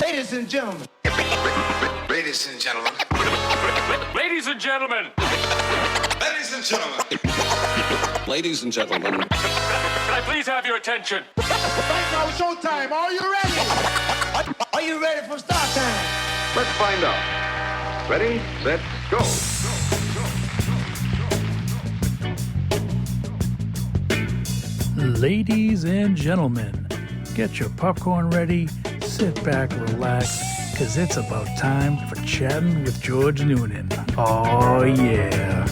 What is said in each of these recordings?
Ladies and gentlemen. Ladies and gentlemen. Ladies and gentlemen. Ladies and gentlemen. Ladies and gentlemen. Can I please have your attention? Right now, showtime. Are you ready? Are you ready for start time? Let's find out. Ready, set, go. Ladies and gentlemen, get your popcorn ready, sit back, relax, because it's about time for Chatting with George Noonan. Oh, yeah.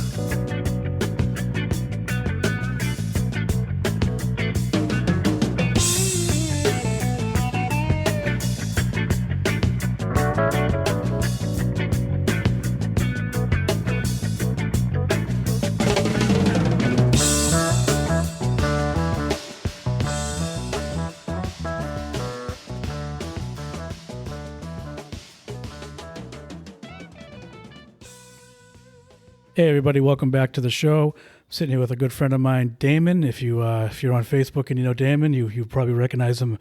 Hey everybody, welcome back to the show. I'm sitting here with a good friend of mine, Damon. If you're on Facebook and you know Damon, you probably recognize him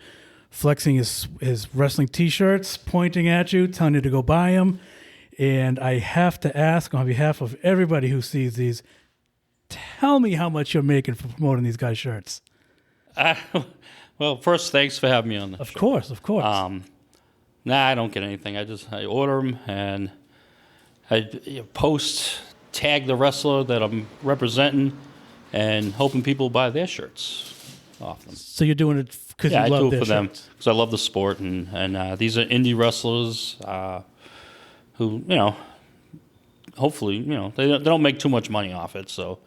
flexing his wrestling T-shirts, pointing at you, telling you to go buy them. And I have to ask on behalf of everybody who sees these, tell me how much you're making for promoting these guys' shirts. Well, first, thanks for having me on the show. Of course. Nah, I don't get anything. I order them and I post, tag the wrestler that I'm representing, and hoping people buy their shirts off them. So you're doing it because you love their shirts? Yeah, I do it for them because I love the sport, and these are indie wrestlers who, hopefully, they don't make too much money off it, so.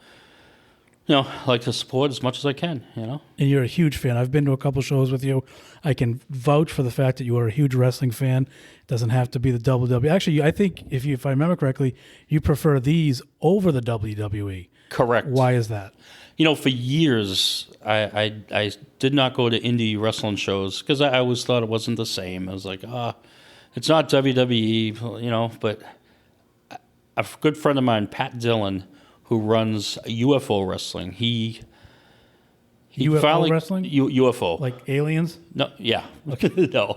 I like to support as much as I can, And you're a huge fan. I've been to a couple shows with you. I can vouch for the fact that you are a huge wrestling fan. It doesn't have to be the WWE. Actually, I think, if I remember correctly, you prefer these over the WWE. Correct. Why is that? For years, I did not go to indie wrestling shows because I always thought it wasn't the same. I was like, it's not WWE, but a good friend of mine, Pat Dillon, who runs UFO wrestling. He UFO finally, wrestling? UFO. Like aliens? No, yeah. No.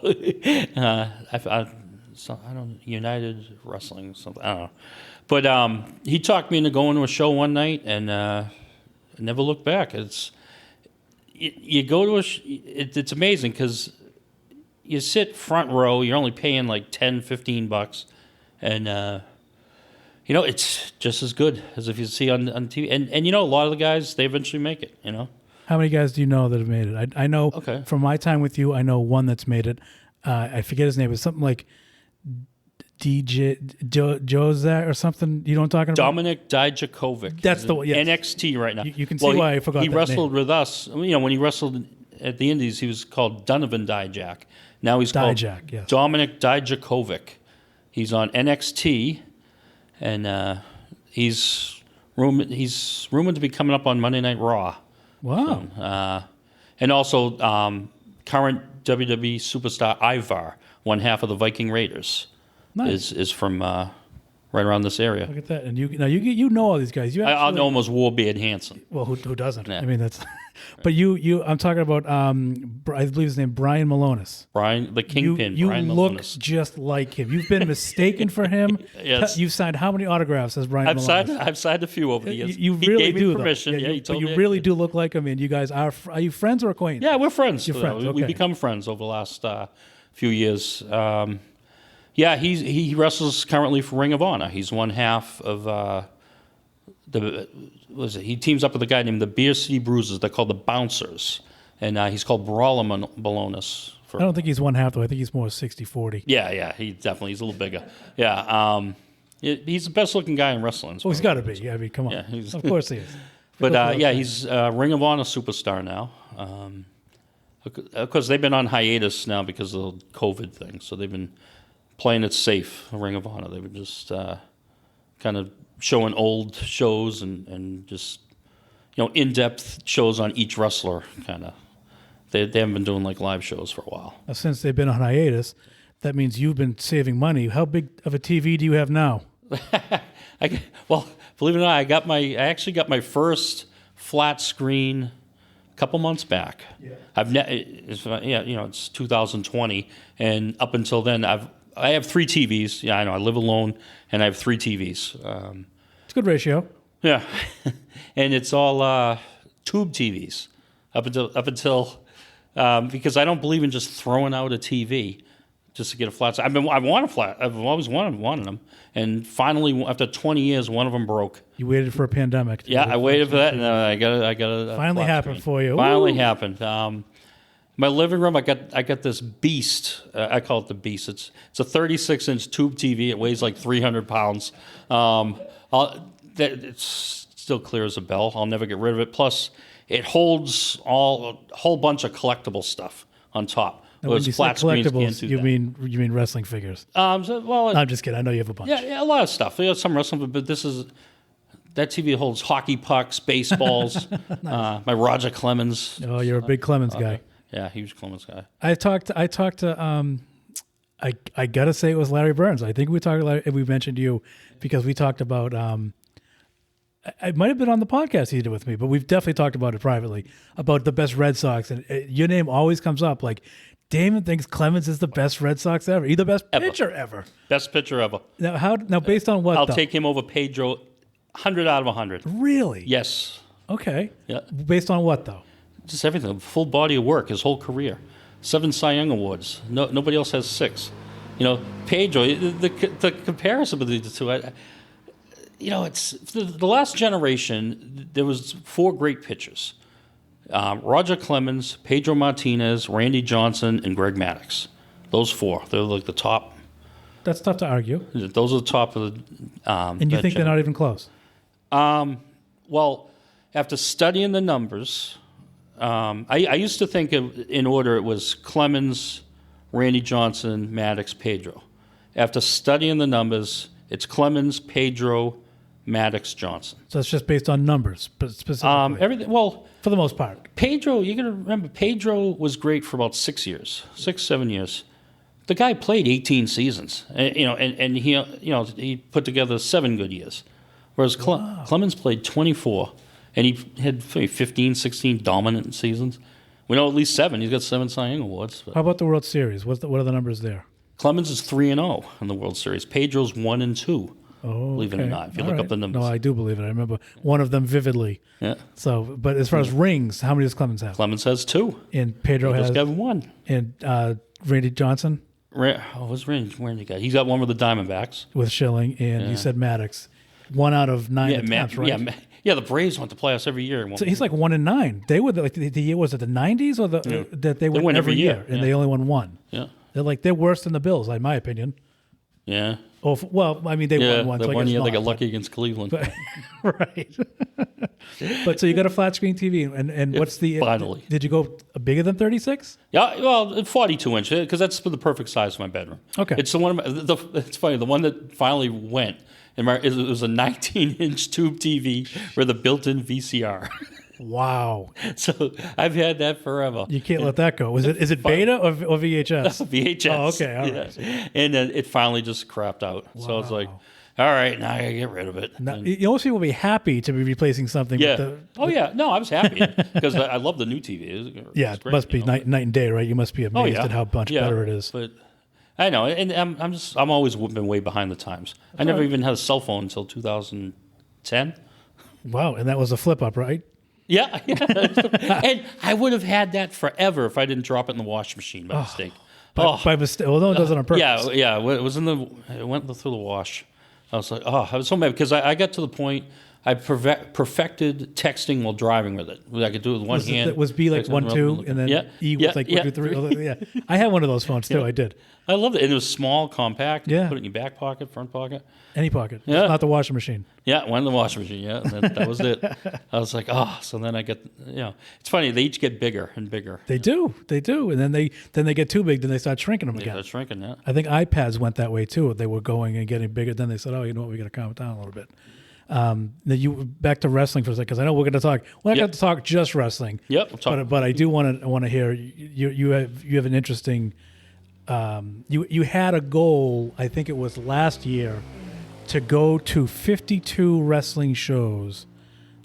I don't, United Wrestling, something, I don't know. But he talked me into going to a show one night and never looked back. You go to it's amazing because you sit front row, you're only paying like $10, $15, and it's just as good as if you see on TV. And a lot of the guys, they eventually make it, How many guys do you know that have made it? I know from my time with you, I know one that's made it. I forget his name. It's something like DJ Jose or something. You know what I'm talking about? Dominic Dijakovic. That's the one. Yes. NXT right now. You can see why I forgot that He wrestled name. with us. When he wrestled at the Indies, he was called Donovan Dijak. Now he's called yes. Dominic Dijakovic. He's on NXT. And he's rumored to be coming up on Monday Night Raw. Wow. So, and also current WWE superstar Ivar, one half of the Viking Raiders, is from right around this area. Look at that. And you know all these guys. I know him as Warbeard Hansen. Well, who doesn't? Yeah. I mean, that's... But I'm talking about, I believe his name, Brian Malonis. Brian, the Kingpin, you Brian look Malonis. just like him. You've been mistaken for him. Yes. You've signed how many autographs as Brian Malonis? I've signed a few over the years. You he really gave do, me permission. though. Yeah, he told me. You really do look like him, and you guys are you friends or acquaintances? Yeah, we're friends. You're friends, We okay. become friends over the last few years. He wrestles currently for Ring of Honor. He's one half of he teams up with a guy named the Beer City Bruisers. They're called the Bouncers. And he's called Brawler Balonis. I don't think he's one half, though. I think he's more 60-40. Yeah, he's a little bigger. Yeah, he's the best-looking guy in wrestling. Oh, he's got to be. Yeah, I mean, come on. Yeah, of course he is. But, he's a Ring of Honor superstar now. Of course, they've been on hiatus now because of the COVID thing. So they've been playing it safe, Ring of Honor. They were just kind of showing old shows and just, in-depth shows on each wrestler, kind of. They haven't been doing like live shows for a while. Now, since they've been on hiatus, that means you've been saving money. How big of a TV do you have now? Well, believe it or not, I actually got my first flat screen couple months back. Yeah. It's 2020, and up until then, I have 3 TVs. Yeah, I know. I live alone, and I have 3 TVs. It's a good ratio. Yeah, and it's all tube TVs up until because I don't believe in just throwing out a TV just to get a flat. I've always wanted them, and finally, after 20 years, one of them broke. You waited for a pandemic. Yeah, I waited for that, and I got a finally happened screen. for you. Finally Ooh. happened. My living room, I got this beast. I call it the beast. It's a 36-inch tube TV. It weighs like 300 pounds. It still clear as a bell. I'll never get rid of it. Plus, it holds a whole bunch of collectible stuff on top. Now, when you say collectibles, you mean wrestling figures? I'm just kidding. I know you have a bunch. Yeah, a lot of stuff. Some wrestling, but that TV holds hockey pucks, baseballs. Nice. My Roger Clemens. Oh, you're a big Clemens guy. Yeah, huge Clemens guy. I talked to I gotta say it was Larry Burns. I think we mentioned you because we talked about it might have been on the podcast he did with me, but we've definitely talked about it privately about the best Red Sox, and your name always comes up. Like Damon thinks Clemens is the best Red Sox ever. He's the best pitcher ever. Best pitcher ever. Now based on what? I'll take him over Pedro, 100 out of 100. Really? Yes. Okay. Yeah. Based on what though? Just everything. Full body of work. His whole career. 7 Cy Young awards. Nobody else has 6. Pedro. The comparison between the two. It's the last generation. There was 4 great pitchers: Roger Clemens, Pedro Martinez, Randy Johnson, and Greg Maddux. Those 4. They're like the top. That's tough to argue. Those are the top of the. And you think they're not even close? Well, after studying the numbers, I used to think in order it was Clemens, Randy Johnson, Maddux, Pedro. After studying the numbers, it's Clemens, Pedro, Maddux, Johnson. So it's just based on numbers, but specifically. Everything. Well, for the most part, Pedro. You got to remember, Pedro was great for about 7 years. The guy played 18 seasons, and he put together 7 good years, whereas Clemens played 24, and he had 15, 16 dominant seasons. We know at least 7. He's got 7 Cy Young awards. How about the World Series? What are the numbers there? Clemens is 3-0 in the World Series. Pedro's 1-2. Oh, believe it or not, if you look up the numbers. No, I do believe it. I remember one of them vividly. Yeah. So, but as far as rings, how many does Clemens have? Clemens has 2. And Pedro's got 1. And Randy Johnson? What's Randy got? He's got 1 with the Diamondbacks. With Schilling, and you said Maddux. 1 out of 9 attempts, right? Yeah, the Braves went to playoffs every year. So he's like 1-9. They were like the year, was it the 90s or that they win every year and they only won 1? Yeah. They're worse than the Bills, in my opinion. Yeah. Oh, well, I mean, they won once. One year they got lucky against Cleveland. Right. But so you got a flat screen TV, and what's the... Finally. Did you go bigger than 36? Yeah, well, 42-inch, because that's the perfect size for my bedroom. Okay. It's the one. It's funny. The one that finally went, it was a 19-inch tube TV with a built-in VCR. Wow. So I've had that forever. You can't let that go. Is it beta or VHS? VHS. Oh, okay. All right. Yeah. And it finally just crapped out. Wow. So it's like, all right, now I gotta get rid of it. Now, most people will be happy to be replacing something. Yeah. Yeah. No, I was happy because I love the new TV. It must be night and day, right? You must be amazed at how much better it is. But I know, and I'm always been way behind the times. I never even had a cell phone until 2010. Well, and that was a flip up, right? Yeah. And I would have had that forever if I didn't drop it in the wash machine by mistake. By mistake. Well, no, it does it on purpose. Yeah. It was it went through the wash. I was like, I was so mad because I got to the point I perfected texting while driving with it. I could do it with one hand. It was B like 1, 2, and then E was like 1, 2, 3. Yeah. I had one of those phones too. I did. I loved it. And it was small, compact. Yeah. You put it in your back pocket, front pocket. Any pocket. Yeah. Not the washing machine. Yeah, went in the washing machine. Yeah, and that was it. I was like, so then I get, it's funny. They each get bigger and bigger. They do, and then they get too big. Then they start shrinking them again. They start shrinking. Yeah. I think iPads went that way too. They were going and getting bigger. Then they said, you know what, we got to calm it down a little bit. Now you back to wrestling for a second because I know we're going to talk. We're not going to talk just wrestling. Yep. But I do want to hear you have an interesting. You had a goal. I think it was last year to go to 52 wrestling shows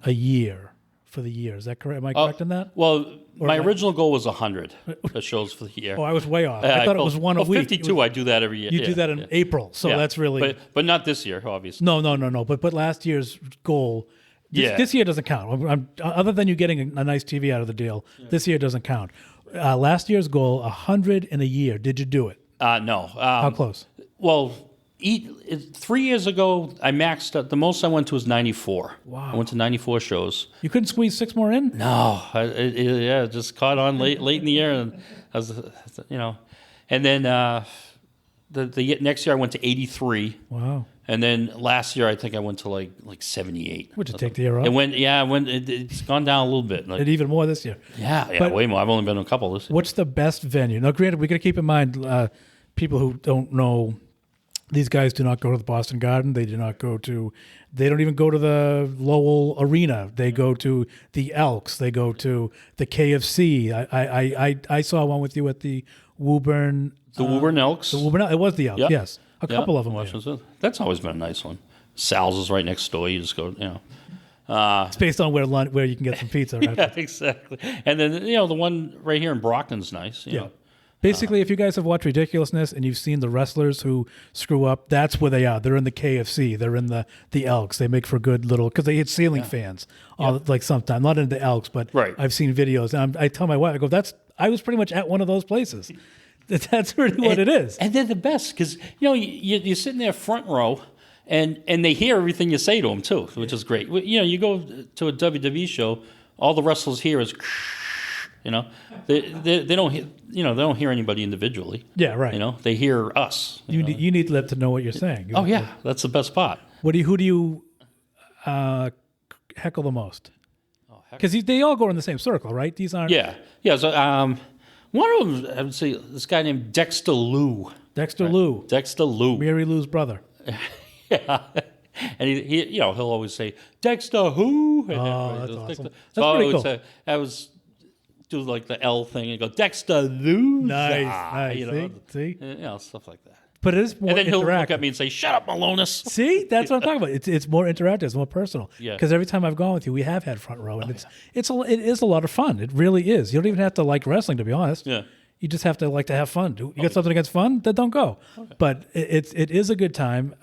a year for the year. Is that correct? Am I correct in that? Well, my original goal was 100 shows for the year. Oh, I was way off. I thought it was one a week. 52. I do that every year. You do that in April, so that's really. But not this year, obviously. No. But last year's goal. This year doesn't count. Other than you getting a nice TV out of the deal, this year doesn't count. Last year's goal, 100 in a year. Did you do it? No. How close? Well, 3 years ago, I maxed out. The most I went to was 94. Wow. I went to 94 shows. You couldn't squeeze 6 more in? No. It just caught on late in the year. And I was, And then the next year I went to 83. Wow. And then last year I think I went to like 78. Would you take the year off? It's gone down a little bit. And even more this year. Yeah, way more. I've only been to a couple this year. What's the best venue? Now, granted, we got to keep in mind people who don't know. These guys do not go to the Boston Garden. They do not go to. They don't even go to the Lowell Arena. They go to the Elks. They go to the KFC. I saw one with you at the Woburn. The Woburn Elks. The Woburn. It was the Elks. Yep. Yes, a couple of them. That's always been a nice one. Sal's is right next door. You just go. It's based on where you can get some pizza. Right? Yeah, exactly. And then the one right here in Brockton's nice. You know. Basically, if you guys have watched Ridiculousness and you've seen the wrestlers who screw up, that's where they are. They're in the KFC. They're in the Elks. They make for good little because they hit ceiling fans. Like sometimes not in the Elks, but I've seen videos. And I tell my wife, I go, I was pretty much at one of those places. That's really what it is. And they're the best because you're sitting there front row, and they hear everything you say to them too, which is great. You go to a WWE show, all the wrestlers hear is. They don't hear, they don't hear anybody individually. Yeah, right. They hear us. You need them to know what you're saying. That's the best part. Who do you heckle the most? Because they all go in the same circle, right? These aren't. Yeah. So one of them, I would say, this guy named Dexter Lou. Dexter Lou. Dexter Lou. Mary Lou's brother. Yeah. And he he'll always say Dexter who. Oh, that's awesome. So That's pretty cool. I was. Do like the L thing and go Dexter Lou. Nice. See? Stuff like that. But it is more interactive. And then he'll look at me and say, "Shut up, Malonis." See, that's what I'm talking about. It's more interactive. It's more personal. Yeah. Because every time I've gone with you, we have had front row, and it is a lot of fun. It really is. You don't even have to like wrestling, to be honest. Yeah. You just have to like to have fun. You got something against fun? Then don't go. Okay. But it is a good time.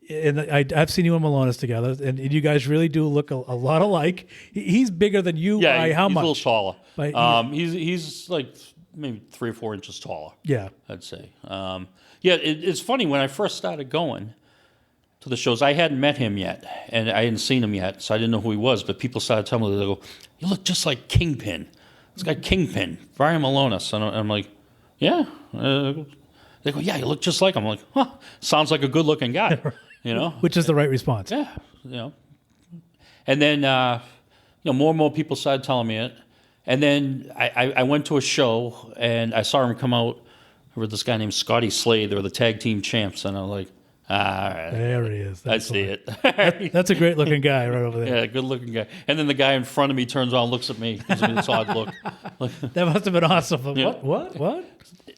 And I've seen you and Malonis together, and you guys really do look a lot alike. He's bigger than you by how much? He's a little taller. By, he's like maybe 3 or 4 inches taller. Yeah, I'd say. It's funny when I first started going to the shows. I hadn't met him yet, and I hadn't seen him yet, so I didn't know who he was. But people started telling me, they go, "You look just like Kingpin." This guy Kingpin, Brian Malonis, and I'm like, "Yeah." They go, "Yeah, you look just like him." I'm like, "Huh, sounds like a good-looking guy." Which is the right response. Yeah, And then, more and more people started telling me it. And then I went to a show, and I saw him come out with this guy named Scotty Slade. They were the tag team champs. And I'm like, all right. There he is. I see it. That's a great-looking guy right over there. Yeah, good-looking guy. And then the guy in front of me turns around and looks at me. Gives me this odd look. That must have been awesome. Yeah. What?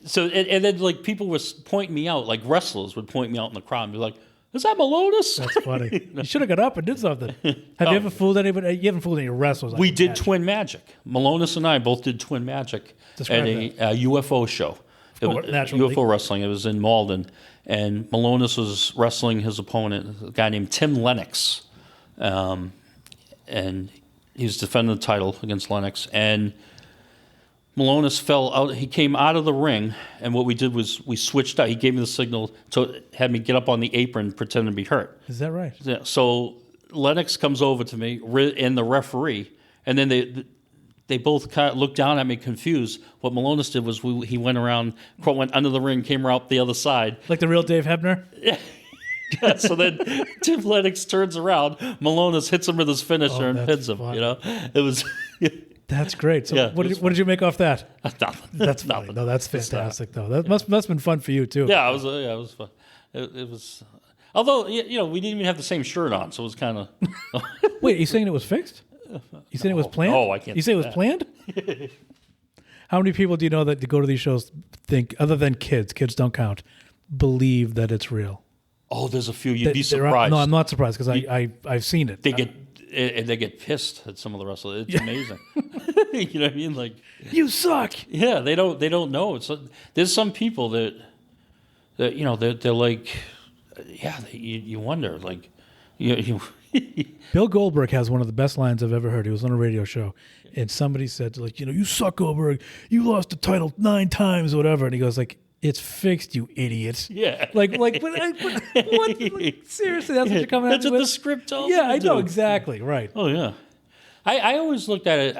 So, and then, people were pointing me out. Like, wrestlers would point me out in the crowd and be like, "Is that Malonis?" That's funny. You should have got up and did something. Have you ever fooled anybody? You haven't fooled any wrestlers. We did Twin Magic. Malonis and I both did Twin Magic at a UFO show. Naturally. UFO wrestling. It was in Malden. And Malonis was wrestling his opponent, a guy named Tim Lennox. And he was defending the title against Lennox. And Malonis fell out. He came out of the ring, and what we did was we switched out. He gave me the signal to had me get up on the apron, pretend to be hurt. Is that right? Yeah. So Lennox comes over to me and the referee, and then they both kind of looked down at me confused. What Malonis did was he went around, went under the ring, came out the other side. Like the real Dave Hebner? Yeah. So then Tim Lennox turns around, Malonis hits him with his finisher and pins him. Fun. It was... That's great. So what did you make off that? Nothing. That's funny. Nothing. No, that's fantastic though. That must have been fun for you too. Yeah, it was fun. It was, although we didn't even have the same shirt on, so it was kind of. Wait, you saying it was fixed? You saying it was planned? Oh, I can't. You say it was planned? How many people do you know that go to these shows think, other than kids don't count, believe that it's real? Oh, there's a few. You'd be surprised. No, I'm not surprised because I've seen it. They get and they get pissed at some of the wrestlers. It's amazing. You know what I mean? Like, you suck. yeah, they don't know. It's there's some people that you know they're like, yeah, you wonder like, you Bill Goldberg has one of the best lines I've ever heard. He was on a radio show, and somebody said, like, you suck, Goldberg. You lost the title 9 times, or whatever. And he goes, like, it's fixed, you idiot. Yeah. Like, what? Like, seriously, that's what you're coming at That's me what with? the script tells Yeah, you I to know, do. exactly, right. Oh yeah, I always looked at it.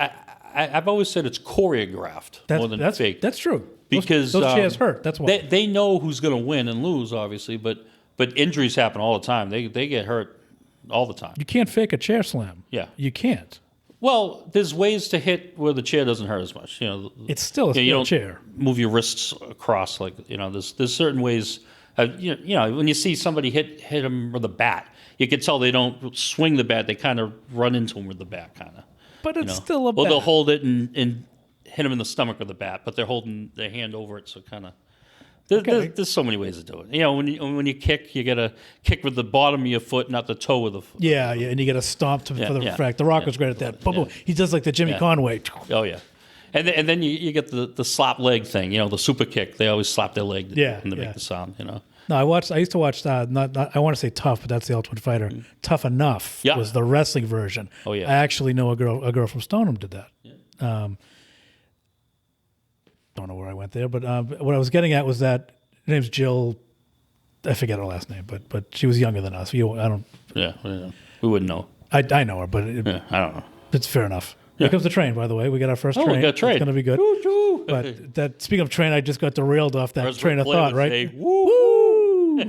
I've always said it's choreographed more than fake. That's true. Because those chairs hurt. That's why. they know who's going to win and lose, obviously, but injuries happen all the time. They get hurt all the time. You can't fake a chair slam. Yeah. You can't. Well, there's ways to hit where the chair doesn't hurt as much. It's still a you steel don't chair. move your wrists across like there's certain ways. When you see somebody hit him with a bat, you can tell they don't swing the bat. They kind of run into him with the bat, kind of. But it's still a Well, bat. they'll hold it and hit him in the stomach with the bat, but they're holding their hand over it, so kind of. There's so many ways to do it. When you kick, you got to kick with the bottom of your foot, not the toe of the foot. Yeah, and you get a stomp for the fact. The Rock was great at that. Boom, boom. He does like the Jimmy Conway. Oh yeah, and then you get the slap leg thing. The super kick. They always slap their leg. And they make the sound. No, I used to watch. Not I want to say Tough, but that's the Ultimate Fighter. Tough Enough was the wrestling version. Oh yeah. I actually know a girl from Stoneham did that. Yeah. Don't know where I went there, but what I was getting at was that her name's Jill. I forget her last name, but she was younger than us. I don't. Yeah, we wouldn't know. I know her, but I don't know. It's fair enough. Here comes the train, by the way. We got our first train. We got a train. It's going to be good. Woo-hoo. But speaking of train, I just got derailed off that train of thought, right? Say, woo!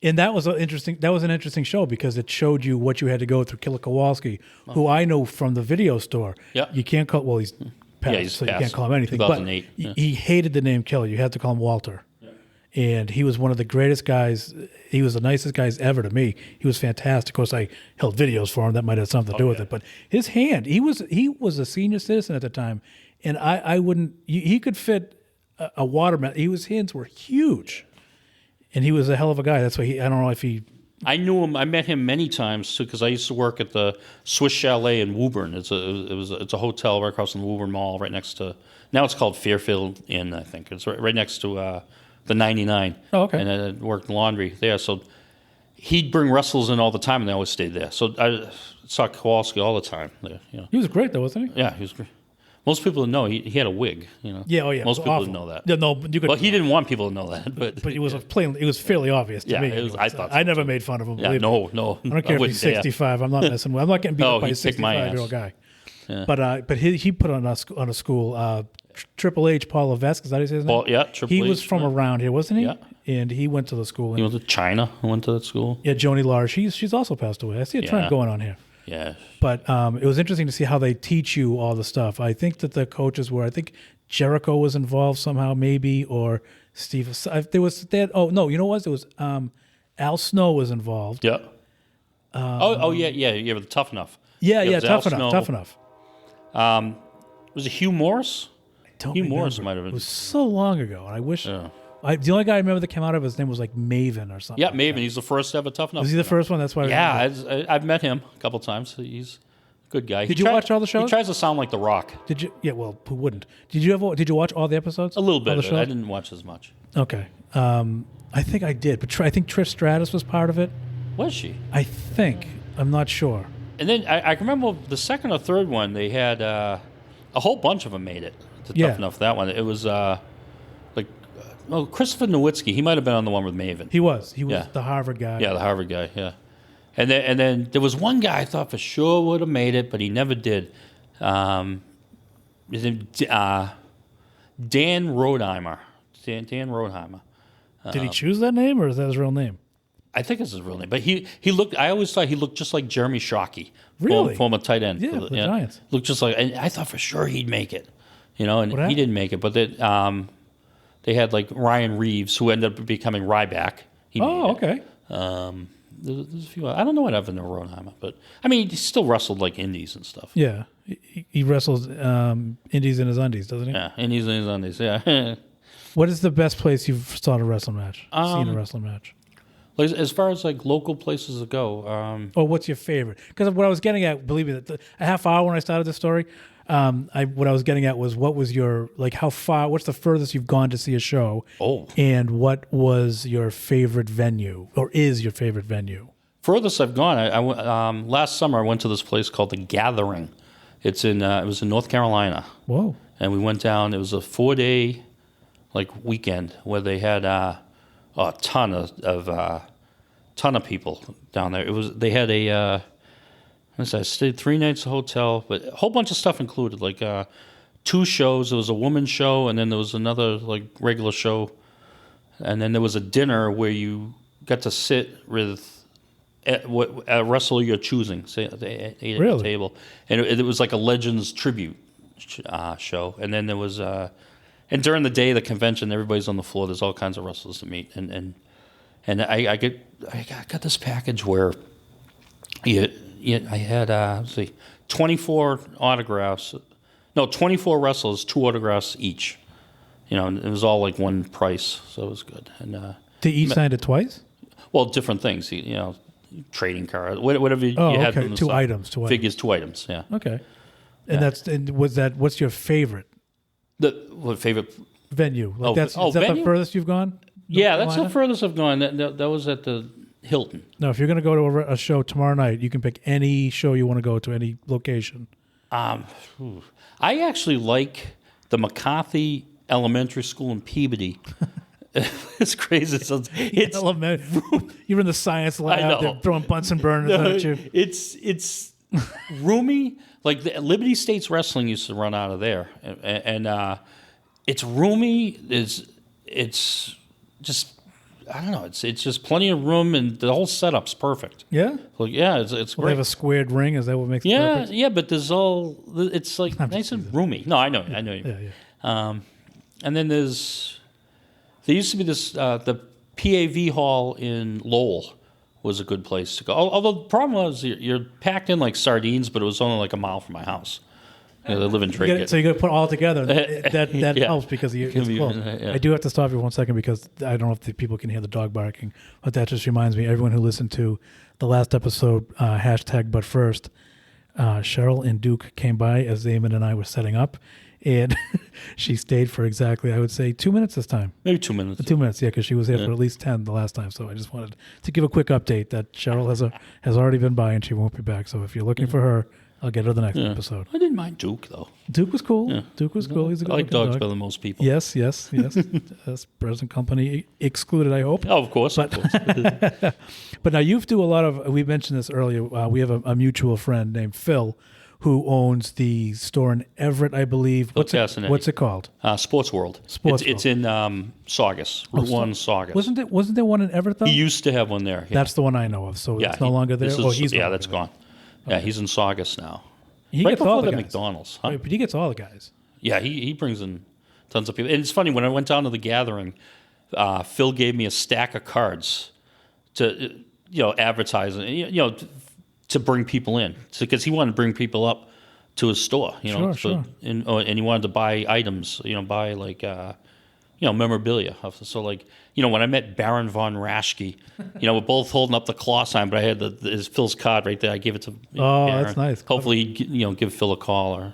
And that was an interesting show because it showed you what you had to go through. Killer Kowalski, who I know from the video store. Yeah. You can't call. Well, he's passed, he's so you passed. can't call him anything. 2008. But he hated the name Killer. You had to call him Walter. And he was one of the greatest guys. He was the nicest guys ever to me. He was fantastic. Of course, I held videos for him. That might have something to do with it. But his hand, he was a senior citizen at the time, and I wouldn't. He could fit a watermelon. His hands were huge, and he was a hell of a guy. That's why I don't know if he. I knew him. I met him many times because I used to work at the Swiss Chalet in Woburn. It's a hotel right across from the Woburn Mall, right next to. Now it's called Fairfield Inn, I think. It's right next to. The 99. Oh, okay. And I worked laundry there. So he'd bring wrestlers in all the time, and they always stayed there. So I saw Kowalski all the time there. He was great, though, wasn't he? Yeah, he was great. Most people didn't know he had a wig. Yeah, oh yeah. Most people awful. didn't know that. Yeah, no, you could. Well, he didn't want people to know that, but But it was it was fairly obvious to me. it was, I thought. So. I never made fun of him. Yeah, believe me. no. I don't care if he's 65. I'm not messing with. I'm not getting beat up by a he'd kick my 65-year-old ass. guy. Yeah. But he put on a school. Triple H, Paul Levesque, is that his name? Well, yeah, Triple He H, was from around here, wasn't he? Yeah. And he went to the school. He went to China. Went to that school. Yeah, Joni Lars. She's also passed away. I see a trend going on here. Yeah. But it was interesting to see how they teach you all the stuff. I think that the coaches were. I think Jericho was involved somehow, maybe, or Steve. There was that. Oh no, you know what? It was Al Snow was involved. Yeah. Yeah. But Tough Enough. Yeah. Tough Snow. enough. Was it Hugh Morris? Hugh Morris might have been. It was so long ago, and I wish. The only guy I remember that came out of his name was like Maven or something. Yeah, like Maven. that. He's the first ever Tough Enough. Was he the first one? That's why. I've met him a couple times. He's a good guy. Did you watch all the shows? He tries to sound like The Rock. Did you? Yeah. Well, who wouldn't? Did you watch all the episodes? A little bit. Of the show? I didn't watch as much. Okay. I think I did, but I think Trish Stratus was part of it. Was she? I think. I'm not sure. And then I can remember the second or third one. They had a whole bunch of them made it. Tough Enough. That one. It was Christopher Nowitzki. He might have been on the one with Maven. He was the Harvard guy. Yeah, the Harvard guy. Yeah. And then there was one guy I thought for sure would have made it, but he never did. His name Dan Rodheimer. Dan Rodheimer. Did he choose that name, or is that his real name? I think it's his real name. But he looked. I always thought he looked just like Jeremy Shockey. Really? Former tight end. Yeah, the Giants. Looked just like. And I thought for sure he'd make it. And What he didn't make it. But they had like Ryan Reeves, who ended up becoming Ryback. He made it. Okay. There's a few. I don't know what Evan Rodheimer, but I mean, he still wrestled like indies and stuff. Yeah, he wrestles indies in his undies, doesn't he? Yeah, indies in his undies. Yeah. What is the best place you've saw a wrestling match? Seen a wrestling match? Like, as far as like local places to go, Or what's your favorite? Because what I was getting at, believe me, a half hour when I started the story, what I was getting at was what was your, like, how far, what's the furthest you've gone to see a show? Oh. And what was your favorite venue, or is your favorite venue? furthest I've gone, last summer I went to this place called The Gathering. It was in North Carolina. Whoa. And we went down. It was a 4-day weekend where they had a ton of people down there. They had I stayed 3 nights at the hotel, but a whole bunch of stuff included, like 2 shows. There was a woman's show, and then there was another regular show, and then there was a dinner where you got to sit with a wrestler you're choosing. Say they ate at the table, and it was like a Legends tribute show. And then there was, and during the day of the convention, everybody's on the floor. There's all kinds of wrestlers to meet, and I got this package where I had 24 autographs. No, 24 wrestlers, 2 autographs each. And it was all like one price, so it was good. And they each signed it twice? Well, different things. Trading cards, whatever you had. Okay. Two items. Figures, 2 items. Yeah. Okay. And what's your favorite? What favorite venue? Is that venue? the furthest you've gone? Yeah, that's the furthest I've gone. That was at the Hilton. No, if you're going to go to a show tomorrow night, you can pick any show you want to go to, any location. I actually like the McCarthy Elementary School in Peabody. It's crazy. You're in the science lab. They're throwing Bunsen burners at you. It's roomy. Like the Liberty States Wrestling used to run out of there, and it's roomy. It's just, I don't know. It's just plenty of room, and the whole setup's perfect. Yeah. It's great. They have a squared ring. Is that what makes it perfect? Yeah. But it's nice and roomy. No, I know. Yeah. And then there used to be this the PAV Hall in Lowell was a good place to go. Although the problem was you're packed in like sardines, but it was only like a mile from my house. They live in Drake. So you got to put it all together. That helps because it's close. I do have to stop you for 1 second because I don't know if the people can hear the dog barking, but that just reminds me, everyone who listened to the last episode, #but first, Cheryl and Duke came by as Damon and I were setting up. And she stayed for exactly, I would say, 2 minutes this time. Maybe 2 minutes. 2 minutes, yeah, because she was there for at least 10 the last time. So I just wanted to give a quick update that Cheryl has already been by and she won't be back. So if you're looking for her, I'll get her the next episode. I didn't mind Duke, though. Duke was cool. Yeah. Duke was cool. He's a good I like dogs dog. better than most people. Yes. Present company excluded, I hope. Oh, of course. But now you do a lot of, we mentioned this earlier, we have a mutual friend named Phil who owns the store in Everett, I believe. What's it called? Sports World. It's in Saugus, Route 1 Saugus. Wasn't there one in Everett, though? He used to have one there. Yeah. That's the one I know of. So it's no longer there? That's gone. Okay. Yeah, he's in Saugus now. He right gets all before the guys. McDonald's. Huh? Right, but he gets all the guys. Yeah, he brings in tons of people. And it's funny, when I went down to the Gathering, Phil gave me a stack of cards to advertise, to bring people in, because he wanted to bring people up to his store, Sure. And he wanted to buy items, buy memorabilia. So when I met Baron von Raschke, we're both holding up the claw sign, but I had his Phil's card right there. I gave it to Baron. That's nice. Hopefully, give Phil a call, or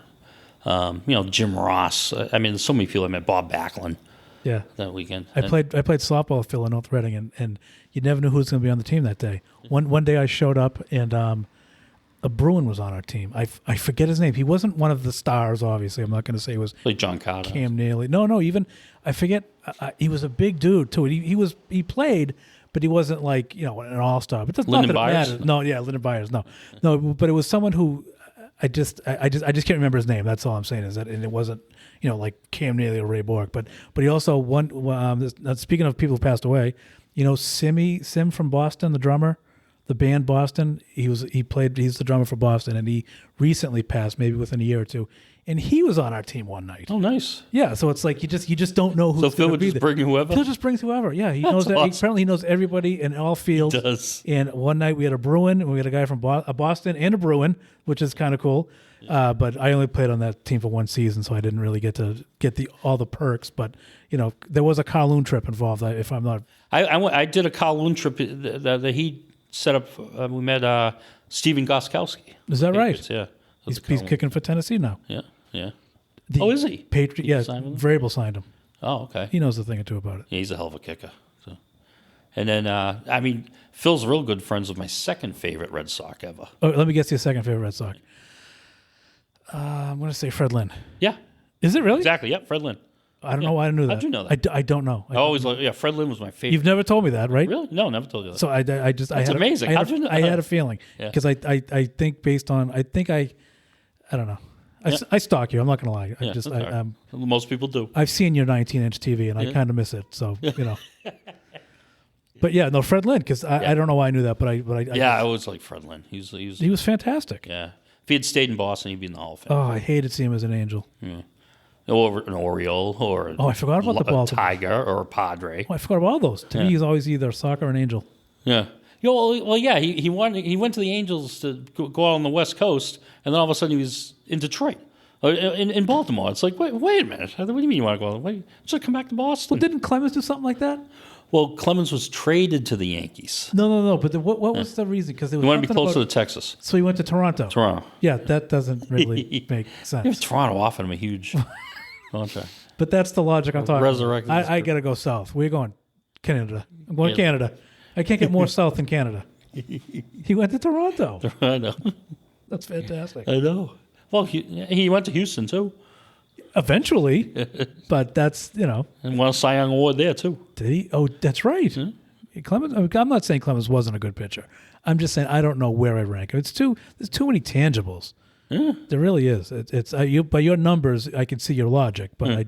Jim Ross. I mean, there's so many people. I met Bob Backlund. Yeah, that weekend. I played softball with Phil in North Reading, and you never knew who was going to be on the team that day. One day I showed up, and a Bruin was on our team. I forget his name. He wasn't one of the stars, obviously. I'm not going to say it was like John Carter, Cam Neely. No. Even I forget. He was a big dude too. He played, but he wasn't like an all-star. But that's Lyndon not that it Byers? matters. No, yeah, Lyndon Byers. No. But it was someone who I just can't remember his name. That's all I'm saying is that, and it wasn't like Cam Neely or Ray Bork. But he also speaking of people who passed away, Sim from Boston, the drummer. The band Boston, he's the drummer for Boston, and he recently passed, maybe within a year or two. and he was on our team one night. Oh, nice. Yeah, so it's like you just don't know who's So Phil going to would be just there. bring whoever? Phil just brings whoever. Yeah, he That's knows that. awesome. Apparently, he knows everybody in all fields. He does. And one night we had a Bruin, and we had a guy from Boston and a Bruin, which is kind of cool. But I only played on that team for one season, so I didn't really get to get all the perks. But there was a Kowloon trip involved. If I'm not, I did a Kowloon trip that he set up. We met Steven Gostkowski. is that right? Patriots, yeah. He's That's Kowloon. kicking for Tennessee now. Yeah, yeah. The Oh, is he? Patriot, yeah, signed with him? Variable signed him. Oh, okay. He knows a thing or two about it. Yeah, he's a hell of a kicker. So. And then, Phil's real good friends with my second favorite Red Sox ever. Oh, let me guess your second favorite Red Sox. I'm going to say Fred Lynn. Yeah, Is it really? exactly. Yep, Fred Lynn. I don't know why I knew that. How'd you know that? I don't know. I always Fred Lynn was my favorite. You've never told me that, right? Really? No, never told you that. So I just That's had amazing. I How'd you know I that? had a feeling Yeah. because I think based on I don't know. I stalk you. I'm not going to lie. Yeah, that's all right. Most people do. I've seen your 19-inch TV and I kind of miss it. So But yeah, no, Fred Lynn because I don't know why I knew that, but I Yeah, I always like Fred Lynn. he was fantastic. Yeah. If he had stayed in Boston, he'd be in the Hall of Fame. Oh, I hated seeing him as an Angel. Or an Oriole, or Oh, I forgot about the a Baltimore. Tiger, or a Padre. Oh, I forgot about all those. To me, he's always either a Sock or an Angel. Yeah. Yeah. He went to the Angels to go out on the West Coast, and then all of a sudden he was in Detroit, in Baltimore. It's like, wait a minute. What do you mean you want to go? Wait, just come back to Boston. Well, didn't Clemens do something like that? Well, Clemens was traded to the Yankees. No. But what was the reason? Because He wanted to be closer to Texas. So he went to Toronto. Toronto. Yeah, that doesn't really make Yeah, sense. Toronto offered him a huge contract. But that's the logic I'm talking Resurrected about. his I got to go south. We're going Canada. I'm going Yeah. Canada. I can't get more south than Canada. He went to Toronto. I know. That's fantastic. I know. Well, he went to Houston, too, Eventually, but that's, and won a Cy Young Award there, too. did he? Oh, that's right. Clemens. I'm not saying Clemens wasn't a good pitcher. I'm just saying I don't know where I rank him. There's too many tangibles. There really is. It's by your numbers, I can see your logic, but I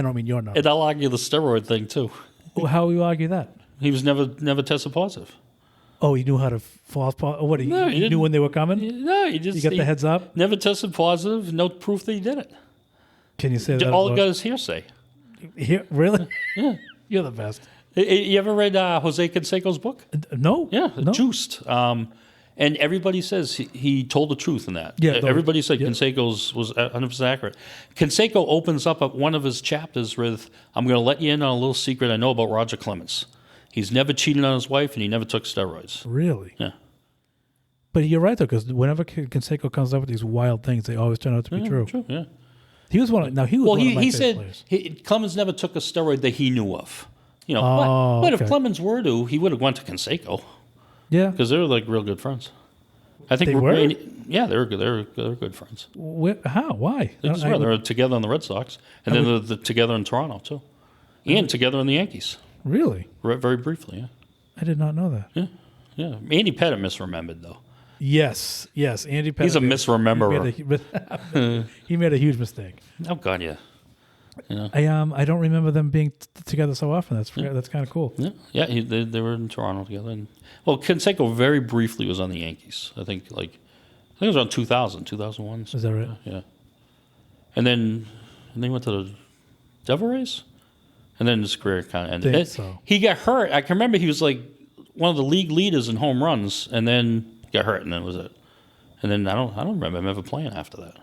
don't mean your numbers. And I'll argue the steroid thing, too. How will you argue that? He was never tested positive. Oh, he knew how to fall. What? He No, he knew didn't. when they were coming. No, he just You got the heads up. Never tested positive. No proof that he did it. Can you say that? All it about- got is hearsay. Here, really? You're the best. You ever read Jose Canseco's book? No. Yeah, No. Juiced. And everybody says he told the truth in that. Yeah, Everybody said yeah. Canseco's was 100% accurate. Canseco opens up one of his chapters with, I'm going to let you in on a little secret I know about Roger Clemens. He's never cheated on his wife, and he never took steroids. Really? Yeah. But you're right though, because whenever Canseco comes up with these wild things, they always turn out to be true. True, yeah. He was one. He was Well, one of my he favorite said players. Clemens never took a steroid that he knew of. Oh, but if okay. Clemens were to, he would have went to Canseco Yeah. because they were like real good friends. I think They were? Yeah, they were good. They were good friends. How? Why? They were together on the Red Sox, and then they're together in Toronto too, and together in the Yankees. Really? Very briefly, yeah. I did not know that. Yeah. Andy Pettit misremembered though. Yes. Andy Pettit. He's a misrememberer. He made a huge mistake. Oh God, yeah. I don't remember them being together so often. That's kind of cool. Yeah. They were in Toronto together. And, well, Canseco very briefly was on the Yankees. I think it was around 2000, 2001. Is that right? Yeah. And then he went to the Devil Rays, and then his career kind of ended. Think so. He got hurt. I can remember he was like one of the league leaders in home runs, and then got hurt, and then was it. And then I don't remember him ever playing after that,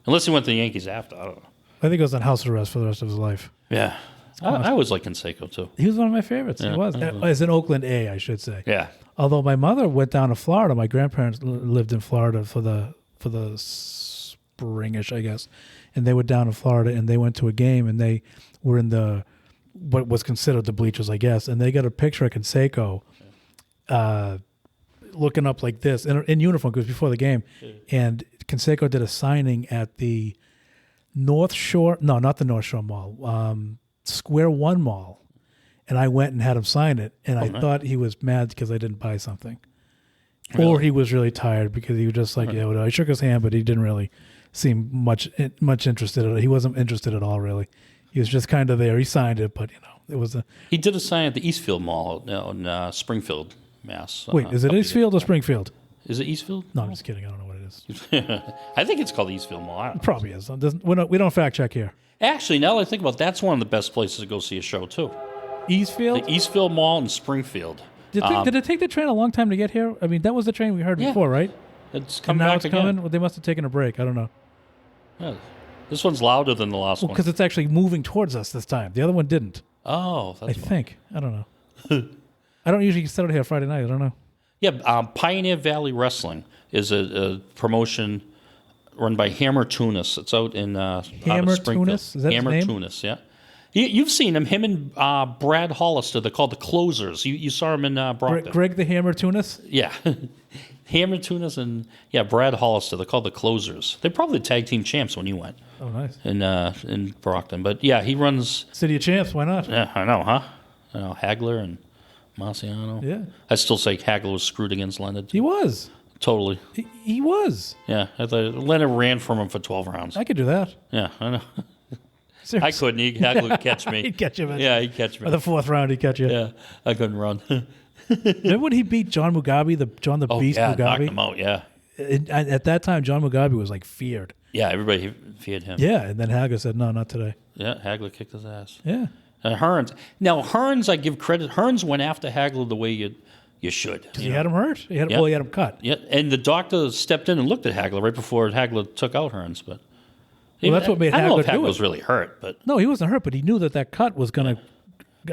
unless he went to the Yankees after. I don't know. I think he was on house arrest for the rest of his life. Yeah, I always like Canseco too. He was one of my favorites. Yeah. He was. As an Oakland A, I should say. Yeah. Although my mother went down to Florida. My grandparents lived in Florida for the springish, I guess, and they were down in Florida, and they went to a game, and they were in what was considered the bleachers, I guess, and they got a picture of Canseco looking up like this in uniform, because before the game, and Canseco did a signing at the North Shore, no, not the North Shore Mall, Square One Mall. And I went and had him sign it, and I thought he was mad because I didn't buy something. Really? Or he was really tired because he was just like, I shook his hand, but he didn't really seem much interested. He wasn't interested at all, really. He was just kind of there. He signed it, but, it was a... He did a sign at the Eastfield Mall in Springfield, Mass. Wait, is it up Eastfield or Springfield? Is it Eastfield? No, I'm just kidding. I don't know what it is. I think it's called Eastfield Mall. I don't know. Probably is. We don't fact check here. Actually, now that I think about it, that's one of the best places to go see a show, too. Eastfield? The Eastfield Mall in Springfield. Did it take the train a long time to get here? I mean, that was the train we heard Yeah. before, right? It's And coming now back it's again. coming? Well, they must have taken a break. I don't know. Yeah. This one's louder than the last one. Because it's actually moving towards us this time. The other one didn't. Oh, I that's why. think. I don't know. I don't usually settle here Friday night. I don't know. Yeah, Pioneer Valley Wrestling is a promotion run by Hammer Tunis. It's out in out of Hammer Springfield. Tunis? Is that his Hammer name? Tunis, yeah. You've seen him. Him and Brad Hollister. They're called the Closers. You saw him in Brockton. Greg the Hammer Tunis? Yeah. Hammer Tunis and, Brad Hollister. They're called the Closers. They're probably the tag team champs when you went Oh, nice. in Brockton. But, yeah, he runs... City of Champs. Why not? Yeah, I know, huh? I know, Hagler and Marciano. Yeah. I still say Hagler was screwed against Leonard. He was. Totally. He was. Yeah, I thought Leonard ran from him for 12 rounds. I could do that. Yeah, I know. I Seriously. couldn't. Hagler would catch me. He'd catch you. Man. Yeah, he'd catch me. By the fourth round, he'd catch you. Yeah, I couldn't run. Remember when he beat John Mugabe, John the Beast knocked Mugabe? him out, yeah. At that time, John Mugabe was like feared. Yeah, everybody feared him. Yeah, and then Hager said, no, not today. Yeah, Hagler kicked his ass. Yeah. And Hearns. Now, Hearns, I give credit. Hearns went after Hagler the way you should. He had him hurt. He had him cut. Yeah, and the doctor stepped in and looked at Hagler right before Hagler took out Hearns. But Well, that's what made I don't know Hagler if do Hagler it. was really hurt, but No, he wasn't hurt, but he knew that cut was going to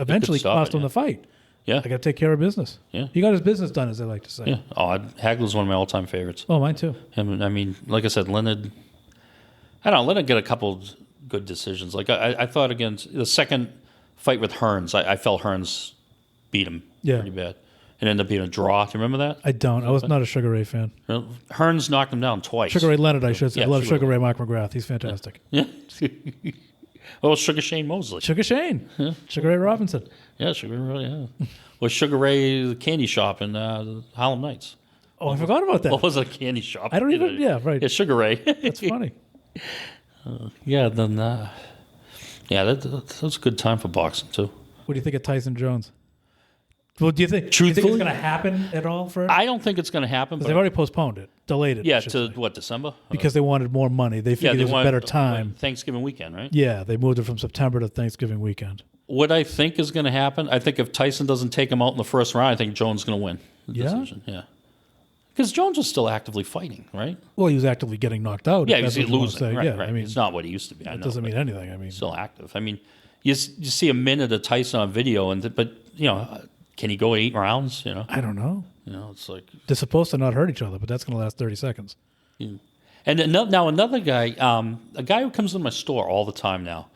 eventually stop cost it, him yeah. the fight. yeah, I got to take care of business. Yeah. He got his business done, as they like to say. yeah. Oh, Hagler's one of my all-time favorites. Oh, mine too. I mean, like I said, Leonard. I don't know. Leonard got a couple good decisions. Like I thought against the second fight with Hearns, I felt Hearns beat him pretty bad. It ended up being a draw. Do you remember that? I don't. I was not a Sugar Ray fan. Hearns knocked him down twice. Sugar Ray Leonard, I should say. Yeah, I love Sugar Sugar Ray Mark McGrath. He's fantastic. Yeah. Well, Sugar Shane Mosley. Sugar Shane. Sugar Ray Robinson. Yeah, Sugar Ray. Yeah. Well, Sugar Ray Candy Shop in the Harlem Nights. Oh, I forgot about that. What was it, a candy shop? I don't even. Yeah, right. Yeah, Sugar Ray. That's funny. Yeah, then. That was a good time for boxing too. What do you think of Tyson Jones? Well, do you think it's Truthfully, going to happen at all for him? I don't think it's going to happen. Because But they've already postponed it, delayed it. I yeah, should to say. what, December? Because they wanted more money. They figured it was a better time. Thanksgiving weekend, right? Yeah, they moved it from September to Thanksgiving weekend. What I think is going to happen, I think if Tyson doesn't take him out in the first round, I think Jones is going to win the Yeah? decision. Yeah. Because Jones was still actively fighting, right? Well, he was actively getting knocked out. Yeah, if that's he's what you wanna losing. say. Right, Yeah, right. I mean, it's not what he used to be. I it know, doesn't but mean anything. I mean, still active. I mean, you see a minute of Tyson on video, but can he go 8 rounds? I don't know. It's like. They're supposed to not hurt each other, but that's going to last 30 seconds. And another guy, a guy who comes to my store all the time now,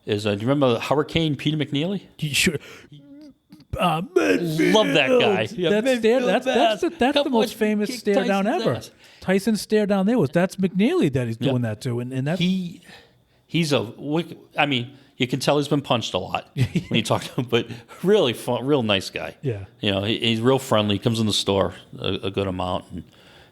is do you remember Hurricane Peter McNeely? You sure? Love that guy. Yeah, That's the most famous stare down ever. Tyson's stare down there that's McNeely that he's doing that to, and that's he's a wicked. I mean, you can tell he's been punched a lot when you talk to him, but really fun, real nice guy. Yeah. He's real friendly. He comes in the store a good amount,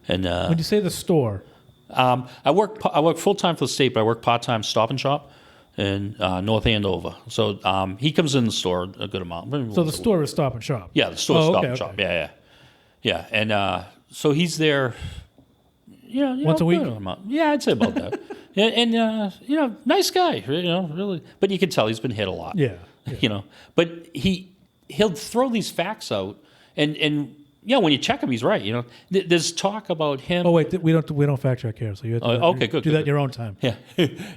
and when you say the store. I work full time for the state, but I work part time Stop and Shop in North Andover. So he comes in the store a good amount. So the store is Stop and Shop. Yeah, the store Stop okay, and Shop. Yeah. And so he's there. Once a week? Yeah, I'd say about that. and nice guy. Really, but you can tell he's been hit a lot. Yeah. But he'll throw these facts out, and when you check him, he's right. There's talk about him. Oh wait, we don't fact check here, so you have to Okay, good. do that in your own time. Yeah.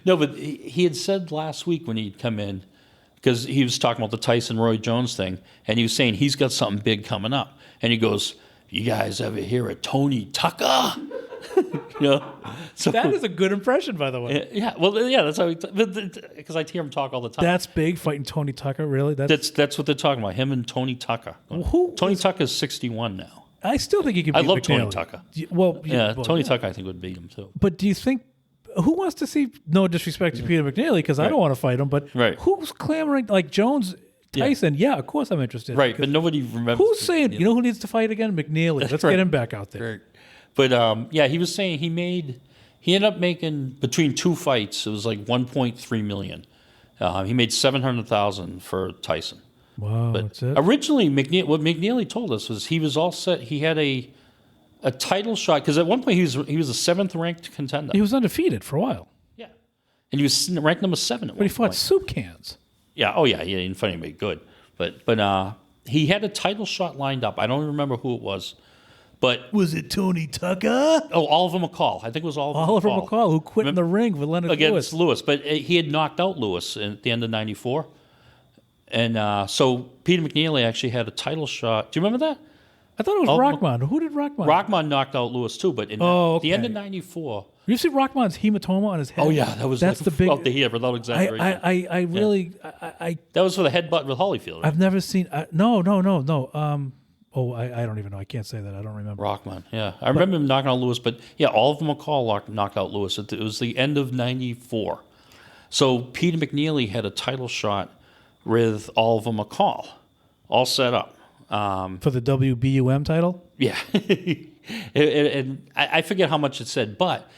No, but he had said last week when he'd come in, because he was talking about the Tyson Roy Jones thing, and he was saying he's got something big coming up, and he goes, "You guys ever hear of Tony Tucker?" So That is a good impression, by the way. yeah. Well, yeah, that's how because I hear him talk all the time. That's big, fighting Tony Tucker. Really? That's what they're talking about. Him and Tony Tucker. Tony Tucker's 61 now. I still think he could beat I love McNeely. Tony Tucker. Well, Tony Tucker I think would beat him too. But do you think? Who wants to see? No disrespect to Peter McNeely, because I don't want to fight him. But Right. who's clamoring like Jones, Tyson? Yeah, of course I'm interested. Right, but nobody remembers. Who's saying? You know who needs to fight again? McNeely. Let's get him back out there. Right. But he was saying he ended up making between 2 fights. It was like 1.3 million. He made 700,000 for Tyson. Wow, But that's it. originally, what McNeely told us was he was all set. He had a a title shot, because at one point he was a 7th ranked contender. He was undefeated for a while, Yeah, and he was ranked number 7 at but he one fought point. soup cans. Yeah. Oh yeah. He didn't fight anybody good, but he had a title shot lined up. I don't remember who it was, but Was it Tony Tucker? Oliver McCall. I think it was Oliver McCall, who quit in the ring with Leonard against Lewis. Lewis, but he had knocked out Lewis at the end of '94, and so Peter McNeely actually had a title shot. Do you remember that? I thought it was Rockman. Who did Rockman? Rockman knocked out Lewis too, but in the end of '94. You see Rockman's hematoma on his head? Oh yeah, that's the big. out the here without exaggeration. I really I that was for the headbutt with Holyfield. Right? I've never seen. No. I don't even know. I can't say that. I don't remember. Rockman, yeah, I remember him knocking out Lewis, but yeah, Oliver McCall knocked out Lewis. It was the end of '94, so Peter McNeely had a title shot with Oliver McCall, all set up. For the WBUM title? Yeah. and I forget how much it said, but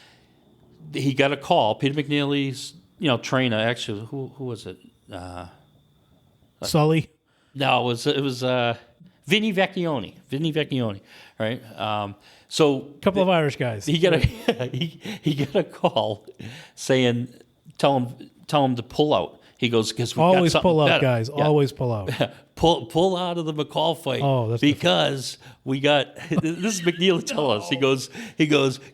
he got a call. Peter McNeely's, trainer, actually, who was it? Sully? No, it was Vinny Vecchione. Vinny Vecchione, right? So A couple of Irish guys. he got he got a call saying, tell him to pull out. He goes, because we Always got something pull out, better. guys. Yeah. Always pull out. Pull out of the McCall fight. Oh, that's because we got this is McNeely tell us. He goes,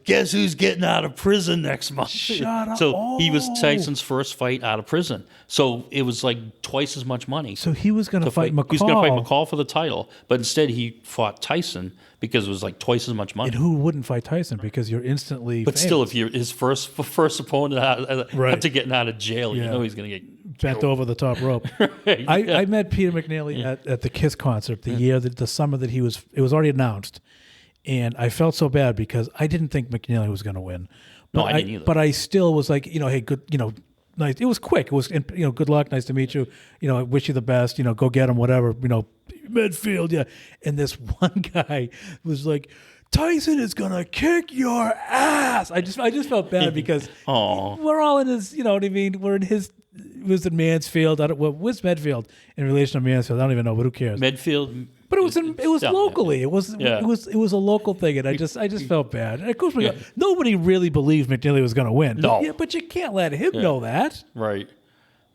guess who's getting out of prison next month? Shut up. So he was Tyson's first fight out of prison. So it was like twice as much money. So he was going to fight McCall. He was going to fight McCall for the title, but instead he fought Tyson because it was like twice as much money. And who wouldn't fight Tyson because you're instantly But famous. still, if you're his first opponent Right. after getting out of jail, you know he's going to get bent over the top rope. I met Peter McNeely at the Kiss concert the summer that it was already announced, and I felt so bad because I didn't think McNeely was going to win. No, I didn't either. But I still was like, hey, good, nice. It was quick. It was, good luck, nice to meet you. I wish you the best. Go get him, whatever. Midfield, yeah. And this one guy was like, Tyson is gonna kick your ass. I just felt bad because we're all in his, you know what I mean? We're in his. It was in Mansfield. Where's Medfield in relation to Mansfield? I don't even know, but who cares? Medfield. But it was down locally. there. It was a local thing, and I just felt bad. And of course, nobody really believed McNeely was going to win. No. But you can't let him know that. Right.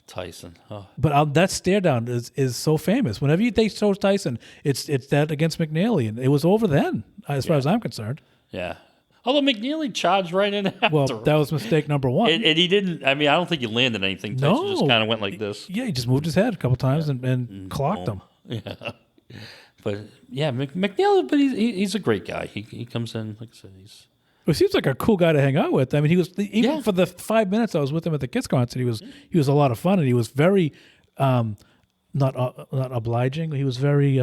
Tyson. Oh. But that stare down is so famous. Whenever they show Tyson, it's that against McNeely, and it was over then, as far as I'm concerned. Yeah. Although McNeely charged right in after. Well, that was mistake number one. And he didn't. I mean, I don't think he landed anything. Tyson just kind of went like this. Yeah, he just moved his head a couple times and clocked him. Yeah. But yeah, McNeely. But he's a great guy. He comes in, like I said, He seems like a cool guy to hang out with. I mean, he was even for the 5 minutes I was with him at the Kiss concert. He was a lot of fun, and he was very not obliging. He was very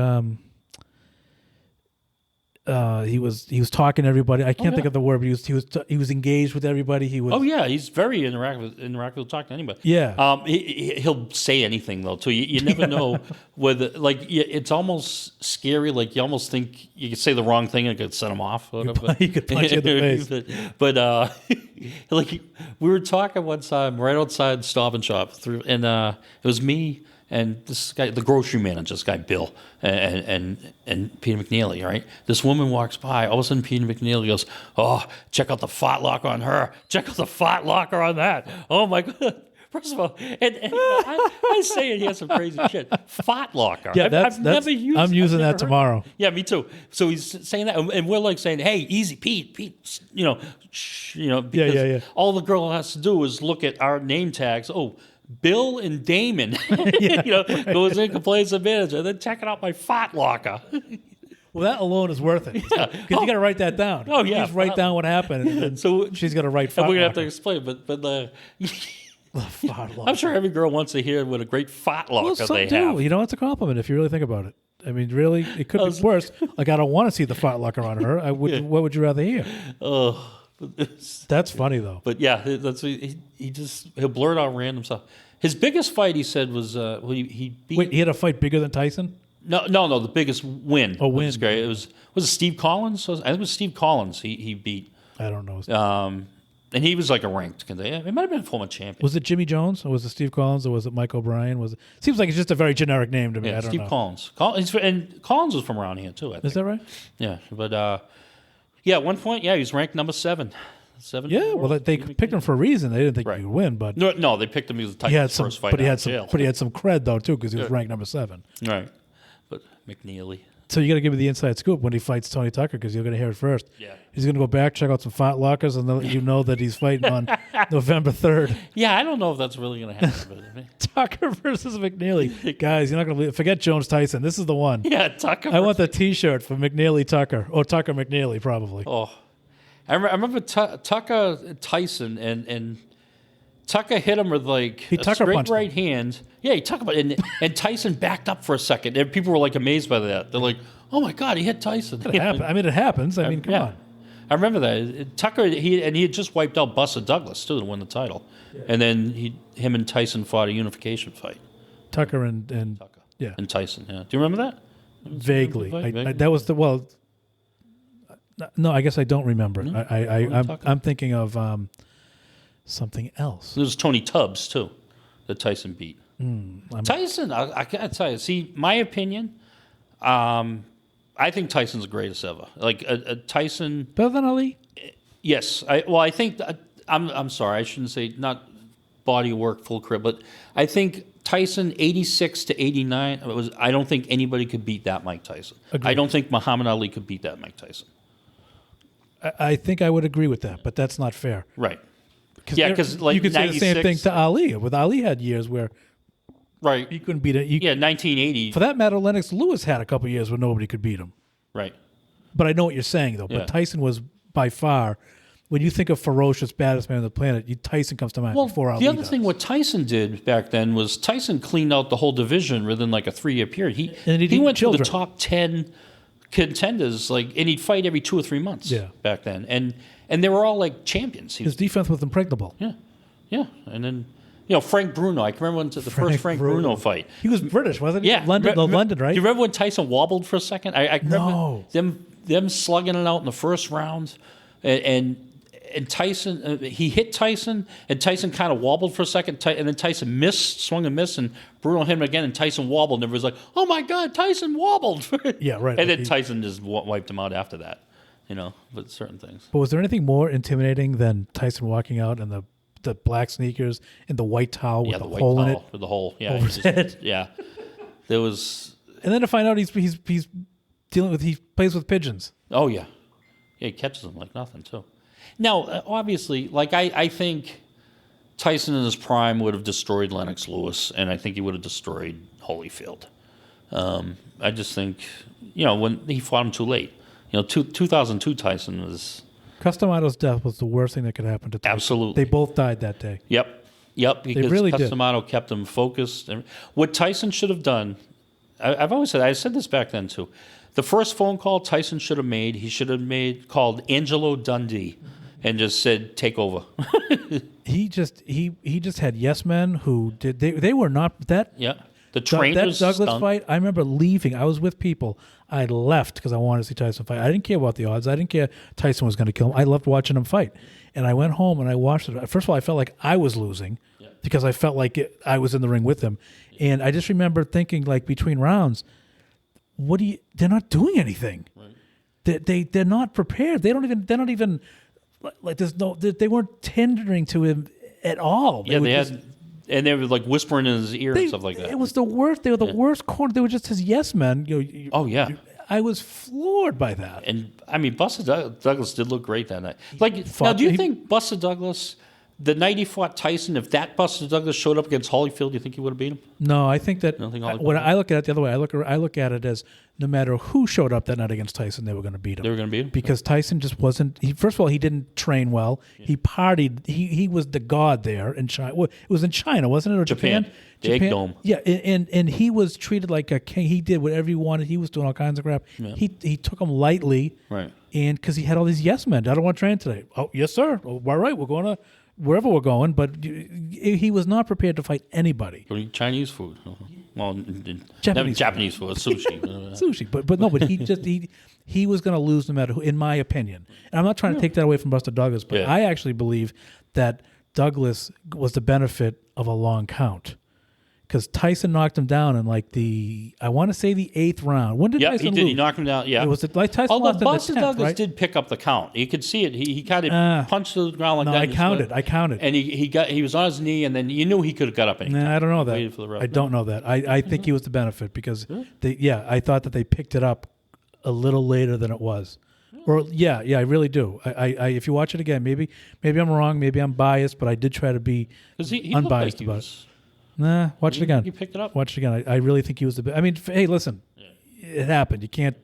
he was talking to everybody. I can't think of the word, but he was engaged with everybody. He was. Oh yeah, he's very interactive. Talk to anybody. Yeah. He'll say anything though too. You never know whether it's almost scary. Like you almost think you could say the wrong thing and it could set him off. Or whatever. He could punch you in the face. But like we were talking one time right outside Stop and Shop, and it was me and this guy, the grocery manager, this guy Bill, and Peter McNeely, right? This woman walks by. All of a sudden, Peter McNeely goes, "Oh, check out the fart locker on her. Check out the fart locker on that. Oh my god!" First of all, and I say it, he has some crazy shit. Fart locker. Yeah, I've never used. I'm using I've never that tomorrow. Yeah, me too. So he's saying that, and we're like saying, "Hey, easy, Pete, shh, because yeah. all the girl has to do is look at our name tags. Oh, Bill and Damon, goes in, complains to the manager, and then checking out my fart locker. Well, that alone is worth it. Because you got to write that down. Oh, yeah. You just write down what happened. And So she's got to write. And we're gonna have to explain, but I'm sure every girl wants to hear what a great fart locker some they do. have. It's a compliment if you really think about it. I mean, really, it could be worse. Like, I don't want to see the fart locker on her. What would you rather hear? Oh, That's funny though. but yeah, that's he'll blurt out random stuff. His biggest fight, he said, was he beat. Wait, he had a fight bigger than Tyson? No, the biggest win. Oh, win. Was great. It was it Steve Collins? I think it was Steve Collins. He beat. I don't know. And he was like a ranked contender. It might have been a former champion. Was it Jimmy Jones or was it Steve Collins or was it Mike O'Brien? Seems like it's just a very generic name to me. Yeah, I don't Steve know. Collins. And Collins was from around here too. I think. Is that right? Yeah, but Yeah, at one point, he was ranked number 7. 7. Yeah, well, they picked him for a reason. They didn't think Right. he would win, but No, they picked him as the he had Titans' some. first fight But he out had of some. jail. But he had some cred though too, because he was ranked number 7. Right. But McNeely. So you got to give me the inside scoop when he fights Tony Tucker, because you're going to hear it first. Yeah. He's going to go back, check out some fat lockers, and then let you know that he's fighting on November 3rd. Yeah, I don't know if that's really going to happen. But, Tucker versus McNeely. Guys, you're not going to forget Jones Tyson. This is the one. yeah, Tucker. I want the T-shirt for McNeely Tucker, or Tucker McNeely, probably. Oh, I remember Tucker Tyson, and Tucker hit him with like a Tucker straight punched right hand. Yeah, he Tucker, and Tyson backed up for a second, and people were like amazed by that. They're like, "Oh my God, he hit Tyson!" It happened. I mean, it happens. I mean, come on. I remember that Tucker. He had just wiped out Buster Douglas too to win the title, and then him and Tyson fought a unification fight. Tucker and Tucker. Yeah. And Tyson. Yeah. Do you remember that? Vaguely. Vaguely? That was the No, I guess I don't remember it. No? I'm thinking of something else. There was Tony Tubbs too, that Tyson beat. Tyson, I gotta tell you. See, my opinion. I think Tyson's the greatest ever. Like a Tyson. Better than Ali? Yes. I think. I'm sorry. I shouldn't say not body of work, full career, but I think Tyson 86 to 89. I don't think anybody could beat that Mike Tyson. Agreed. I don't think Muhammad Ali could beat that Mike Tyson. I think I would agree with that, but that's not fair. Right. Yeah, because like you could say the same 96 thing to Ali. With Ali had years where right. he couldn't beat it. Yeah, 1980. For that matter, Lennox Lewis had a couple years where nobody could beat him. Right. But I know what you're saying, though. Yeah. But Tyson was by far, when you think of ferocious, baddest man on the planet, Tyson comes to mind before Ali the other does. thing what Tyson did back then was Tyson cleaned out the whole division within like a 3-year period. He eat went children. to the top 10 contenders, and he'd fight every 2 or 3 months. Yeah. Back then, and they were all like champions. His defense was impregnable. Yeah, and then Frank Bruno. I can remember when the first Frank Bruno fight. He was British, wasn't he? Yeah, London, right? Do you remember when Tyson wobbled for a second? I No. remember them slugging it out in the first round, and Tyson he hit Tyson, and Tyson kind of wobbled for a second, and then Tyson swung and missed, and Bruno hit him again, and Tyson wobbled, and everybody was like, "Oh my God, Tyson wobbled!" Yeah, right. And then Tyson just wiped him out after that, But certain things. But was there anything more intimidating than Tyson walking out in the black sneakers and the white towel with Yeah, the white hole in it? towel with the hole. Yeah, over his head. yeah. There was. And then to find out he's dealing with, he plays with pigeons. Oh yeah, he catches them like nothing too. Now, obviously, I think Tyson in his prime would have destroyed Lennox Lewis, and I think he would have destroyed Holyfield. I just think, when he fought him too late. 2002 Tyson was. Customato's death was the worst thing that could happen to Tyson. Absolutely. They both died that day. Yep, because really did. Custamato kept him focused. And what Tyson should have done, I've always said, I said this back then too. The first phone call Tyson should have made, he should have called Angelo Dundee and just said, "Take over." He just had yes men who did they were not that. Yeah. The trainers That Douglas stunk. fight, I remember leaving. I was with people. I left because I wanted to see Tyson fight. I didn't care about the odds. I didn't care Tyson was going to kill him. I loved watching him fight. And I went home and I watched it. First of all, I felt like I was losing because I felt like I was in the ring with him. And I just remember thinking, between rounds, they're not doing anything. Right. They're not prepared. They're not even they weren't tendering to him at all. And they were whispering in his ear and stuff like that. It was the worst. They were the worst corner. They were just his yes men. Oh yeah. I was floored by that. And I mean, Buster Douglas did look great that night. Now, do you think Buster Douglas, the night he fought Tyson, if that Buster Douglas showed up against Holyfield, do you think he would have beat him? No, I think that Holyfield- when I look at it the other way, I look at it as no matter who showed up that night against Tyson, they were going to beat him. They were going to beat him because Tyson just wasn't. First of all, he didn't train well. Yeah. He partied. He was the god there in China. Well, it was in China, wasn't it, or Japan? The Egg Dome. Yeah, and he was treated like a king. He did whatever he wanted. He was doing all kinds of crap. Yeah. He took him lightly, right? And because he had all these yes men. I don't want to train today. Oh, yes, sir. Oh, all right, we're going to wherever we're going. But he was not prepared to fight anybody. Chinese food. Well, Japanese food, sushi. Sushi, but no, but he was going to lose no matter who, in my opinion. And I'm not trying to take that away from Buster Douglas, but I actually believe that Douglas was the benefit of a long count. because Tyson knocked him down in like I want to say the 8th round. When did Yeah, Tyson he did. lose? He knocked him down. Yeah. It was like Tyson Although lost in the Buster 10th, Douglas right? did pick up the count. You could see it. He kind of punched to the ground like No, that. I counted. And he was on his knee, and then you knew he could have got up. Nah, I don't know that. Waited for the ref. I don't know that. I think he was the benefit because I thought that they picked it up a little later than it was. Or I really do. I if you watch it again, maybe I'm wrong, maybe I'm biased, but I did try to be 'Cause he looked unbiased like he about was- it. Nah, watch it again. He picked it up. Watch it again. I really think he was the. I mean, hey, listen, it happened. You can't.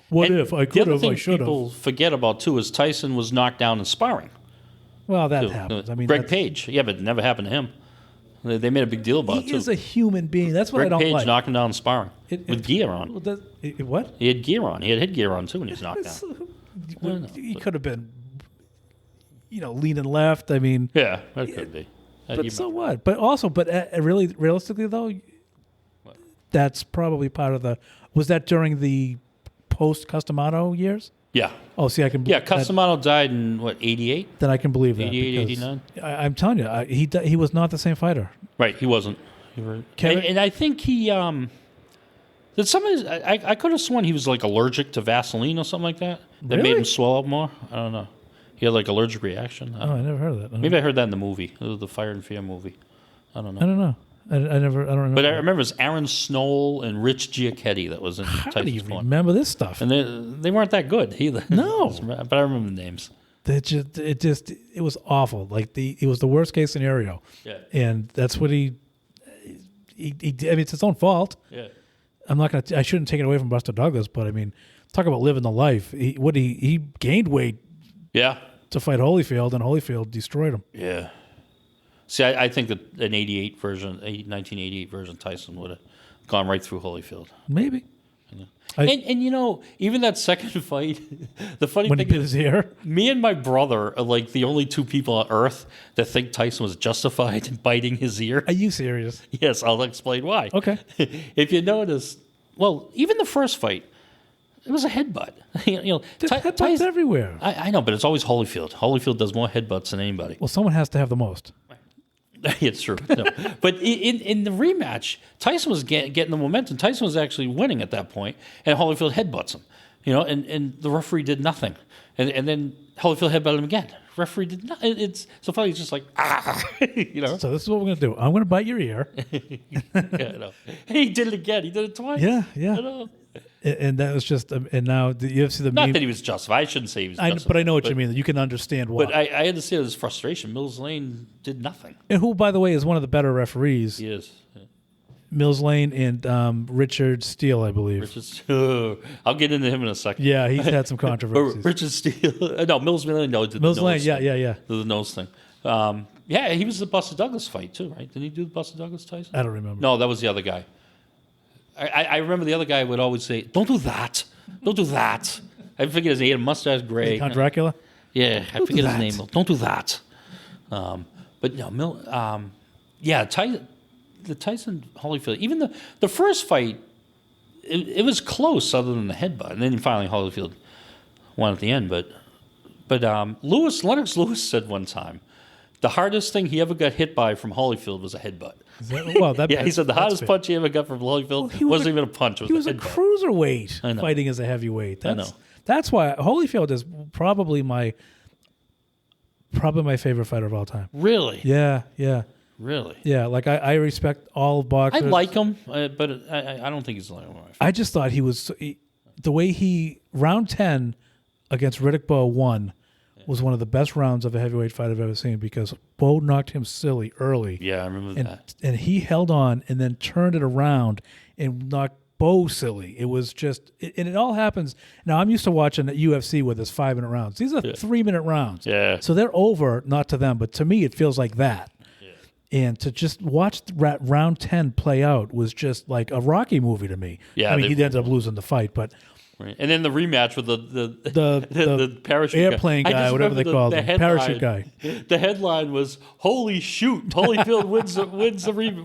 What And if I the could other have? thing I should people have. forget about too is Tyson was knocked down in sparring. Well, that too. happens. I mean, Greg that's- Page. Yeah, but it never happened to him. They made a big deal about it He too. is a human being. That's what Greg I don't Page like. knocked him down in sparring It- with gear on. Well, what? He had gear on. He had headgear on too when he was knocked down. He could have been, leaning left. I mean, Yeah, that could be. but so what? But also, really, realistically though, that's probably part of the. Was that during the post Customato years? Yeah. Oh, see, I can. Yeah, Customato died in, 88? Then I can believe that. 88, because 89? I'm telling you, he was not the same fighter. Right, he wasn't. Kevin- And I think he, did somebody, I could have sworn he was like allergic to Vaseline or something like that. That made Really? him swell up more. I don't know. He had like allergic reaction. Oh, I never heard of that. Maybe I heard that in the movie, the Fire and Fear movie. I don't know. I don't know. I don't remember. But I remember it was Aaron Snow and Rich Giacchetti that was in How do you Tyson's corner. remember this stuff? And they weren't that good either. No. But I remember the names. It was awful. Like it was the worst case scenario. Yeah. And that's what he did. I mean, it's his own fault. Yeah. I shouldn't take it away from Buster Douglas, but I mean, talk about living the life. He gained weight Yeah. to fight Holyfield, and Holyfield destroyed him. Yeah. See, I think that an 1988 version Tyson would have gone right through Holyfield. Maybe. And even that second fight, the funny When he thing bit is, his ear. me and my brother are like the only two people on earth that think Tyson was justified in biting his ear. Are you serious? Yes, I'll explain why. Okay. If you notice, well, even the first fight, it was a headbutt. There's headbutts everywhere. I know, but it's always Holyfield. Holyfield does more headbutts than anybody. Well, someone has to have the most. It's true. No. But in the rematch, Tyson was getting the momentum. Tyson was actually winning at that point, and Holyfield headbutts him. And the referee did nothing. And then Holyfield headbutted him again. Referee did nothing. It's so funny. He's just like, So this is what we're going to do. I'm going to bite your ear. Yeah, I know. He did it again. He did it twice. Yeah. I know. And that was just, and now the UFC, the Not meme, that he was justified. I shouldn't say he was justified. but I know what you mean. That you can understand why. But I understand his frustration. Mills Lane did nothing. And who, by the way, is one of the better referees. He is. Yeah. Mills Lane and Richard Steele, I believe. I'll get into him in a second. Yeah, he's had some controversies. Richard Steele. No, Mills Lane. No, did Mills the nose Lane, thing. yeah. The nose thing. Yeah, he was the Buster Douglas fight too, right? Didn't he do the Buster Douglas Tyson? I don't remember. No, that was the other guy. I remember the other guy would always say, "Don't do that. Don't do that." I forget his name. He had a mustache, gray. Count Dracula? Yeah, I do forget his that. name. Don't do that. But no, the Tyson Holyfield. Even the first fight, it was close, other than the headbutt, and then finally Holyfield won at the end. But Lennox Lewis said one time, the hardest thing he ever got hit by from Holyfield was a headbutt. He said the hardest punch he ever got from Holyfield wasn't even a punch. It He was a a headbutt. cruiserweight fighting as a heavyweight. I know. That's why Holyfield is probably my favorite fighter of all time. Really? Yeah. Really? Yeah, like I respect all I boxers. like him, but I don't think he's like one of my favorites. I just thought the way round 10 against Riddick Bowe won was one of the best rounds of a heavyweight fight I've ever seen because Bowe knocked him silly early. Yeah, I remember that. And he held on and then turned it around and knocked Bowe silly. It was just, and it all happens. Now, I'm used to watching the UFC where there's 5-minute rounds. These are 3-minute rounds. Yeah. So they're over, not to them, but to me, it feels like that. And to just watch round 10 play out was just like a Rocky movie to me. Yeah, I mean, he ended up losing the fight, but Right. And then the rematch with the parachute airplane guy, whatever they called him, parachute guy. The headline was "Holy shoot! Holyfield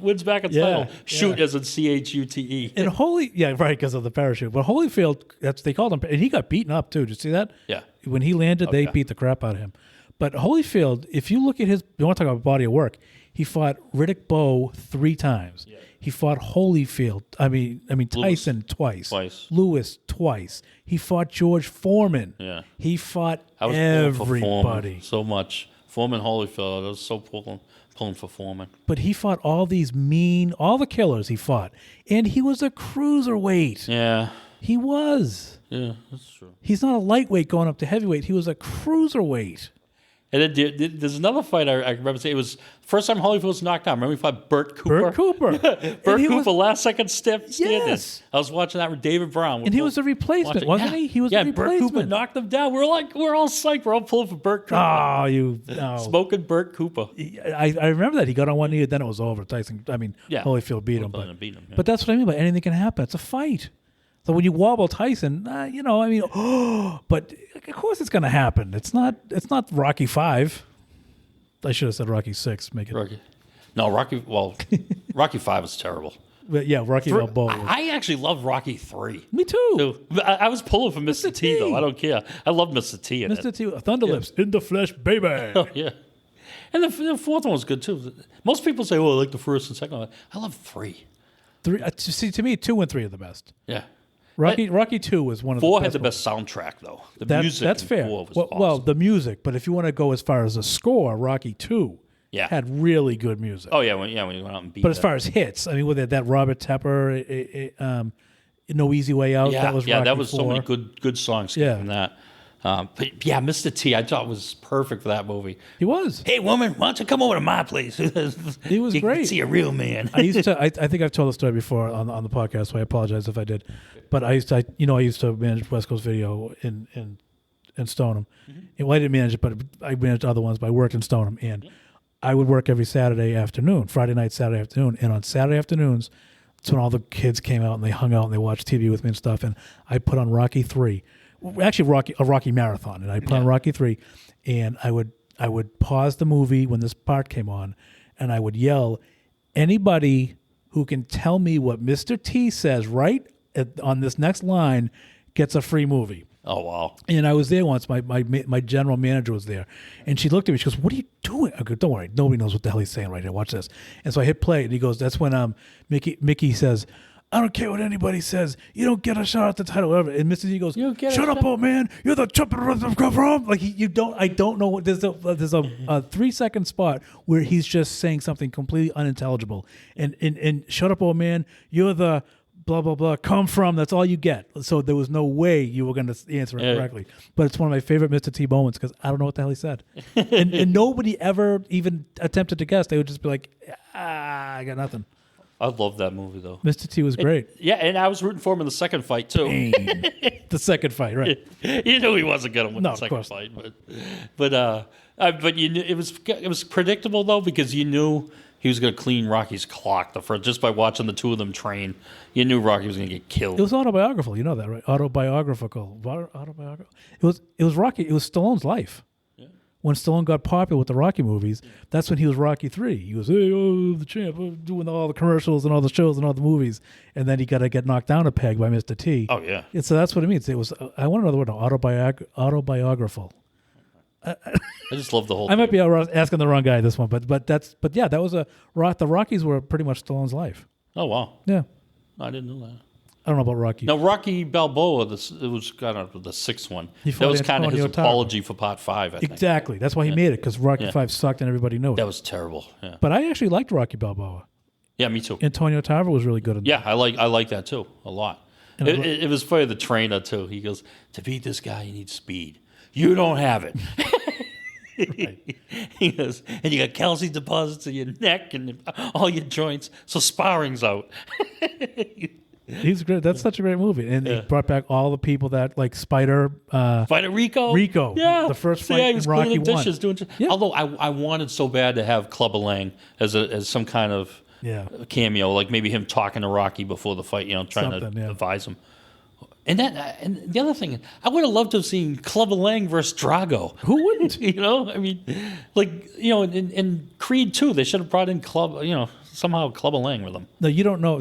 wins back a title. Shoot as in CHUTE. And right, because of the parachute. But Holyfield, they called him, and he got beaten up too. Did you see that? Yeah. When he landed, they beat the crap out of him. But Holyfield, if you look at you want to talk about body of work, he fought Riddick Bowe 3 times. Yeah. He fought Holyfield. I mean Tyson twice. Lewis twice. He fought George Foreman. Yeah. He fought I was pulling for everybody. Foreman so much. Foreman, Holyfield. I was so pulling for Foreman. But he fought all the killers he fought. And he was a cruiserweight. Yeah. He was. Yeah, that's true. He's not a lightweight going up to heavyweight. He was a cruiserweight. And then there's another fight I remember saying. It was first time Holyfield was knocked out. Remember he fought Burt Cooper? Burt Cooper. Burt Cooper, last second standing. Yes. I was watching that with David Brown. And he was a replacement, wasn't he? He was a replacement. Burt Cooper knocked him down. We're all psyched. We're all pulling for Burt Cooper. Oh, no. Smoking Burt Cooper. I remember that. He got on one knee, then it was over. Holyfield beat him. Yeah. But that's what I mean by anything can happen. It's a fight. So when you wobble Tyson, but of course it's going to happen. It's not Rocky V. I should have said Rocky VI. Rocky V is terrible. But yeah, Rocky Balboa. I actually love Rocky 3. Me too. I was pulling for Mr. T, though. I don't care. I love Mr. T in Mr. T, Thunderlips, in the flesh, baby. Oh, yeah. And the fourth one was good, too. Most people say, I like the first and second one. I love 3. To me, 2 and 3 are the best. Yeah. Rocky 2 was one of the best. 4 had the best soundtrack, though. The music that's in fair. 4 was awesome. Well, the music, but if you want to go as far as the score, Rocky 2 had really good music. Oh, yeah, when you went out and beat But as far as hits, I mean, with that Robert Tepper, No Easy Way Out, that was Rocky that was 4. so many good songs from that. But yeah, Mr. T, I thought was perfect for that movie. He was. Hey, woman, why don't you come over to my place? He was you great. Can see a real man. I used to. I think I've told the story before on the podcast, so I apologize if I did. But I used to manage West Coast Video in Stoneham. Mm-hmm. Well, I didn't manage it, but I managed other ones. But I worked in Stoneham, and I would work every Saturday afternoon, Friday night, Saturday afternoon, and on Saturday afternoons, that's when all the kids came out and they hung out and they watched TV with me and stuff. And I put on Rocky 3. Actually, a Rocky marathon, and I put on Rocky 3, and I would pause the movie when this part came on, and I would yell, "Anybody who can tell me what Mr. T says on this next line gets a free movie." Oh, wow. And I was there once. My general manager was there, and she looked at me. She goes, "What are you doing?" I go, "Don't worry, nobody knows what the hell he's saying right here. Watch this." And so I hit play, and he goes, "That's when Mickey says, I don't care what anybody says. You don't get a shot at the title, whatever." And Mr. T goes, "Shut up, old man. You're the champion of the like you don't. I don't know what. There's a 3-second spot where he's just saying something completely unintelligible. And shut up, old man. You're the blah blah blah. Come from. That's all you get. So there was no way you were going to answer it correctly. But it's one of my favorite Mr. T moments because I don't know what the hell he said, and nobody ever even attempted to guess. They would just be like, I got nothing. I love that movie, though. Mr. T was great. And I was rooting for him in the second fight, too. The second fight, right. You knew he wasn't going to win the second fight. But you knew, it was predictable, though, because you knew he was going to clean Rocky's clock just by watching the two of them train. You knew Rocky was going to get killed. It was autobiographical. You know that, right? Autobiographical. It was Rocky. It was Stallone's life. When Stallone got popular with the Rocky movies, that's when he was Rocky 3. He goes, "Hey, the champ, doing all the commercials and all the shows and all the movies." And then he got to get knocked down a peg by Mr. T. Oh, yeah. And so that's what it means. It was, I want another word, autobiographical. I just love the whole I might be asking the wrong guy this one, but yeah, that was the Rockies were pretty much Stallone's life. Oh, wow. Yeah. I didn't know that. I don't know about Rocky. Now, Rocky Balboa, it was kind of the sixth one. That was kind of his apology for Part 5, I think. Exactly. That's why he made it, because Rocky 5 sucked and everybody knew it. That was terrible, yeah. But I actually liked Rocky Balboa. Yeah, me too. Antonio Tarver was really good in that. Yeah, I like that too, a lot. It was for the trainer, too. He goes, "To beat this guy, you need speed. You don't have it." Right. He goes, "And you got calcium deposits in your neck and all your joints, so sparring's out." He's great. That's such a great movie, and he brought back all the people that like Spider Rico. Yeah, the first fight he was in Rocky cleaning dishes, 1. Although I wanted so bad to have Clubber Lang as some kind of cameo, like maybe him talking to Rocky before the fight, trying to advise him. And the other thing, I would have loved to have seen Clubber Lang versus Drago. Who wouldn't? I mean, in Creed 2, they should have brought in somehow Clubber Lang with them. No, you don't know.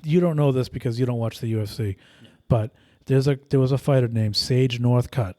You don't know this because you don't watch the UFC. But there was a fighter named Sage Northcutt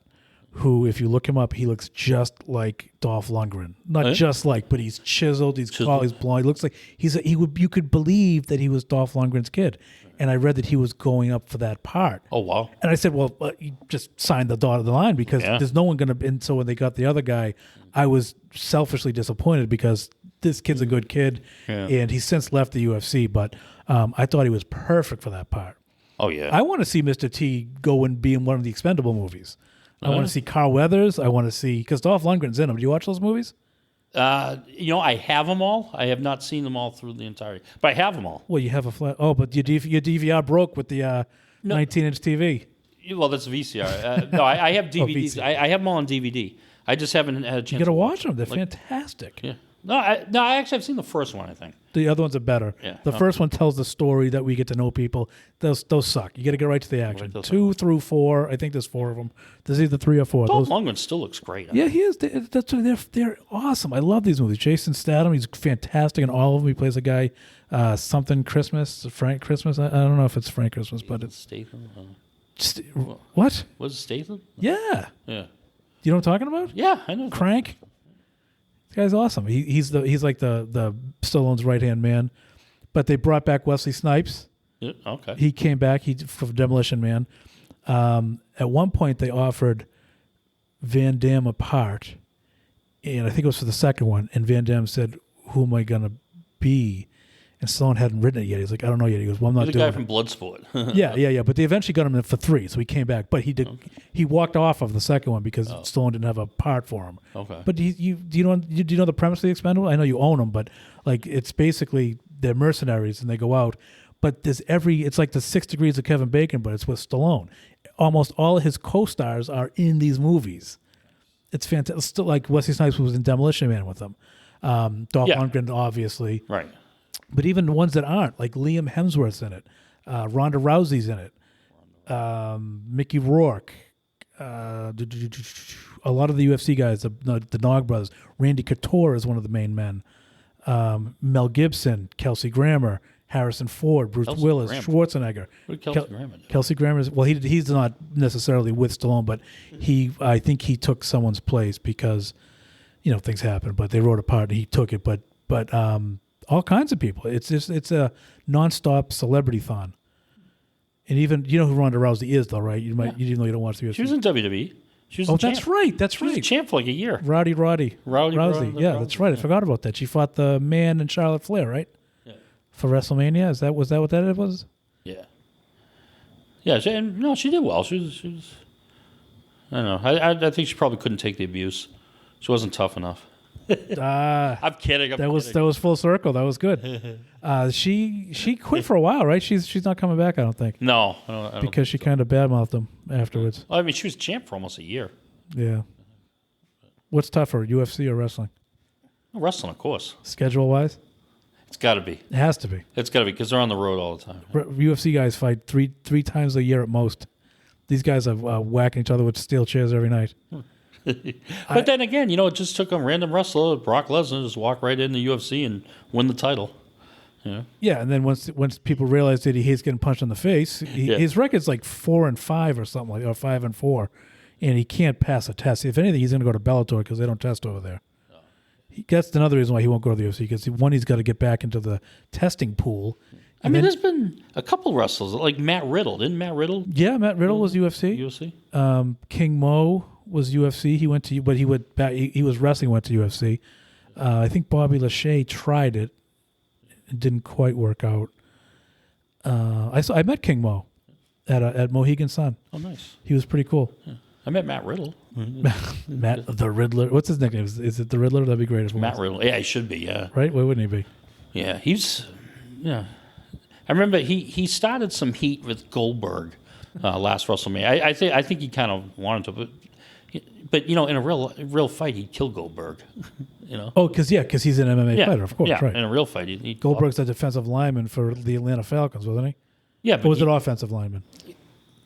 who, if you look him up, he looks just like Dolph Lundgren. Not just like, but he's chiseled. He's tall. He's blonde. He looks like you could believe that he was Dolph Lundgren's kid. And I read that he was going up for that part. Oh, wow. And I said, well, you just signed the dotted line because there's no one going to. And so when they got the other guy, I was selfishly disappointed because this kid's a good kid, and he's since left the UFC. But I thought he was perfect for that part. Oh, yeah. I want to see Mr. T go and be in one of the Expendable movies. I want to see Carl Weathers. I want to see, because Dolph Lundgren's in them. Do you watch those movies? I have them all. I have not seen them all through the entirety, but I have them all. Well, you have a flat. Oh, but your DVR broke with the 19-inch TV. Well, that's VCR. No, I have DVDs. VCR. I have them all on DVD. I just haven't had a chance. You got to watch them. them. They're fantastic. Yeah. No, I actually have seen the first one, I think. The other ones are better. Yeah. The first one tells the story that we get to know people. Those suck. You got to get right to the action. Right, 2 through 4. I think there's 4 of them. There's either 3 or 4. Dolph Lundgren still looks great. Yeah, he is. They're awesome. I love these movies. Jason Statham, he's fantastic in all of them. He plays a guy, something Christmas, Frank Christmas. I don't know if it's Frank Christmas, but it's Statham. What? Was it Statham? Yeah. Yeah. You know what I'm talking about? Yeah, I know. Crank. This guy's awesome. He's like the Stallone's right hand man. But they brought back Wesley Snipes. Yeah, okay. He came back. For Demolition Man. At one point, they offered Van Damme a part, and I think it was for the second one. And Van Damme said, "Who am I gonna be?" And Stallone hadn't written it yet. He's like, "I don't know yet." He goes, "Well, I'm not He's doing the it." guy from Bloodsport. Yeah. But they eventually got him in for 3, so he came back. But he did. Okay. He walked off of the second one because Stallone didn't have a part for him. Okay. But do you know the premise of the Expendables? I know you own them, but like it's basically they're mercenaries and they go out. But it's like the 6 Degrees of Kevin Bacon, but it's with Stallone. Almost all of his co-stars are in these movies. It's fantastic. Still, like Wesley Snipes was in Demolition Man with them. Dolph Lundgren, obviously. Right. But even the ones that aren't, like Liam Hemsworth's in it, Ronda Rousey's in it, Mickey Rourke, a lot of the UFC guys, the Nog brothers. Randy Couture is one of the main men. Mel Gibson, Kelsey Grammer, Harrison Ford, Bruce Willis, Schwarzenegger. What did Kelsey Grammer do? Kelsey Grammer he's not necessarily with Stallone, but I think he took someone's place because things happen. But they wrote a part and he took it. But all kinds of people. It's a nonstop celebrity-thon. And even you know who Ronda Rousey is, though, right? You didn't know you don't watch the UFC. She was in WWE. She was oh, the champ. that's right. That's She was right. champ for like a year. Roddy Rousey. Yeah, that's right. I Yeah. forgot about that. She fought the Man and Charlotte Flair, right? Yeah. For WrestleMania. Was that what that was? Yeah. Yeah. She did well. She was. I don't know. I think she probably couldn't take the abuse. She wasn't tough enough. I'm kidding. That was full circle. That was good. She quit for a while, right? She's not coming back, I don't think. No, I don't Because she kind of badmouthed him afterwards. Well, I mean, she was champ for almost a year. Yeah. What's tougher, UFC or wrestling? Wrestling, of course. Schedule wise, It's got to be. it has to be. It's got to be because they're on the road all the time. UFC guys fight three times a year at most. These guys are whacking each other with steel chairs every night. But then again, it just took a random wrestler, Brock Lesnar, just walk right in the UFC and win the title. Yeah, and then once people realize that he hates getting punched in the face, his record's like 4-5 or something like, or 5-4, and he can't pass a test. If anything, he's going to go to Bellator because they don't test over there. That's another reason why he won't go to the UFC because he's got to get back into the testing pool. I mean, there's been a couple wrestlers like Matt Riddle. Didn't Matt Riddle? Yeah, Matt Riddle was UFC. UFC. King Mo was UFC. He went to, but he went back. He was wrestling. Went to UFC. I think Bobby Lashley tried it. It didn't quite work out. I met King Mo at Mohegan Sun. Oh, nice. He was pretty cool. Yeah. I met Matt Riddle. Matt the Riddler. What's his nickname? Is it the Riddler? That'd be great if it Matt was. Riddle. Yeah, he should be. Yeah. Right? Why wouldn't he be? Yeah, he's. Yeah. I remember he started some heat with Goldberg last WrestleMania. I think he kind of wanted to, but in a real fight he'd kill Goldberg. Oh, because he's an MMA fighter, of course. Yeah, right. in a real fight he'd Goldberg's a defensive lineman for the Atlanta Falcons, wasn't he? Yeah, or was it offensive lineman?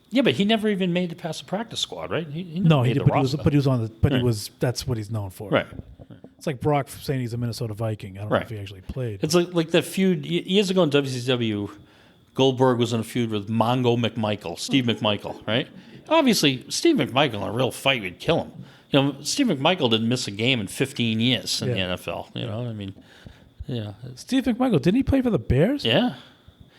Yeah, but he never even made it past the practice squad, right? He No, he made did. the roster. But he was on the. But he was. That's what he's known for. Right. It's like Brock saying he's a Minnesota Viking. I don't know if he actually played. It's like that feud years ago in WCW. Goldberg was in a feud with Mongo McMichael, Steve McMichael, right? obviously, Steve McMichael in a real fight would kill him. You know, Steve McMichael didn't miss a game in 15 years in the NFL. You know, I mean, yeah. Steve McMichael, didn't he play for the Bears? Yeah.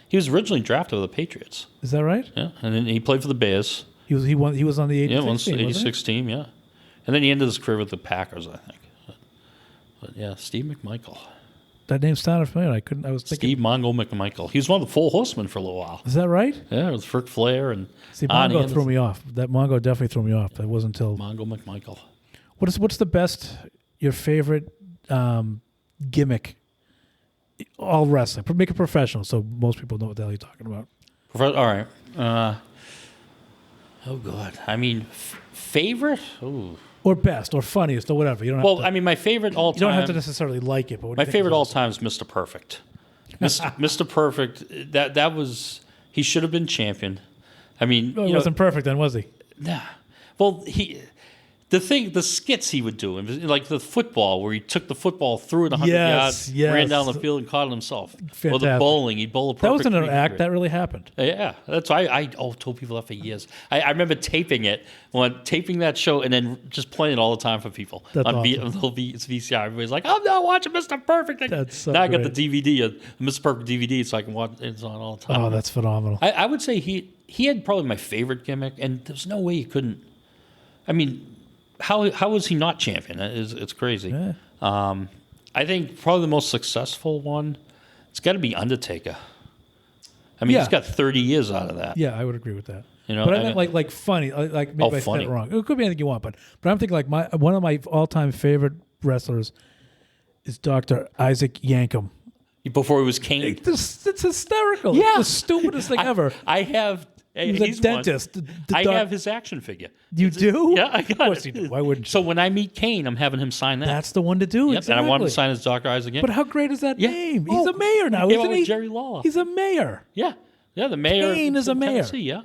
He was originally drafted with the Patriots. Is that right? Yeah, and then he played for the Bears. He was on the 86 team, 86 team, yeah. And then he ended his career with the Packers, I think. But yeah, Steve McMichael. That name sounded familiar. I was thinking. Steve Mongo McMichael. He was one of the Four Horsemen for a little while. Is that right? Yeah, it was Ric Flair and See, Arn Mongo Anderson. threw me off. That Mongo definitely threw me off. That wasn't until. Mongo McMichael. What's the best, your favorite gimmick? All wrestling. Make it professional so most people know what the hell you're talking about. All right. Oh, God. I mean, favorite? Ooh. Or best, or funniest, or whatever. You don't have Well, to, I mean, my favorite all time. you don't have to necessarily like it. But what do My you think favorite is all awesome? time is Mr. Perfect. Mr. Perfect, that was, he should have been champion. I mean, Well, he wasn't perfect then, was he? nah. Well, the skits he would do, like the football, where he took the football, threw it 100 Yes, yards, ran yes. down the field and caught it himself. Or the Fantastic. bowling, he'd bowl a perfect. That wasn't an 300. act. That really happened. Yeah, that's why I told people that for years. I remember taping it, taping that show, and then just playing it all the time for people. That's on awesome. it's VCR. Everybody's like, I'm not watching Mr. Perfect. That's so now I got great. the DVD, Mr. Perfect DVD, so I can watch it's on all the time. Oh, that's phenomenal. I would say he had probably my favorite gimmick, and there's no way he couldn't. I mean, how was he not champion? It's crazy. Yeah. I think probably the most successful one, it's got to be Undertaker. I mean, Yeah. he's got 30 years out of that. Yeah, I would agree with that. You know, but I I meant mean- like funny, like maybe I said funny. it wrong. It could be anything you want, but I'm thinking like one of my all time favorite wrestlers is Dr. Isaac Yankem. Before he was Kane. It's hysterical. Yeah. It's the stupidest thing ever. I have. He was a he's dentist. One. The I doc- have his action figure. You do? Yeah, I got Of course it. you do. Why wouldn't you? So when I meet Kane, I'm having him sign that. That's the one to do. Yep, Exactly. and I want him to sign his Dr. Isaac again. But how great is that Yeah. name? He's Oh, a mayor now, he came isn't out he? with Jerry Lawler. He's a mayor. Yeah, the mayor. Kane is a of mayor. Tennessee, yeah.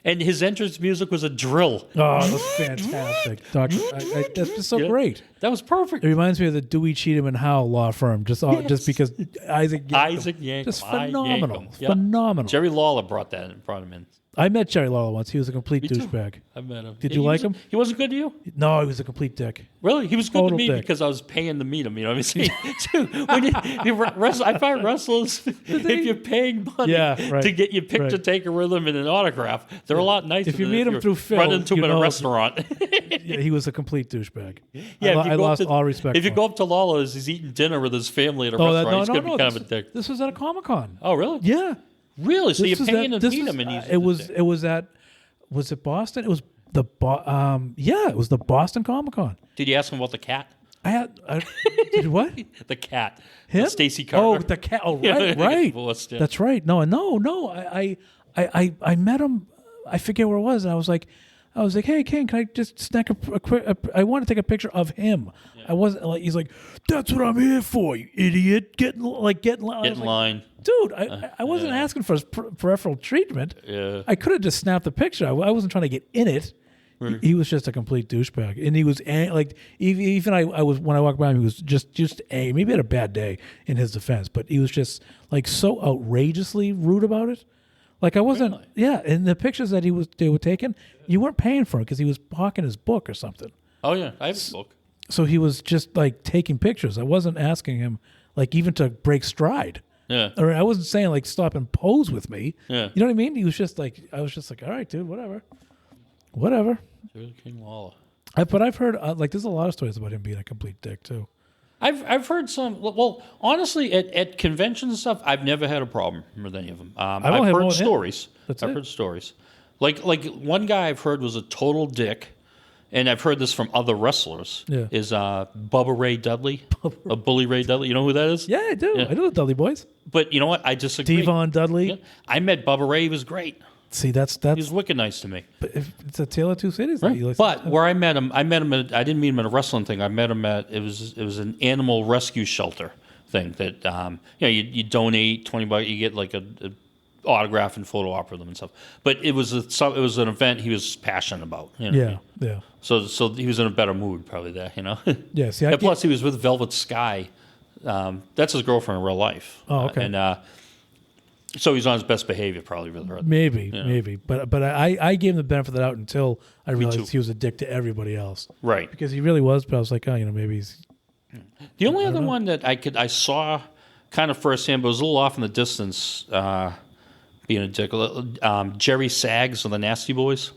And his entrance music was a drill. Oh, that's fantastic. That's just so Yeah. great. That was perfect. It reminds me of the Dewey, Cheatham, and Howe law firm, just because Isaac Yankem. Just phenomenal. Yeah. Phenomenal. Jerry Lawler brought him in. I met Jerry Lawler once. He was a complete Me too. douchebag. I met him. Did Yeah, you he like was- him? He wasn't good to you? No, he was a complete dick. Really? He was good Total to me dick. because I was paying to meet him. You know what I'm saying? I find wrestlers, if you're paying money Yeah, right. to get your picture Right. taken with them and an autograph, they're a lot nicer. If you than meet him you through Phil, run into him you in a know- restaurant. Yeah, he was a complete douchebag. Yeah, I lost all respect If you for go him. up to Lawler's, he's eating dinner with his family at a Oh, restaurant. He's no, going to no, be kind of a dick. This was at a Comic-Con. Oh, really? Yeah. Really? So you're This was paying at- to this meet was- him, and he's it was at, was it Boston? It was it was the Boston Comic-Con. Did you ask him about the cat? Did what? The cat. Him? Stacy Oh, Carter. the cat. Oh, Yeah, right, right. divorced, yeah. That's right. No. I met him. I forget where it was. And I was like, hey, King, can I just snack a quick? I want to take a picture of him. I wasn't like. He's like, that's what I'm here for, you idiot. Get in line. Get in line. Dude, I wasn't asking for his peripheral treatment. Yeah. I could have just snapped the picture. I wasn't trying to get in it. He was just a complete douchebag, and he was like even I was when I walked by him, he was just maybe he had a bad day in his defense, but he was just like so outrageously rude about it. Like I wasn't, Really? yeah. And the pictures that they were taking, you weren't paying for it because he was hawking his book or something. Oh, yeah. I have a book. So he was just like taking pictures. I wasn't asking him like even to break stride. Yeah. Or I wasn't saying like stop and pose with me. Yeah. You know what I mean? He was just like, I was just like, all right, dude, whatever. Jerry King Lawler. But I've heard like there's a lot of stories about him being a complete dick too. I've heard some. Well, honestly, at conventions and stuff, I've never had a problem with any of them. only I've had one heard with him. stories. That's I've it. heard stories. Like one guy I've heard was a total dick, and I've heard this from other wrestlers. Yeah. Is Bubba Ray Dudley, a Bully Ray Dudley? You know who that is? Yeah, I do. Yeah. I know the Dudley Boys. But you know what? I disagree. Devon Dudley. Yeah. I met Bubba Ray. He was great. See, He was wicked nice to me. it's a tale of two cities. Right. You like- But where I met him at, I didn't meet him at a wrestling thing. I met him at it was an animal rescue shelter thing that you donate $20, you get like a autograph and photo op with them and stuff. But it was an event he was passionate about. You know what I mean? yeah. So he was in a better mood probably there. You know. Yeah, see, And plus he was with Velvet Sky. That's his girlfriend in real life. Oh, okay. So he's on his best behavior, probably. Really. Maybe. But I gave him the benefit of the doubt until I realized too. he was a dick to everybody else. Right. Because he really was, but I was like, maybe he's... The only other one that I saw kind of firsthand, but was a little off in the distance, being a dick, Jerry Sags of the Nasty Boys.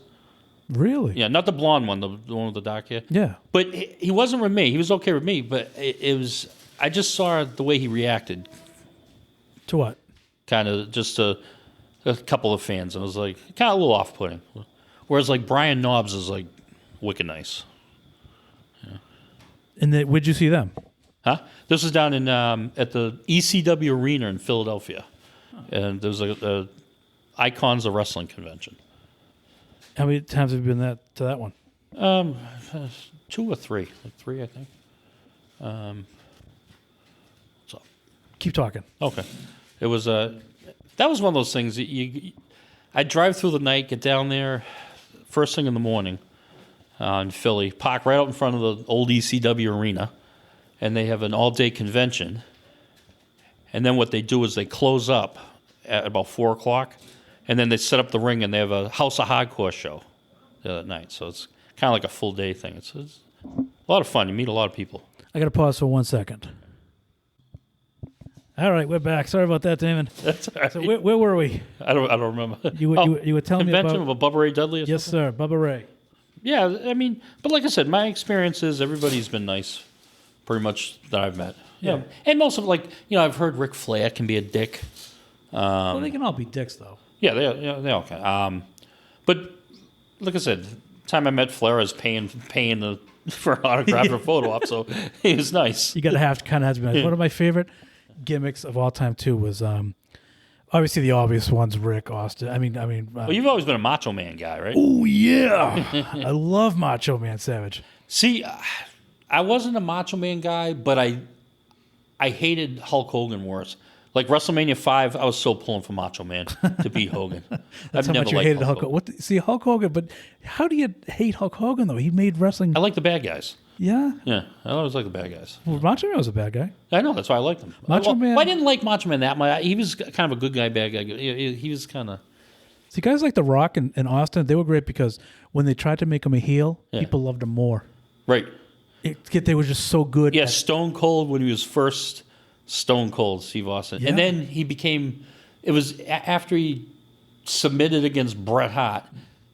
Really? Yeah, not the blonde one, the one with the dark hair. Yeah. But he wasn't with me. He was okay with me, but it was... I just saw the way he reacted. To what? Kind of just a couple of fans, and it was like kind of a little off-putting. Whereas like Brian Knobs is like wicked nice. Yeah. And where'd you see them? Huh? This was down in at the ECW Arena in Philadelphia, and there was a Icons of Wrestling convention. How many times have you been to that one? 2 or 3, like 3, I think. So Keep talking. okay. It was that was one of those things that I'd drive through the night, get down there first thing in the morning in Philly, park right out in front of the old ECW arena, and they have an all-day convention. And then what they do is they close up at about 4 o'clock, and then they set up the ring, and they have a House of Hardcore show that night. So it's kind of like a full-day thing. It's a lot of fun. You meet a lot of people. I got to pause for 1 second. All right, we're back. Sorry about that, Damon. That's all right. So where were we? I don't remember. You were telling me convention about... of a Bubba Ray Dudley or Yes, something? sir. Bubba Ray. Yeah, I mean, but like I said, my experience is everybody's been nice, pretty much, that I've met. Yeah. And most of, like, I've heard Ric Flair can be a dick. Well, they can all be dicks, though. Yeah, they all can. But like I said, the time I met Flair, I was paying for an autograph and a photo op, so he was nice. You got to have to be nice. One of my favorite gimmicks of all time, too, was obviously the obvious ones, Rick, Austin. I mean. Well, you've always been a Macho Man guy, right? Oh, yeah. I love Macho Man Savage. See, I wasn't a Macho Man guy, but I hated Hulk Hogan worse. Like WrestleMania 5, I was so pulling for Macho Man to beat Hogan. That's how much you hated Hulk Hogan. See, Hulk Hogan, but how do you hate Hulk Hogan, though? He made wrestling... I like the bad guys. Yeah? Yeah, I always like the bad guys. Well, Macho Man was a bad guy. I know, that's why I liked him. Macho Man... I didn't like Macho Man that much. He was kind of a good guy, bad guy. He was kind of... See, guys like The Rock and Austin, they were great because when they tried to make him a heel, people loved him more. Right. They were just so good. Yeah, Stone Cold when he was first Stone Cold, Steve Austin. Yeah. And then he became... It was after he submitted against Bret Hart.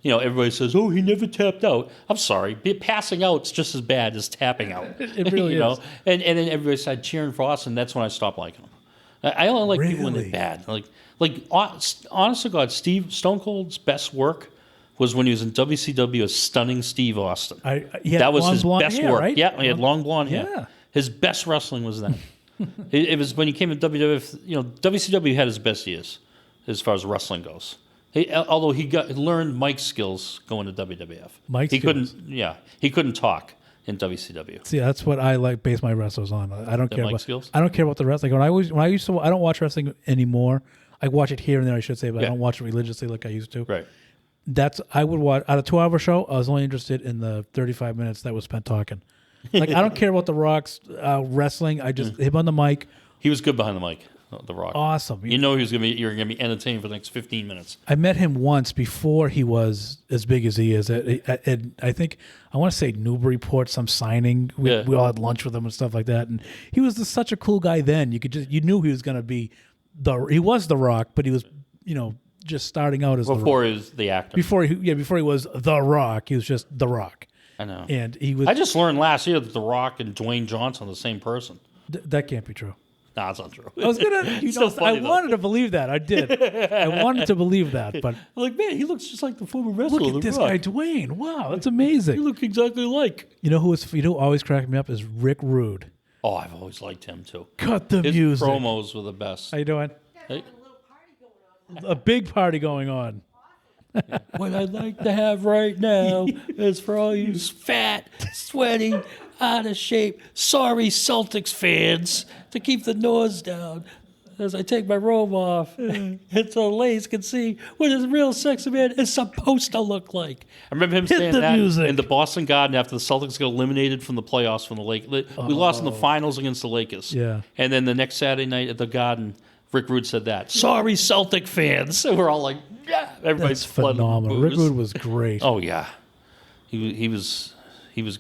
Everybody says, "Oh, he never tapped out." I'm sorry, passing out's just as bad as tapping out. It really is. And then everybody started cheering for Austin. That's when I stopped liking him. I only like people when they're bad. Like honest to God, Stone Cold's best work was when he was in WCW as Stunning Steve Austin. That was his best work. Right? Yeah, he had long blonde hair. Yeah. His best wrestling was then. It was when he came to WWF. WCW had his best years as far as wrestling goes. Although he learned Mike's skills going to WWF. He couldn't talk in WCW. See, that's what I base my wrestlers on. I don't care about skills. I don't care about the wrestling. I don't watch wrestling anymore. I watch it here and there, I should say, but I don't watch it religiously like I used to. Right. I would watch out of a 2-hour show. I was only interested in the 35 minutes that was spent talking. Like I don't care about the Rock's wrestling. I just him on the mic. He was good behind the mic. The Rock. Awesome. You're gonna be entertained for the next 15 minutes. I met him once before he was as big as he is. I think I want to say Newburyport, some signing. We all had lunch with him and stuff like that. And he was such a cool guy then. You knew he was gonna be he was the Rock, but he was just starting out as before he was the actor. Before he was the Rock, he was just the Rock. I know. And he was. I just learned last year that the Rock and Dwayne Johnson are the same person. That can't be true. Nah, it's not true. I was gonna. I wanted to believe that. I did. I wanted to believe that, but like, man, he looks just like the former wrestler. Look at this guy, Dwayne. Wow, that's amazing. You look exactly like. Who always cracked me up is Rick Rude. Oh, I've always liked him too. Cut the His music. promos were the best. How you doing? Hey. A big party going on. What I'd like to have right now is for all you fat, sweaty, out of shape, sorry Celtics fans to keep the noise down as I take my robe off and so ladies can see what a real sexy man is supposed to look like. I remember him saying that in the Boston Garden after the Celtics got eliminated from the playoffs from the Lakers. We lost in the finals against the Lakers. Yeah. And then the next Saturday night at the Garden, Rick Rude said that. Sorry, Celtic fans. So we're all like, yeah. Everybody's That's flooding with phenomenal. Rick booze. Rude was great. Oh yeah, he was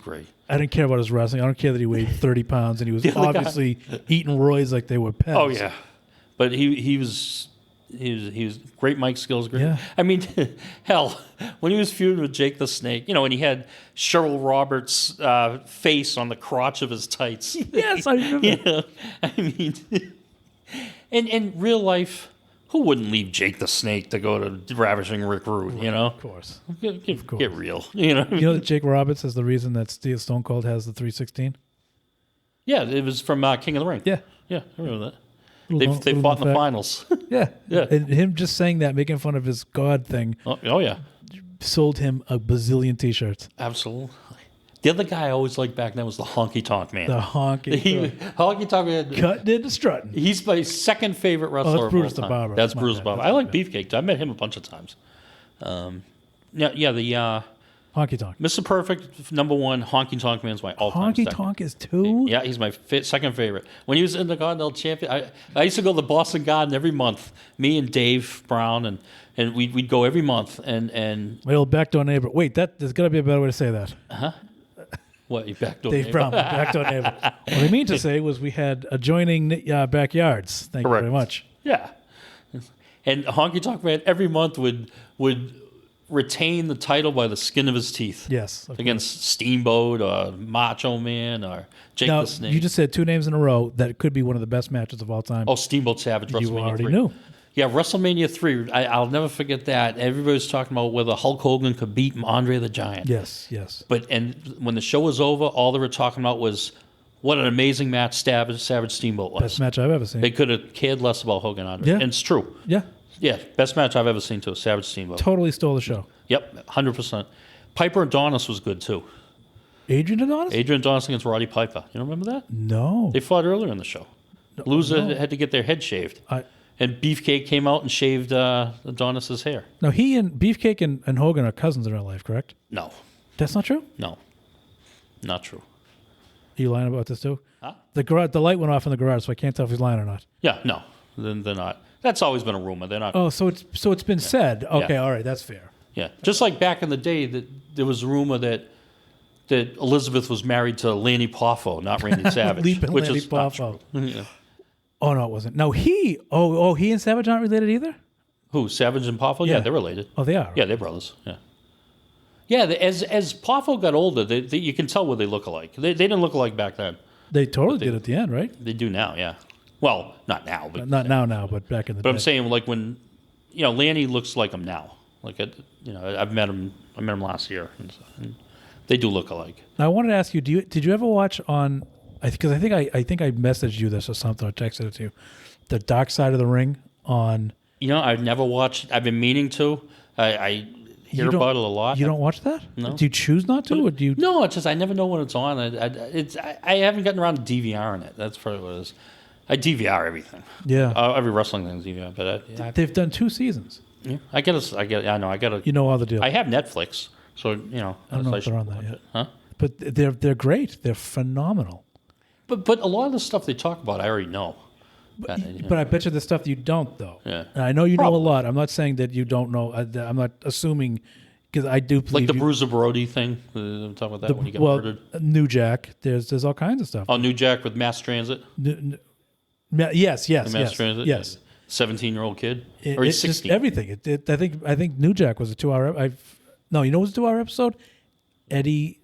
great. I didn't care about his wrestling. I don't care that he weighed 30 pounds and he was The other guy- obviously eating Roy's like they were pets. Oh yeah, but he was great mic skills. Great. Yeah. I mean, hell, when he was feuding with Jake the Snake, and he had Cheryl Roberts' face on the crotch of his tights. Yes, I remember. I mean, in real life, who wouldn't leave Jake the Snake to go to Ravishing Rick Rude? Of course. Get real. You know that Jake Roberts is the reason that Stone Cold has the 316? Yeah, it was from King of the Ring. Yeah. Yeah, I remember that. Little They known fought in the fact. finals. Yeah. Yeah. And him just saying that, making fun of his God thing, Oh yeah, sold him a bazillion T-shirts. absolutely. The other guy I always liked back then was the Honky Tonk Man. The honky. Honky Tonk Man. Cutting into strutting. He's my second favorite wrestler. that's of Brutus all the time. Barber. That's My Brutus bad. Barber. I like Beefcake. I met him a bunch of times. The Honky Tonk. Mr. Perfect #1 Honky Tonk Man's my all-time Honky second. Tonk is 2? Yeah, he's my second favorite. When he was in the Continental Champion, I used to go to the Boston Garden every month. Me and Dave Brown, and we'd go every month. And My old backdoor neighbor. Wait, there's got to be a better way to say that. what, you backdoor Dave neighbor? Brown, my backdoor neighbor. What I mean to say was we had adjoining backyards. Thank Correct. you very much. Yeah. And Honky Tonk Man every month would retain the title by the skin of his teeth. Yes. of Against Steamboat or Macho Man or Jake Now, the Snake. you just said 2 names in a row that could be one of the best matches of all time. Oh, Steamboat Savage, WrestleMania you already 3. knew. Yeah, WrestleMania 3. I'll never forget that. Everybody was talking about whether Hulk Hogan could beat Andre the Giant. Yes. And when the show was over, all they were talking about was what an amazing match Savage Steamboat was. Best match I've ever seen. They could have cared less about Hogan and Andre. Yeah. And it's true. Yeah. Yeah, best match I've ever seen too, Savage Steamboat. Totally stole the show. Yep, 100%. Piper Adonis was good too. Adrian Adonis? Adrian Adonis against Roddy Piper. You don't remember that? No. They fought earlier in the show. Loser had to get their head shaved. And Beefcake came out and shaved Adonis's hair. Now, he and Beefcake and Hogan are cousins in real life, correct? No, That's not true? no, not true. Are you lying about this too? Huh? The light went off in the garage, so I can't tell if he's lying or not. Yeah, no, then they're not. That's always been a rumor. They're not. Oh, so it's been said. Okay, Yeah. all right, that's fair. Yeah, just like back in the day, that there was a rumor that Elizabeth was married to Lanny Poffo, not Randy Savage, Leaping which Lanny is not Poffo. true. Yeah. Oh no, it wasn't. No, he and Savage aren't related either? Who, Savage and Poffo? Yeah, Yeah. they're related. Oh, they are. Yeah, they're brothers. Yeah. Yeah, as Poffo got older, you can tell what they look alike. They didn't look alike back then. They totally did at the end, right? They do now, yeah. Well, not now, but Not now, but back in the But day. I'm saying, like, when Lanny looks like him now. Like, I've met him. I met him last year, and they do look alike. Now, I wanted to ask you: did you ever watch on? Because I think I messaged you this or something, or texted it to you. The Dark Side of the Ring on. I've never watched. I've been meaning to. I hear You don't- about it a lot. You don't watch that? No. Do you choose not to, or do you? No, it's just I never know when it's on. I haven't gotten around to DVRing it. That's probably what it is. I DVR everything. Yeah. Every wrestling thing's DVR, but They've done 2 seasons. I gotta. You know all the deal. I have Netflix, so I don't know if they're on that yet. Huh? But they're great. They're phenomenal. But a lot of the stuff they talk about, I already know. But I bet you the stuff you don't, though. Yeah. And I know you know Probably. a lot. I'm not saying that you don't know. I'm not assuming, because I do believe Like the you- Bruiser Brody thing. I'm talking about that when he got murdered. New Jack. There's all kinds of stuff. Oh, New Jack with mass transit. Yes, Mass transit. yes. 17-year-old kid, or It's he's just 16. everything. I think New Jack was a 2-hour. No, you know what was a 2-hour episode? Eddie,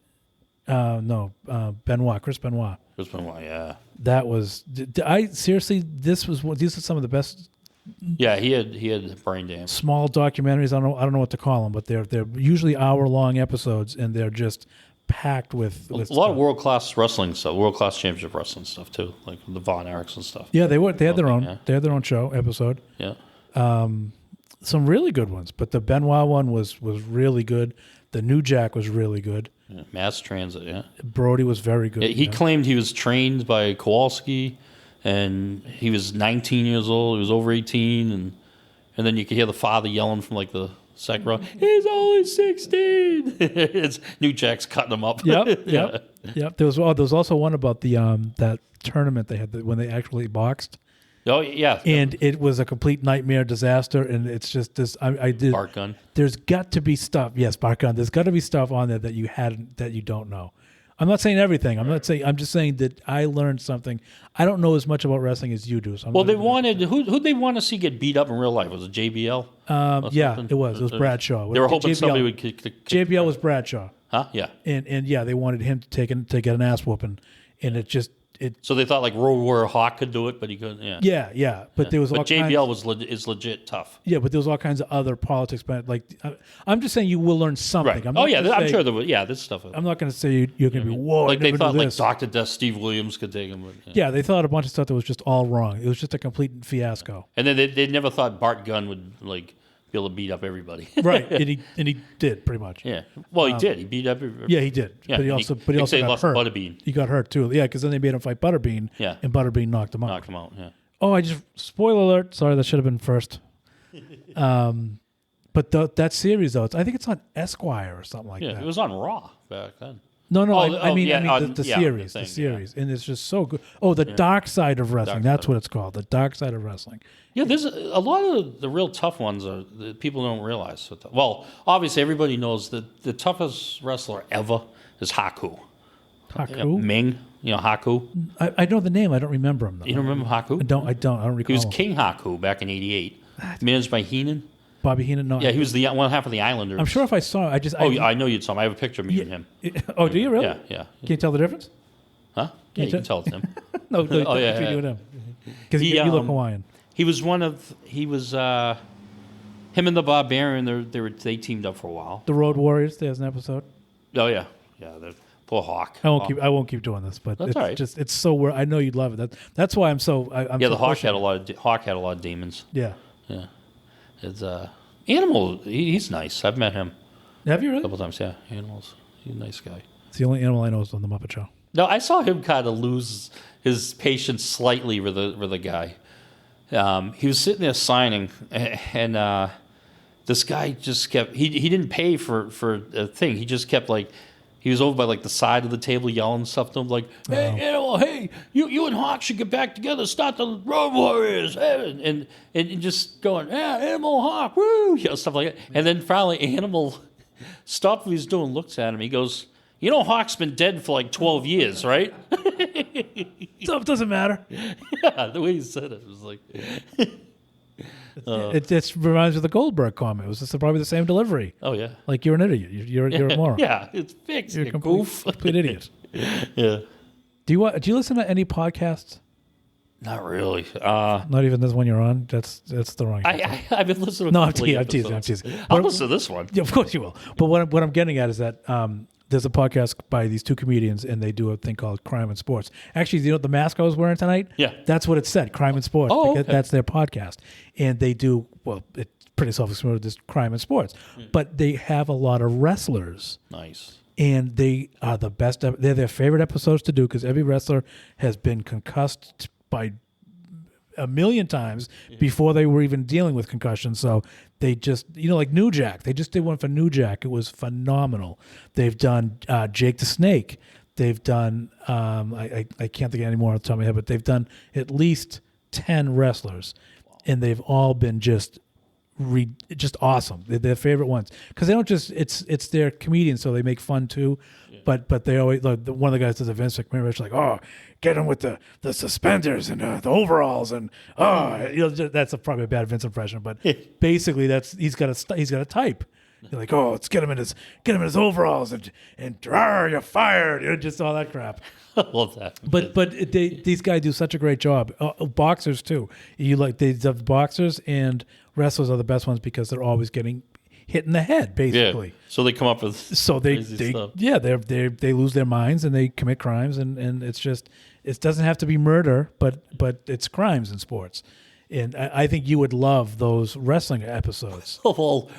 Benoit, Chris Benoit. Chris Benoit, yeah. That was. I seriously, these are some of the best Yeah, he had brain damage. small documentaries. I don't know what to call them, but they're usually hour-long episodes, and they're just packed with A lot stuff. of world-class wrestling stuff, world-class championship wrestling stuff too, like the Von Erichs and stuff. Yeah, they had their own. Yeah. They had their own show episode. Yeah. Some really good ones, but the Benoit one was really good. The New Jack was really good. Yeah. Mass transit, yeah. Brody was very good. Yeah, he yeah. claimed he was trained by Kowalski, and he was 19 years old. He was over 18, and then you could hear the father yelling from like the second row, "He's only 16." It's New Jack's cutting him up. Yep, Yeah. yep. There was also one about the that tournament they had when they actually boxed. Oh yeah, and it was a complete nightmare disaster. And it's just this. I did. Bart Gunn. There's got to be stuff. Yes, Bart Gunn. There's got to be stuff on there that you don't know. I'm not saying everything. I'm just saying that I learned something. I don't know as much about wrestling as you do. So Well, they wanted who they want to see get beat up in real life? Was it JBL? Yeah, it was. It was Bradshaw. They were hoping JBL, somebody would kick the JBL was Bradshaw. Huh? Yeah. And yeah, they wanted him to get an ass whooping, and it. So they thought like Road Warrior Hawk could do it, but he couldn't. Yeah. Yeah. But there was all JBL is legit tough. Yeah, but there was all kinds of other politics. But like, I'm just saying you will learn something. Right. I'm sure there was. Yeah, this stuff. I'm not going to say you're going to be whoa. Like they thought like this. Dr. Death Steve Williams could take him. But, yeah, they thought a bunch of stuff that was just all wrong. It was just a complete fiasco. And then they never thought Bart Gunn would like be able to beat up everybody. Right, and he did pretty much. Yeah. Well, he did. He beat up everybody. Yeah, he did. Yeah, but he also got lost hurt. Butterbean. He got hurt too. Yeah, because then they made him fight Butterbean. Yeah. And Butterbean knocked him out. Knocked him out. Yeah. Oh, spoiler alert. Sorry, that should have been first. But that series though, I think it's on Esquire or something like that. Yeah, it was on Raw back then. No, I mean the series, thing, the series, and it's just so good. Oh, the Dark Side of Wrestling. That's what it's called, the Dark Side of Wrestling. Yeah, there's a lot of the real tough ones that people don't realize. Well, obviously everybody knows that the toughest wrestler ever is Haku. Haku? Ming, Haku. I know the name. I don't remember him though. You don't remember Haku? I don't recall. He was him. King Haku back in '88, managed by Heenan. Bobby Heenan. No, Yeah, he was the one half of the Islanders. I'm sure if I saw it, I know you'd saw him. I have a picture of me and him. Oh, do you really? Yeah. Can you tell the difference? Huh? Yeah, you can tell it's him. No, Oh, yeah, between yeah. you and him. Because you look Hawaiian. He was him and the Barbarian. They teamed up for a while. The Road Warriors. There's an episode. Oh yeah. Poor Hawk. I won't keep doing this, but That's it's all right. just it's so weird. I know you'd love it. That's why I'm so. I'm Yeah, so the Hawk pushing had it. a lot of demons. Yeah. Yeah, it's Animal. He's nice. I've met him Have you a really? couple times. Yeah, Animals. He's a nice guy. It's the only animal I know is on the Muppet Show. No, I saw him kind of lose his patience slightly with the guy. He was sitting there signing, and this guy just kept. He didn't pay for a thing. He just kept like. He was over by like the side of the table yelling stuff to him like, "Hey, Animal! Hey, you and Hawk should get back together. Start the Road Warriors!" And just going, "Yeah, Animal, Hawk, woo!" Stuff like that. And then finally, Animal stopped what he was doing, looks at him. He goes, "You know, Hawk's been dead for like 12 years, right?" So it doesn't matter. Yeah, the way he said it was like. It reminds me of the Goldberg comment. It was just probably the same delivery. Oh yeah. Like you're an idiot. You're a moron. Yeah, it's fixed. You're a You complete, goof. complete idiot. Yeah. Do you listen to any podcasts? Not really. Not even this one you're on. That's the wrong. I've been listening. No, to I'm teasing. episodes. I'm teasing. I'll But- listen to this one. Yeah, of course you will. But what I'm getting at is that there's a podcast by these two comedians, and they do a thing called Crime and Sports. Actually, you know what the mask I was wearing tonight? Yeah. That's what it said, Crime and Sports. Oh, because okay. That's their podcast. And they do, well, it's pretty self-explanatory, this Crime and Sports. But they have a lot of wrestlers. Nice. And they are the best. They're their favorite episodes to do because every wrestler has been concussed by a million times before they were even dealing with concussion. So they just, like New Jack. They just did one for New Jack. It was phenomenal. They've done Jake the Snake. They've done, I can't think of any more off the top of my head, but they've done at least 10 wrestlers. And they've all been just awesome. They're their favorite ones because they don't just it's their comedians, so they make fun too. But they always like one of the guys does a Vince McMahon. It's like, oh, get him with the suspenders and the overalls and that's probably a bad Vince impression, but basically he's got a type. You're like, oh, let's get him in his overalls and you're fired. Just all that crap. Love that. But these guys do such a great job. Boxers too. The boxers and wrestlers are the best ones because they're always getting hit in the head, basically. Yeah. So they come up with crazy stuff. They lose their minds and they commit crimes and it's just it doesn't have to be murder, but it's crimes in sports. And I think you would love those wrestling episodes. Well,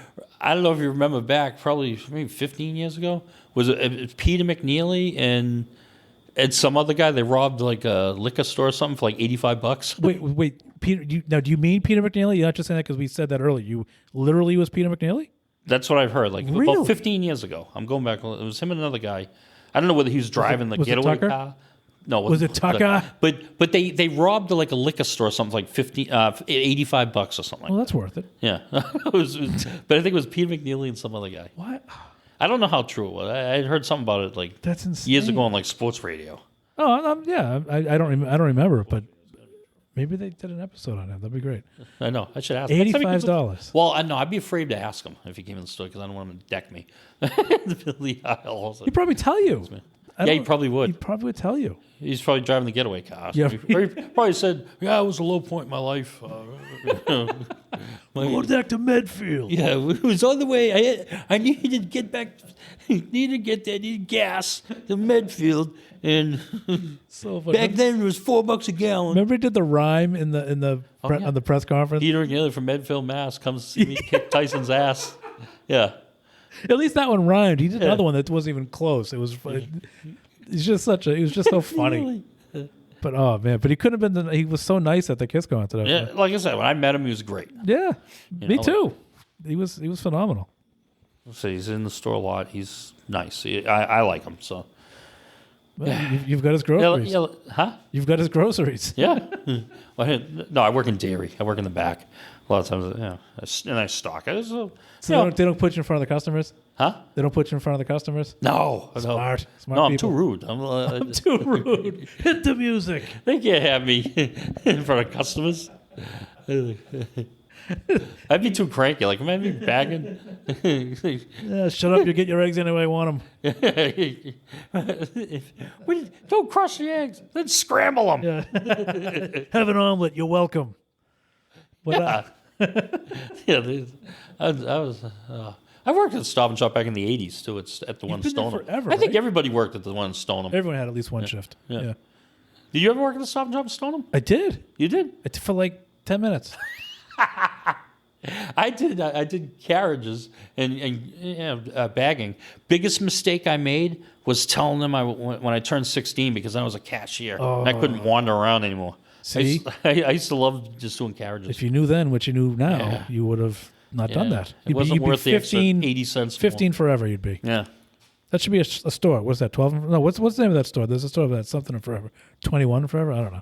I don't know if you remember back, probably maybe 15 years ago. Was it Peter McNeely and some other guy? They robbed like a liquor store or something for like $85. Wait, Peter. Do you mean Peter McNeely? You're not just saying that because we said that earlier. You literally was Peter McNeely? That's what I've heard. Like Really? about 15 years ago. I'm going back. It was him and another guy. I don't know whether he was driving the was it getaway Tucker? car. No, Was it Tucker? But they robbed like a liquor store, something like $85 or something. Well, Like that's worth it. that. Yeah, but I think it was Peter McNeely and some other guy. What? I don't know how true it was. I had heard something about it like That's insane. years ago on like sports radio. Oh, yeah. I don't remember it, but maybe they did an episode on it. That'd be great. I know. I should ask. him. $85. Well, I know. I'd be afraid to ask him if he came in the store because I don't want him to deck me. The aisle. He'd probably tell you. Yeah, he probably would. He probably would tell you. He's probably driving the getaway car. Yeah. He probably said, "Yeah, it was a low point in my life." Going back to Medfield. Yeah, it was on the way. I needed to get back. Needed gas to Medfield, and So funny. back then it was $4 a gallon. Remember he did the rhyme in the yeah. on the press conference? Peter McNeely from Medfield, Mass. comes to see me kick Tyson's ass. Yeah. At least that one rhymed. He did another one that wasn't even close. It was. He's just he was just so funny. But oh man! But he couldn't have been. He was so nice at the Kiss concert. Yeah, like I said, when I met him, he was great. Yeah, me know, too. He was phenomenal. So he's in the store a lot. He's nice. I like him. So Well, you've got his groceries. Huh? You've got his groceries. Yeah. Well, no, I work in dairy. I work in the back. A lot of times, and I stock it. So they don't put you in front of the customers. Huh? They don't put you in front of the customers. No. Smart No, I'm people. too rude. I'm too rude. Hit the music. They can't have me in front of customers. I'd be too cranky. Like, am I bagging? Yeah, shut up. You get your eggs anyway I want them. Don't crush the eggs. Then scramble them. Yeah. Have an omelet. You're welcome. But, Yeah. I worked at Stop and Shop back in the 80s, too. It's at the one in been there Stoneham. forever, I think right? everybody worked at the one in Stoneham. everyone had at least one shift. Yeah. Did you ever work at the Stop and Shop in Stoneham? I did. You did? For like 10 minutes. I did carriages and bagging. Biggest mistake I made was telling them when I turned 16 because I was a cashier. I couldn't wander around anymore. See? I used to love just doing carriages. If you knew then what you knew now, you would have not done that. It wasn't worth the extra 80 cents. 15 forever you'd be. Yeah. That should be a store. What's that, 12? No, what's the name of that store? There's a store that's something in forever. 21 forever? I don't know.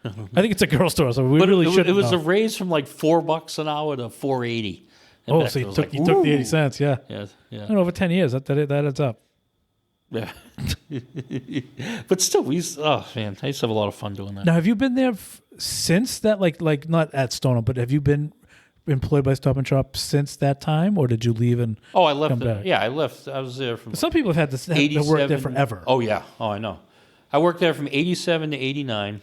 I think it's a girl store, so we really should. It was a raise from like $4 an hour to $4.80. Oh, so you took the 80 cents, yeah. Yeah. And over 10 years, that adds up. Yeah. But still, I used to have a lot of fun doing that. Now, have you been there since that? Like not at Stoneham, but have you been employed by Stop and Shop since that time, or did you leave and? Oh, I left. come back? Yeah, I left. I was there from. Some people have had to work there forever. Oh yeah. Oh, I know. I worked there from '87 to '89,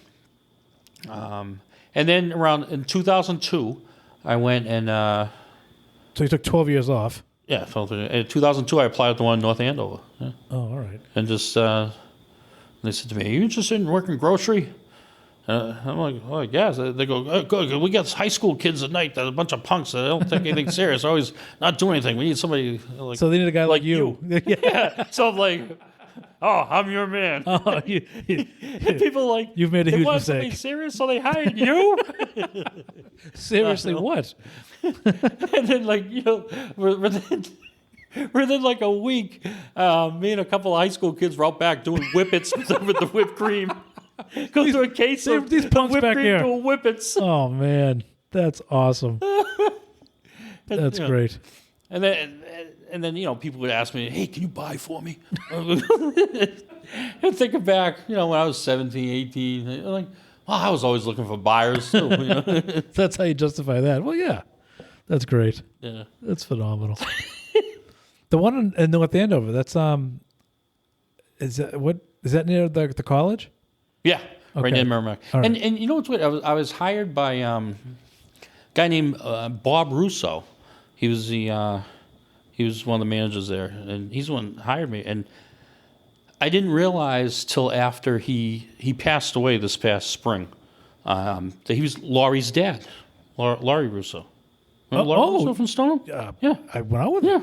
and then around in 2002, I went and. So you took 12 years off. Yeah, in 2002, I applied at the one in North Andover. Yeah. Oh, all right. And just they said to me, "Are you interested in working grocery?" I'm like, "Oh, yes." They go, "Oh, good. We got high school kids at night. They're a bunch of punks. They don't take anything serious. They're always not doing anything. We need somebody like." So they need a guy like you. Yeah. So I'm like, "Oh, I'm your man." Oh, And people are like, You've made a "They huge want mistake." somebody serious, so they hired you." Seriously, what? And then within like a week, me and a couple of high school kids were out back doing whippets with the whipped cream. Go through a case of these punks whipped back cream here. doing whippets. Oh man, that's awesome. That's great. And then people would ask me, "Hey, can you buy for me?" And thinking back, when I was 17, 18, like, well, I was always looking for buyers too. That's how you justify that. Well, yeah, that's great. Yeah. That's phenomenal. The one in North Andover. That's is that near the college? Yeah, right Okay. in Merrimack. All right. And you know what's weird? I was hired by a guy named Bob Russo. He was one of the managers there, and he's the one that hired me. And I didn't realize till after he passed away this past spring that he was Laurie's dad, Laurie Russo. Remember Laurie Russo from Stoneham? Yeah, I went out with her. yeah,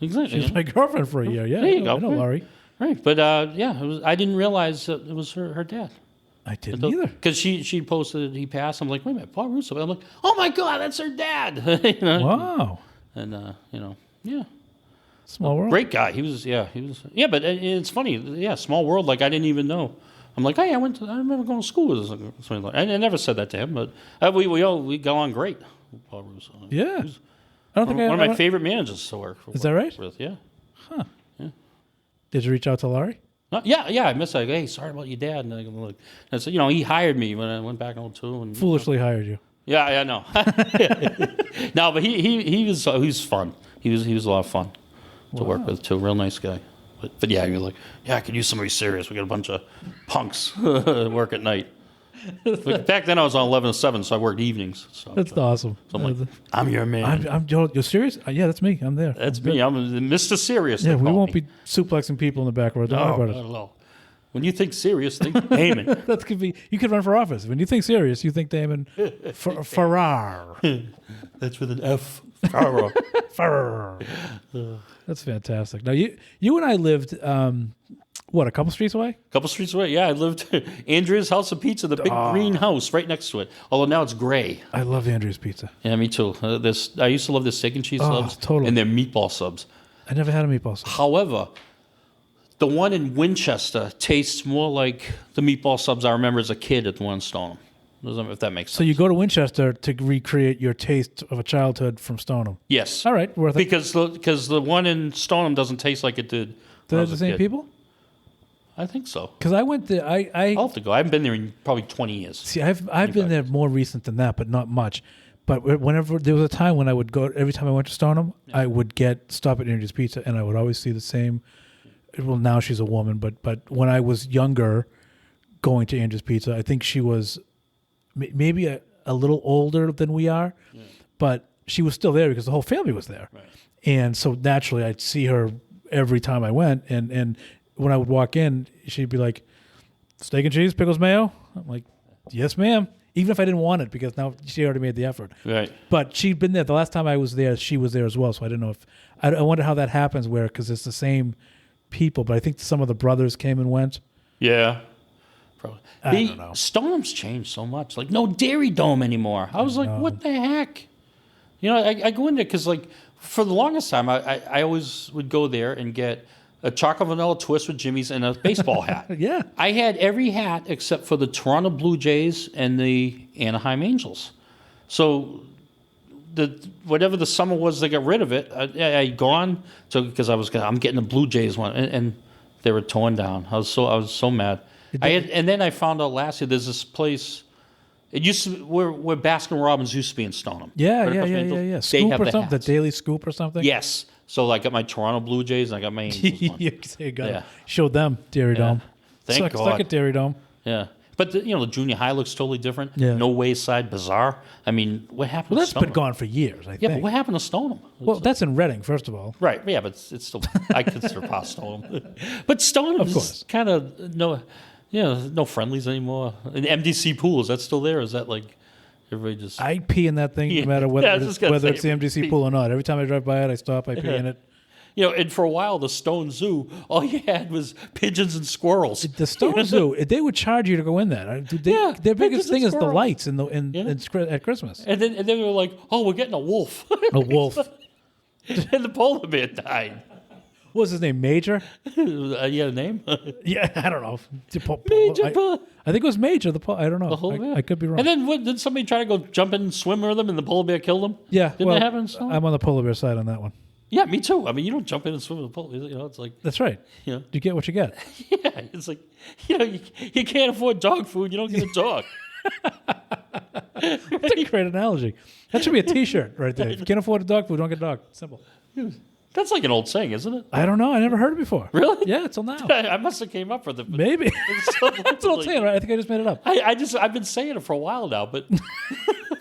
exactly. She was my girlfriend for a year. Yeah, There you go. I know Laurie. Right, but I didn't realize that it was her dad. I didn't either. Because she posted that he passed. I'm like, wait a minute, Bob Russo. I'm like, oh my God, that's her dad. Wow. And yeah, Small world. great guy. He was. But it's funny. Yeah, small world. Like I didn't even know I'm like, hey, I remember going to school with something like. I never said that to him, but we got on great. Yeah. I don't think One of my favorite managers to work with. Is that right? With, yeah. Did you reach out to Laurie? Yeah. I missed. Like, hey, sorry about your dad. And I'm like, I said, he hired me when I went back on tour. And Foolishly hired you. Yeah, I know. No, but he was fun. He was a lot of fun to work with too. Real nice guy. But yeah, you're like, I could use somebody serious. We got a bunch of punks work at night. But back then I was on 11 to 7, so I worked evenings. So That's awesome. So I'm like, I'm your man. You're serious? Yeah, that's me. I'm there. That's me. I'm Mr. Serious. Yeah, we won't be suplexing people in the back row. Don't worry about it. No. When you think serious, think Damon. That could be. You could run for office. When you think serious, you think Damon Farrar. That's with an F. Farrar. That's fantastic. Now you and I lived a couple streets away? A couple streets away. Yeah, I lived Andrea's House of Pizza, the big green house right next to it. Although now it's gray. I love Andrea's Pizza. Yeah, me too. I used to love their steak and cheese subs totally. and their meatball subs. I never had a meatball sub. However, the one in Winchester tastes more like the meatball subs I remember as a kid at the one in Stoneham. If that makes sense. So you go to Winchester to recreate your taste of a childhood from Stoneham. Yes. All right, worth it. Because the one in Stoneham doesn't taste like it did. They're the same people? I think so. Because I went there. I'll have to go. I haven't been there in probably 20 years. See, I've been there more recent than that, but not much. But whenever there was a time when I would go, every time I went to Stoneham, I would stop at Andrew's Pizza, and I would always see the same. Well, now she's a woman, but when I was younger, going to Andrew's Pizza, I think she was maybe a little older than we are, but she was still there because the whole family was there, Right. And so naturally I'd see her every time I went, and when I would walk in, she'd be like, "Steak and cheese, pickles, mayo." I'm like, "Yes, ma'am." Even if I didn't want it, because now she already made the effort. Right. But she'd been there. The last time I was there, she was there as well. So I didn't know if I wonder how that happens. Because it's the same people, but I think some of the brothers came and went. Yeah. Probably. I don't know. Stoneham's changed so much. Like, no Dairy Dome anymore. I was like, what the heck? I go in there because, like, for the longest time, I always would go there and get a chocolate vanilla twist with Jimmy's and a baseball hat. Yeah. I had every hat except for the Toronto Blue Jays and the Anaheim Angels. So whatever the summer was, they got rid of it. I'd gone because I'm getting the Blue Jays one, and they were torn down. I was so mad. And then I found out last year there's this place. It used to where Baskin Robbins used to be in Stoneham. Yeah. They Scoop have or the something? The hats. Daily Scoop or something? Yes. So I got my Toronto Blue Jays and I got my Angels one. You got Yeah. Showed them Dairy Dome. Thank God. Suck it, Dairy Dome. Yeah. But the junior high looks totally different. Yeah. No Wayside, bizarre. I mean, what happened Well, to that's Stoneham? been gone for years, I Yeah, think. but what happened to Stoneham? Well, that's in Reading, first of all. Right, yeah, but it's still, I consider past Stoneham. But Stoneham Of course. is kind of no friendlies anymore. And MDC pool, is that still there? Is that like everybody just... I pee in that thing no matter Yeah, whether, I was just gonna whether say, it's the MDC pool or not. Every time I drive by it, I stop, I pee in it. And for a while, the Stone Zoo, all you had was pigeons and squirrels. The Stone Zoo, they would charge you to go in there. Yeah, Their biggest pigeons thing and is the squirrels. lights at Christmas. And then they were like, oh, we're getting a wolf. A wolf. And the polar bear died. What was his name? Major? You had a name? Yeah, I don't know. Major. I think it was Major. I don't know. The polar bear? I could be wrong. And then did somebody try to go jump in and swim with them and the polar bear killed them? yeah, Didn't well, that happen in Stoneham? I'm on the polar bear side on that one. Yeah, me too. I mean, you don't jump in and swim with a polar bear. It's like, That's right. Yeah. You get what you get. yeah, it's like, you can't afford dog food. You don't get a dog. That's a great analogy. That should be a T-shirt right there. If you can't afford a dog food, don't get a dog. Simple. That's like an old saying, isn't it? I don't know. I never heard it before. Really? Yeah, till now. I must have came up with it. But Maybe. That's what I'm saying, right? I think I just made it up. I've been saying it for a while now, but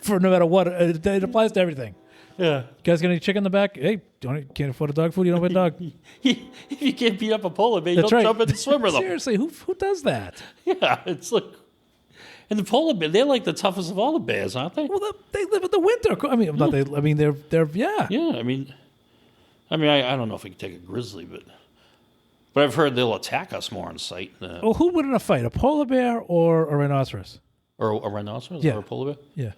For no matter what, it applies to everything. yeah. You guys got any chicken in the back? Hey, can't afford a dog food? You don't get a dog. If you can't beat up a polar bear, you That's don't right. jump in and swim with them. Seriously, who does that? Yeah, it's like, and the polar bear, they're like the toughest of all the bears, aren't they? Well, they live in the winter. I mean, not they. I mean, they're yeah. Yeah, I mean, I don't know if we can take a grizzly, but I've heard they'll attack us more on sight. Well, who would in a fight, a polar bear or a rhinoceros? Or a rhinoceros Yeah. or a polar bear. Yeah.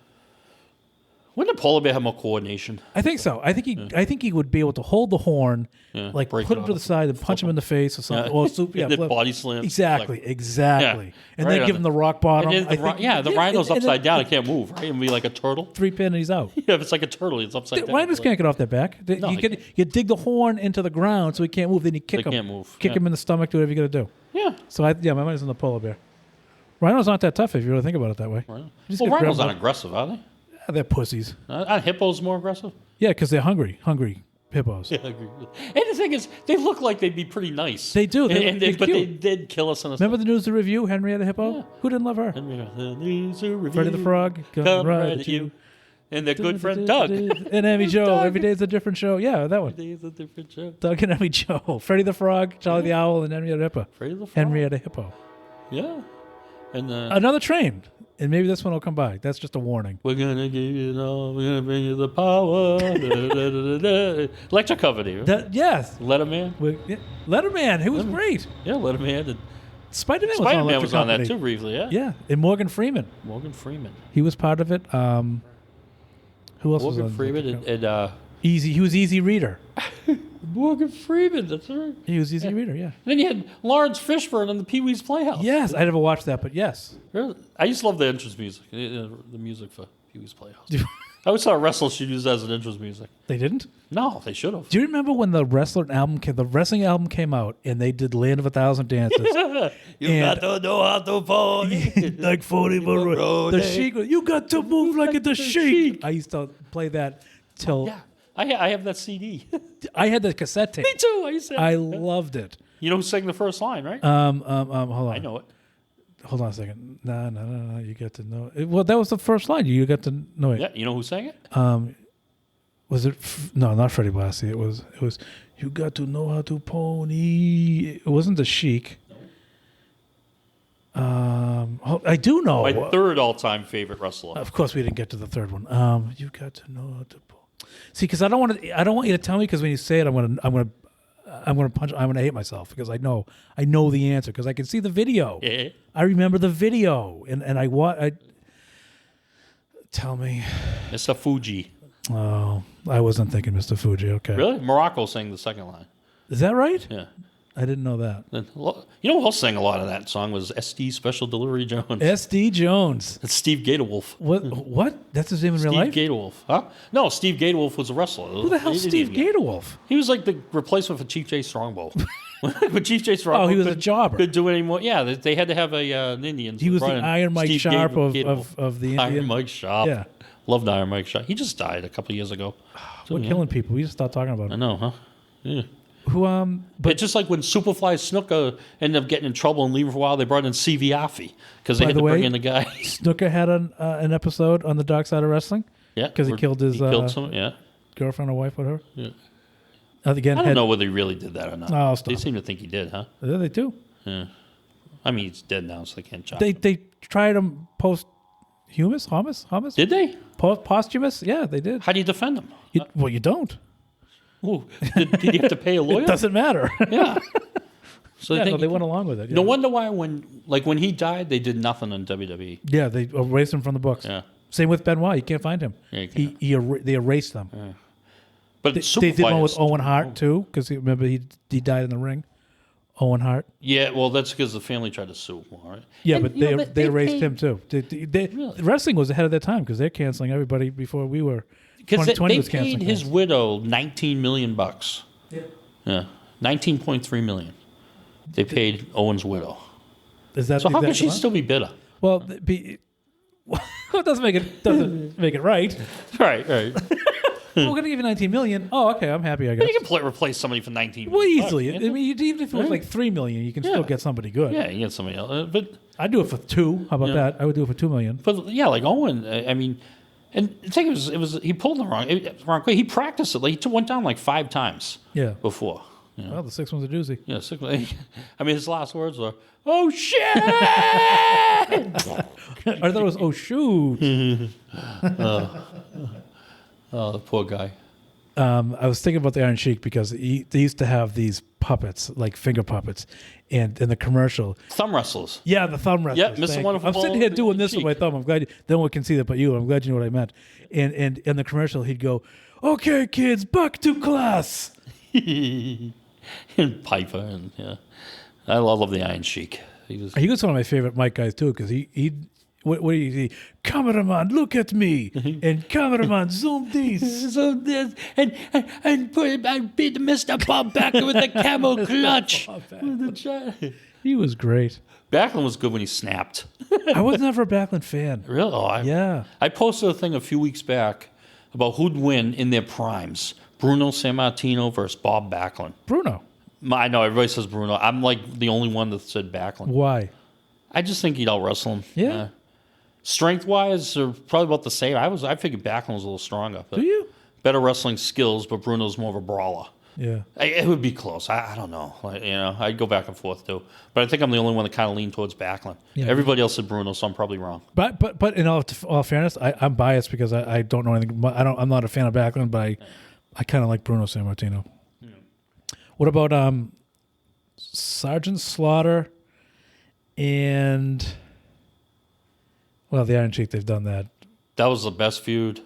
Wouldn't a polar bear have more coordination? I think so. I think he would be able to hold the horn, like break put it him to the off. side and punch him in the face or something. Or And then body slam. Exactly. Like- Exactly. Yeah. And Right then on give him the rock bottom. And then the rhino's and upside down. It can't move, right? And be like a turtle. 3 pin and he's out. Yeah, if it's like a turtle, it's upside down. Rhinos can't get off their back. No, You dig the horn into the ground so he can't move. Then you kick They him. can't move, Kick yeah. him in the stomach. Do whatever you got to do. Yeah. So my money's on the polar bear. Rhinos aren't that tough if you really think about it that way. Right. You just Well, gotta grab rhinos them. aren't aggressive, are they? Yeah, they're pussies. Aren't hippos more aggressive? Yeah, because they're hungry hippos. Yeah, I agree. And the thing is, they look like they'd be pretty nice. They do. But they cute. did kill us in a Remember the news the review, Henrietta Hippo? Yeah. Who didn't love her? Freddie Freddie the Frog, come right at you. And their good friend Doug. And Emmy Joe. Doug. Every day's a different show. Yeah, that one. It's a different show. Doug and Emmy Joe. Freddie the Frog, Charlie the Owl, and Henrietta Hippo. Freddie the Frog. Henrietta Hippo. Yeah. And Another train. And maybe this one will come by. That's just a warning. we're gonna give you it all. We're gonna bring you the power. Da, da, da, da, da. Electric Company. Right? Yes. Letterman. Letterman. He was great. Yeah, Letterman. And Spider-Man was on Spider-Man Electric was on that Company. too briefly. Yeah. Yeah. And Morgan Freeman. Morgan Freeman. He was part of it. Who else was Morgan on Freeman Electric and Company? He was Easy Reader. Morgan Freeman. That's right. He was Easy Reader, yeah. Then you had Lawrence Fishburne on the Pee Wee's Playhouse. Yes, I never watched that, but yes. Really? I used to love the entrance music, the music for Pee Wee's Playhouse. I always thought wrestlers should use that as an entrance music. They didn't? No, they should have. Do you remember when the wrestling album came out and they did Land of a Thousand Dances? You got to know how to party. Like 40 Monroe. The Sheik. You got to move like the Sheik. I used to play that till Yeah, I have that CD. I had the cassette tape. Me too. I used to. I loved it. You know who sang the first line, right? Hold on. I know it. Hold on a second. No. You got to know. Well, that was the first line. You got to know it. Yeah, you know who sang it? Was it? No, not Freddie Blassie. It was. You got to know how to pony. It wasn't the Sheik. I do know. My third all-time favorite wrestler. Of course, we didn't get to the third one. You got to know how to pony. See, because I don't want you to tell me because when you say it, I'm gonna hate myself because I know the answer because I can see the video. Yeah. I remember the video, and I tell me. Mr. Fuji. Oh, I wasn't thinking Mr. Fuji. Okay, Really? Morocco sang the second line. is that right? Yeah. I didn't know that. Then, you know who else sang a lot of that song was SD Special Delivery Jones. S.D. Jones. It's Steve Gatorwolf. What? That's his name in real Steve life. Gatorwolf. Huh? No, Steve Gatorwolf was a wrestler. Who the hell's Steve Gatorwolf? He was like the replacement for Chief J Strongbow. When Chief J Strongbow He was a jobber. Could do it anymore. Yeah, they had to have an Indian. He was the run in. Iron Mike Steve Sharp Gatorwolf. of the Iron Indian. Mike Sharp. Yeah. Loved Iron Mike Sharp. He just died a couple of years ago. We're killing people. We just start talking about I him. know, huh? Yeah. Who But it's just like when Superfly Snooker ended up getting in trouble and leaving for a while, they brought in CV Affy because they By had the to bring way, in a guy. Snooker had an episode on the Dark Side of Wrestling. Yeah, because he killed his someone. Yeah, girlfriend or wife, whatever. yeah. Again, I don't know whether he really did that or not. Oh, stop They it. seem to think he did, huh? Yeah, they do. Yeah. I mean, he's dead now, so they can't chop They him. tried him posthumous, hummus. Did they? Posthumous? Yeah, they did. How do you defend him? Well, you don't. Ooh, did you have to pay a lawyer? It doesn't matter. Yeah. So Yeah, think they went along with it. Yeah. No wonder why when he died, they did nothing on WWE. Yeah, they erased him from the books. Yeah. Same with Benoit. You can't find him. Yeah, you They erased them. But They did one with Owen Hart too, because remember he died in the ring. Owen Hart. Yeah, well, that's because the family tried to sue. All right. Yeah, And, but you know, they erased paid- him too. Really? Wrestling was ahead of their time because they're canceling everybody before we were. Because 2020 they was canceling paid his things. widow $19 million. Yeah, 19.3 million. They paid Owen's widow. Is that So how exact can she amount? still be bitter? Well, it doesn't make it right. Right, right. We're gonna give you 19 million. Oh, okay, I'm happy. I guess. You can replace somebody for 19 Well, million. easily. I bucks, mean, even if it was like 3 million, you can still get somebody good. yeah, you get somebody else. But I'd do it for 2. How about Yeah. that? I would do it for 2 million. yeah, like Owen. I mean, and the thing was he pulled the wrong way. He practiced it. Like he went down like 5 times. Yeah. Before. You know? Well, the 6th one's a doozy. Yeah, I mean, his last words were, "Oh shit!" I thought it was, oh shoot. Oh, the poor guy. I was thinking about the Iron Sheik because they used to have these puppets, like finger puppets, and in the commercial. Thumb wrestlers. Yeah, the thumb wrestlers. Yeah, Mr. Thank you. Wonderful I'm sitting Ball here and doing Iron this with my Sheik. thumb. I'm glad no one can see that but you. I'm glad you know what I meant. And in the commercial, he'd go, "Okay, kids, back to class." And Piper, and yeah. I love the Iron Sheik. He was one of my favorite mic guys too, because he what do you see? Cameraman, look at me, and cameraman, zoom this. so this, and put I beat Mr. Bob Backlund with the camel clutch. He was great. Backlund was good when he snapped. I was never a Backlund fan. Really? Oh, Yeah. I posted a thing a few weeks back about who'd win in their primes. Bruno Sammartino versus Bob Backlund. Bruno. I know everybody says Bruno. I'm like the only one that said Backlund. Why? I just think he'd out wrestle him. Yeah. Strength wise, they're probably about the same. I figured Backlund was a little stronger. But Do you? better wrestling skills, but Bruno's more of a brawler. Yeah. It would be close. I don't know. I'd go back and forth too. But I think I'm the only one that kind of leaned towards Backlund. Yeah. Everybody else said Bruno, so I'm probably wrong. But in all fairness, I'm biased because I don't know anything. I'm not a fan of Backlund, but I kind of like Bruno Sammartino. Yeah. What about Sergeant Slaughter and the Iron Sheik? They've done that. That was the best feud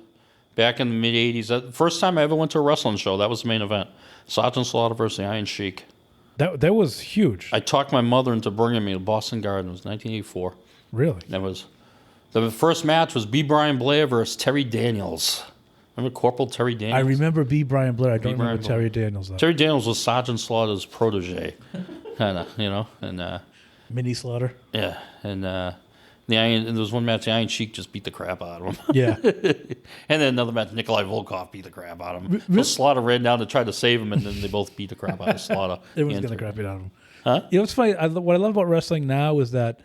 back in the mid '80s. First time I ever went to a wrestling show. That was the main event. Sergeant Slaughter versus the Iron Sheik. That was huge. I talked my mother into bringing me to Boston Garden. It was 1984. Really? That was the first match was B. Brian Blair versus Terry Daniels. Remember Corporal Terry Daniels? I remember B. Brian Blair. I don't remember Brian Terry Daniels though. Terry Daniels was Sergeant Slaughter's protege, kind of, and Mini Slaughter. yeah, and there was one match the Iron Sheik just beat the crap out of him. Yeah. And then another match Nikolai Volkov beat the crap out of him. So Slaughter ran down to try to save him, and then they both beat the crap out of Slaughter. Everyone's getting the crap beat out of him. Huh? You know what's funny? What I love about wrestling now is that,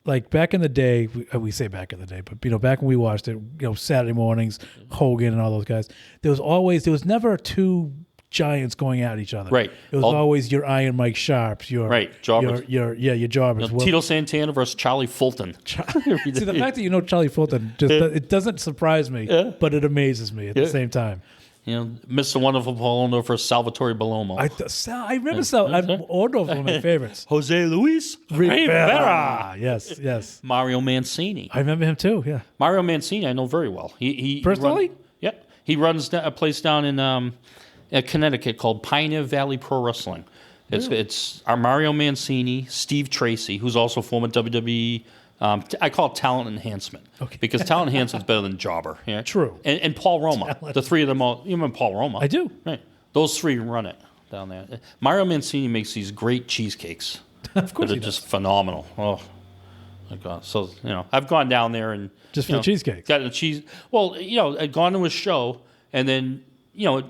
like back in the day, we say back in the day, but back when we watched it, Saturday mornings, Hogan and all those guys, there was never two giants going at each other. Right. It was always your Iron Mike Sharps, your jobbers. your jobbers. Tito Santana versus Charlie Fulton. See, the fact that you know Charlie Fulton it doesn't surprise me, but it amazes me at the same time. Mr. Wonderful Paulo versus Salvatore Bellomo. I remember Ordo was one of my favorites. Jose Luis Rivera. Yes. Mario Mancini. I remember him too. Yeah. Mario Mancini, I know very well. He Personally? He runs a place down in Connecticut called Pioneer Valley Pro Wrestling. It's our Mario Mancini, Steve Tracy, who's also former WWE. I call it talent enhancement because talent enhancement is better than jobber. Yeah? True. And Paul Roma, the three of them all. You remember Paul Roma? I do. Right. Those three run it down there. Mario Mancini makes these great cheesecakes. Of course, they're just phenomenal. Oh my God! So I've gone down there and just for the cheesecakes. Got the cheese. Well, I'd gone to his show and then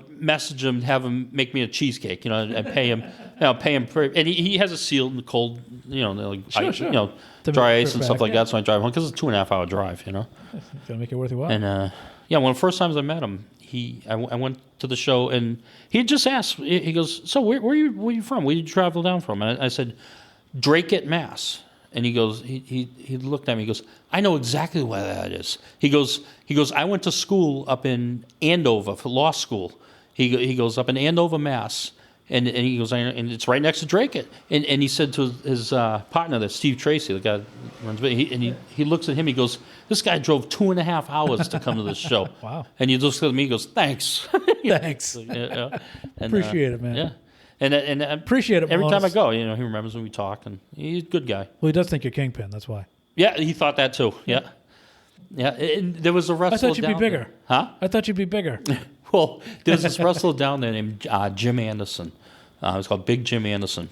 message him, have him make me a cheesecake. And pay him. And he has a sealed in the cold. Sure. Dry ice and stuff like that. So I drive home because it's a 2.5 hour drive. Gotta make it worth your while. And one of the first times I met him, I went to the show and he just asked. He goes, "So where are you from? Where did you travel down from?" And I said, "Drake, Mass." And he goes, he looked at me. He goes, "I know exactly where that is." He goes, "I went to school up in Andover for law school." He goes up in Andover, Mass. And he goes, and it's right next to Drake. And he said to his partner, there, Steve Tracy, the guy that runs, he looks at him. He goes, "This guy drove 2.5 hours to come to this show." Wow. And he looks at me. He goes, "Thanks." Thanks. And, Appreciate it, man. Yeah. And appreciate it. Every time I go, he remembers when we talk, and he's a good guy. Well, he does think you're Kingpin. That's why. Yeah, he thought that too. Yeah. Yeah. And there was a wrestler. I thought you'd be bigger. There. Huh? I thought you'd be bigger. Well, there's this wrestler down there named Jim Anderson. It was called Big Jim Anderson.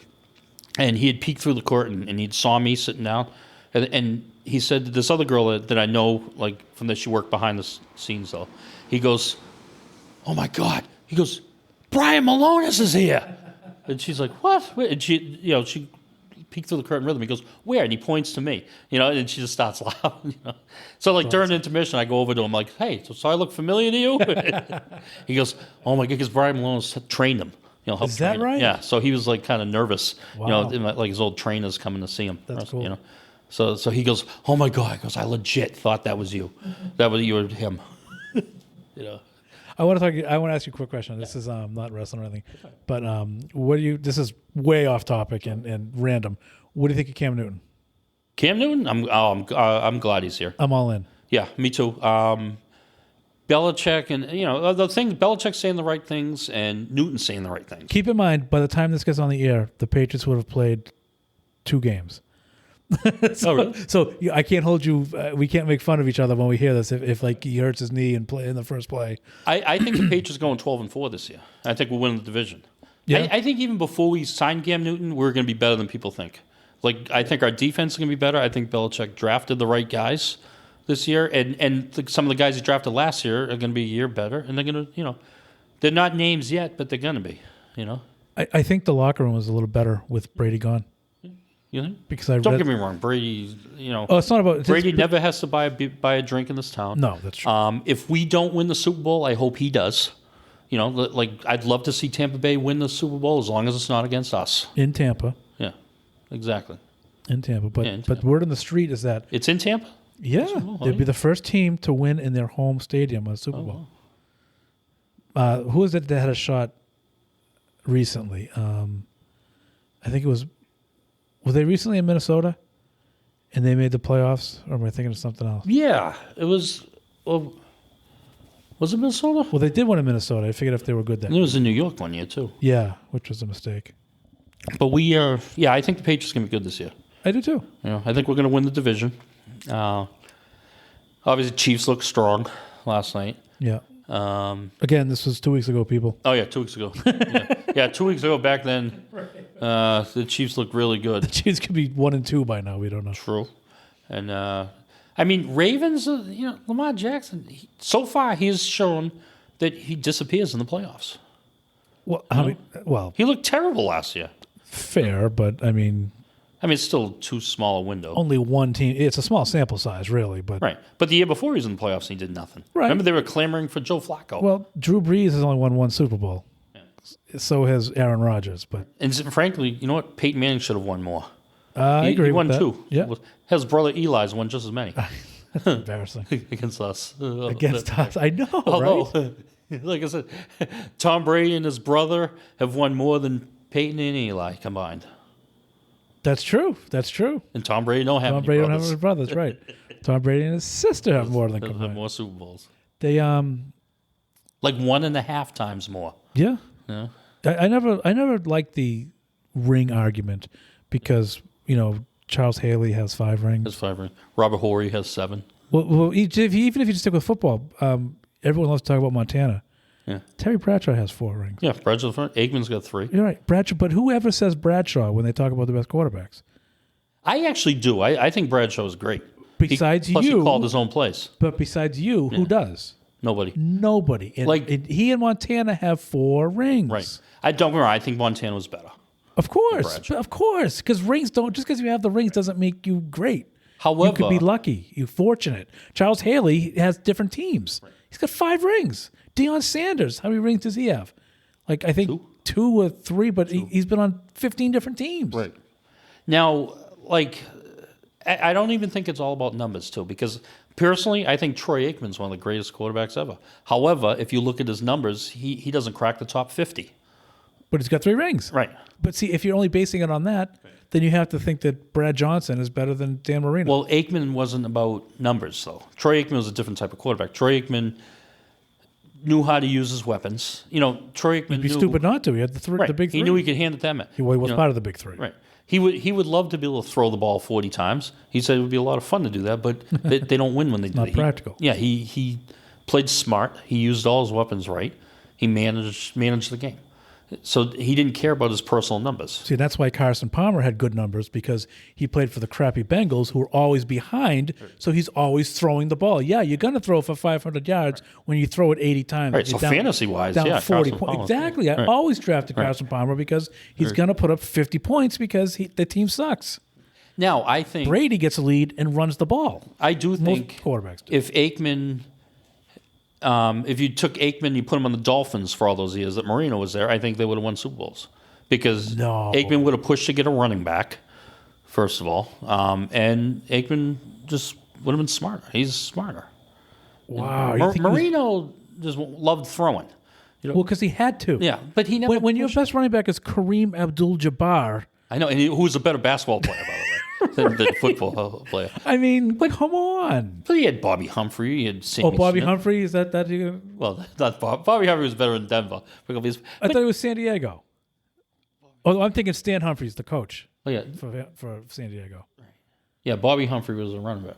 And he had peeked through the curtain, and he saw me sitting down. And he said to this other girl that I know, like, from that she worked behind the scenes, though. He goes, "Oh, my God." He goes, "Brian Malonis is here." And she's like, "What?" And she peeked through the curtain with him. He goes, "Where?" And he points to me, and she just starts laughing. So like during intermission, I go over to him like, "Hey, so I look familiar to you?" He goes, "Oh my God," because Brian Malonis trained him. Is that right? Yeah. So he was like kind of nervous. Wow. Like his old trainers coming to see him. That's cool. So he goes, "Oh my God!" He goes, "I legit thought that was you. That was you or him." I want to ask you a quick question. This is not wrestling or anything, but what do you? This is way off topic and random. What do you think of Cam Newton? Cam Newton, I'm glad he's here. I'm all in. Yeah, me too. Belichick and the thing, Belichick's saying the right things and Newton's saying the right things. Keep in mind, by the time this gets on the air, the Patriots would have played 2 games. So I can't hold you. We can't make fun of each other when we hear this. If like he hurts his knee and play in the first play, I think the Patriots going 12-4 this year. I think we'll win the division. Yeah. I think even before we sign Cam Newton, we're going to be better than people think. Like I think our defense is going to be better. I think Belichick drafted the right guys this year, and some of the guys he drafted last year are going to be a year better, and they're going to they're not names yet, but they're going to be. I think the locker room was a little better with Brady gone. You know? Because I don't read, get me wrong, Brady. it's not about Brady never has to buy a drink in this town. No, that's true. If we don't win the Super Bowl, I hope he does. Like I'd love to see Tampa Bay win the Super Bowl as long as it's not against us. In Tampa. Yeah, exactly. In Tampa, but in Tampa. But word on the street is that it's in Tampa. Yeah, they'd be the first team to win in their home stadium on the Super Bowl. Wow. Who was it that had a shot recently? I think it was. Were they recently in Minnesota, and they made the playoffs? Or am I thinking of something else? Yeah, it was. Well, was it Minnesota? Well, they did win in Minnesota. I figured if they were good then. And it was in New York one year too. Yeah, which was a mistake. But we are. Yeah, I think the Patriots are going to be good this year. I do too. I think we're going to win the division. Obviously, Chiefs looked strong last night. Yeah. Again, this was 2 weeks ago, people. Oh, yeah, 2 weeks ago. yeah, 2 weeks ago back then, the Chiefs looked really good. The Chiefs could be 1-2 by now. We don't know. True. And, Ravens, Lamar Jackson, so far he has shown that he disappears in the playoffs. Well, he looked terrible last year. Fair, but it's still too small a window. Only one team. It's a small sample size, really. But right. But the year before he was in the playoffs, he did nothing. Right. Remember they were clamoring for Joe Flacco. Well, Drew Brees has only won 1 Super Bowl. Yeah. So has Aaron Rodgers. And frankly, you know what? Peyton Manning should have won more. I agree. He won with that. 2. Yeah. His brother Eli's won just as many. That's embarrassing. Against us. Against us. I know, right? Like I said, Tom Brady and his brother have won more than Peyton and Eli combined. That's true. That's true. And Tom Brady don't have Tom Brady don't have any brothers, right? Tom Brady and his sister have more than combined. Have more Super Bowls. They like 1.5 times more. Yeah. Yeah. I never liked the ring argument because Charles Haley has 5 rings. Has 5 rings. Robert Horry has 7. Well, even if you just stick with football, everyone loves to talk about Montana. Yeah. Terry Bradshaw has 4 rings. Yeah, Bradshaw. Aikman's got 3. You're right, Bradshaw. But whoever says Bradshaw when they talk about the best quarterbacks? I actually do. I think Bradshaw is great. Besides plus you, he called his own place. But besides you, who does? Nobody. He and Montana have 4 rings. Right. I don't get me wrong. I think Montana was better. Of course, because rings don't. Just because you have the rings doesn't make you great. However, you could be lucky. You're fortunate. Charles Haley has different teams. Right. He's got 5 rings. Deion Sanders, how many rings does he have? Like I think 2 or 3, but he's been on 15 different teams. Right. Now, I don't even think it's all about numbers too, because personally, I think Troy Aikman's one of the greatest quarterbacks ever. However, if you look at his numbers, he doesn't crack the top 50. But he's got 3 rings. Right. But see, if you're only basing it on that, then you have to think that Brad Johnson is better than Dan Marino. Well, Aikman wasn't about numbers, though. Troy Aikman was a different type of quarterback. Troy Aikman knew how to use his weapons. Troy Aikman He'd be stupid not to. He had the big 3. He knew he could hand it to Emmett. He was part of the big 3. Right. He would love to be able to throw the ball 40 times. He said it would be a lot of fun to do that, but they don't win when they do it. Not practical. He played smart. He used all his weapons right. He managed the game. So he didn't care about his personal numbers. See, that's why Carson Palmer had good numbers, because he played for the crappy Bengals, who were always behind, so he's always throwing the ball. Yeah, you're going to throw for 500 yards when you throw it 80 times. Right, so fantasy-wise, down 40 points. Exactly. I always drafted Carson Palmer because he's going to put up 50 points because the team sucks. Now, I think Brady gets a lead and runs the ball. I do think most quarterbacks do. If Aikman... if you took Aikman, you put him on the Dolphins for all those years that Marino was there, I think they would have won Super Bowls. Because Aikman would have pushed to get a running back, first of all. And Aikman just would have been smarter. He's smarter. Wow. Marino just loved throwing. Well, because he had to. Yeah, but he never. When your best running back is Kareem Abdul-Jabbar. I know, and who's a better basketball player, by the way, than football player. I mean, come on. But he had Bobby Humphrey. He had Sammy Bobby Smith. Humphrey, is that you? Well, not Bobby Humphrey was better in Denver. I thought it was San Diego. Oh, I'm thinking Stan Humphries, the coach for San Diego. Yeah, Bobby Humphrey was a runner.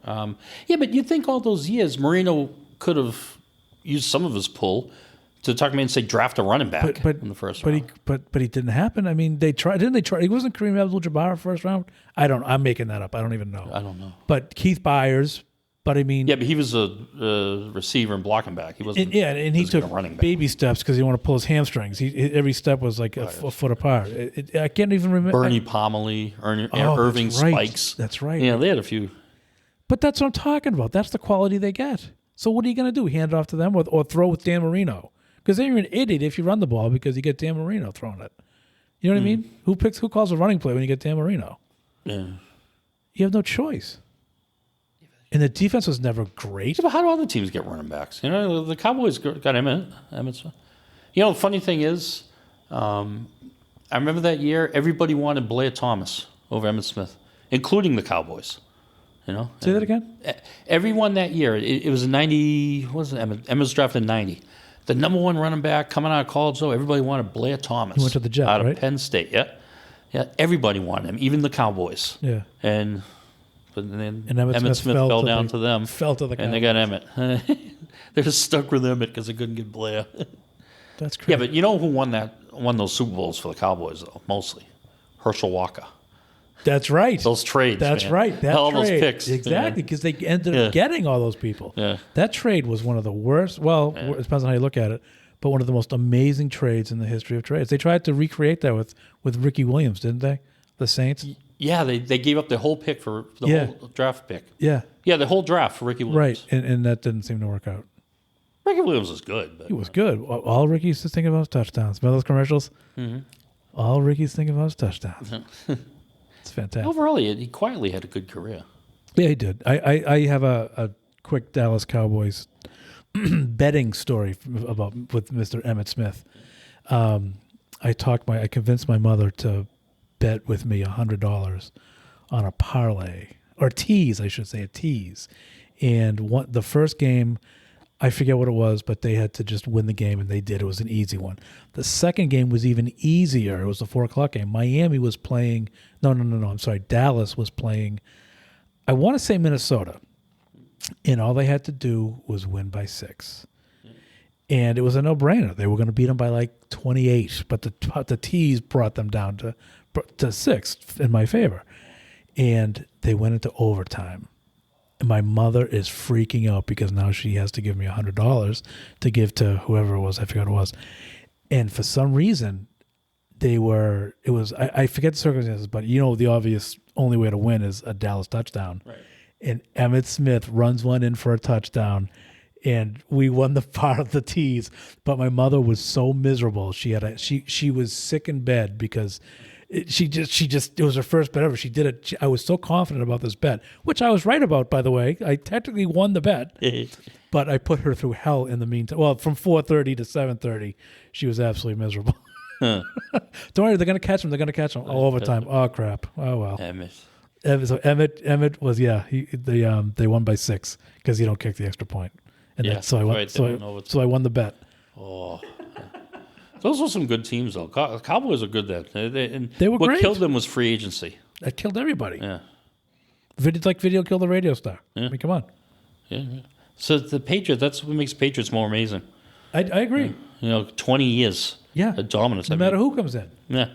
Yeah, but you think all those years, Marino could have used some of his pull to talk to me and say draft a running back in the first round. But it didn't happen. I mean, they tried. Didn't they try? It wasn't Kareem Abdul-Jabbar first round. I'm making that up. I don't even know. I don't know. But Keith Byers. But I mean, yeah, but he was a receiver and blocking back. He wasn't. And he took baby steps because he wanted to pull his hamstrings. Every step was like a foot apart. I can't even remember. Bernie Pomeroy, Irving Spikes. That's right. Yeah, they had a few. But that's what I'm talking about. That's the quality they get. So what are you going to do? Hand it off to them or throw with Dan Marino? Because then you're an idiot if you run the ball because you get Dan Marino throwing it. You know what I mean? Who calls a running play when you get Dan Marino? Yeah. You have no choice. And the defense was never great. Yeah, but how do other teams get running backs? You know, the Cowboys got Emmett Smith. You know, the funny thing is, I remember that year, everybody wanted Blair Thomas over Emmett Smith, including the Cowboys. You know? Say that again? Everyone that year, it was in 90, what was it? Emmett was drafted in 90. The number one running back coming out of college, though, everybody wanted Blair Thomas. He went to the Jets, out of right? Penn State, yeah. Yeah, everybody wanted him, even the Cowboys. Yeah. But then Emmett Smith fell down to them. Fell to the and they got Emmett. They're just stuck with Emmett because they couldn't get Blair. That's crazy. Yeah, but you know who won those Super Bowls for the Cowboys, though, mostly? Herschel Walker. That's right. Those trades, That's man. right. All trade. those picks. Exactly, because they ended up getting all those people. Yeah. That trade was one of the worst. Well, it depends on how you look at it, but one of the most amazing trades in the history of trades. They tried to recreate that with Ricky Williams, didn't they? The Saints? Yeah, they gave up their whole pick for the whole draft pick. Yeah. Yeah, the whole draft for Ricky Williams. Right, and that didn't seem to work out. Ricky Williams was good. But, He was good. All Ricky's thinking about was touchdowns. Remember those commercials? Mm-hmm. All Ricky's thinking about was touchdowns. It's fantastic. Overall, he quietly had a good career. Yeah, he did. I have a quick Dallas Cowboys betting story with Mr. Emmett Smith. I convinced my mother to bet with me $100 on a parlay or tease, I should say, a tease. And the first game, I forget what it was, but they had to just win the game, and they did. It was an easy one. The second game was even easier. It was the 4:00 game. Miami was playing. No. I'm sorry. Dallas was playing. I want to say Minnesota, and all they had to do was win by 6. And it was a no-brainer. They were going to beat them by like 28, but the tease brought them down to 6 in my favor. And they went into overtime. And my mother is freaking out because now she has to give me $100 to give to whoever it was. I forgot who it was. And for some reason, I forget the circumstances, but you know the obvious only way to win is a Dallas touchdown. Right. And Emmitt Smith runs one in for a touchdown. And we won the part of the tease, but my mother was so miserable. She was sick in bed because it was her first bet ever. She did it. I was so confident about this bet, which I was right about, by the way. I technically won the bet, but I put her through hell in the meantime. Well, from 4:30 to 7:30, she was absolutely miserable. Don't worry, they're gonna catch him. They're gonna catch him. Oh, overtime. Oh crap. Oh well. So Emmett was they won by 6 because you don't kick the extra point. And so I won the bet. Oh, those were some good teams, though. Cowboys are good. They were what great. killed them was free agency. That killed everybody. Yeah, video killed the radio star. Yeah. I mean, come on. Yeah. So the Patriots. That's what makes Patriots more amazing. I agree. Yeah. 20 years. Yeah, of dominance. No matter who comes in. Yeah.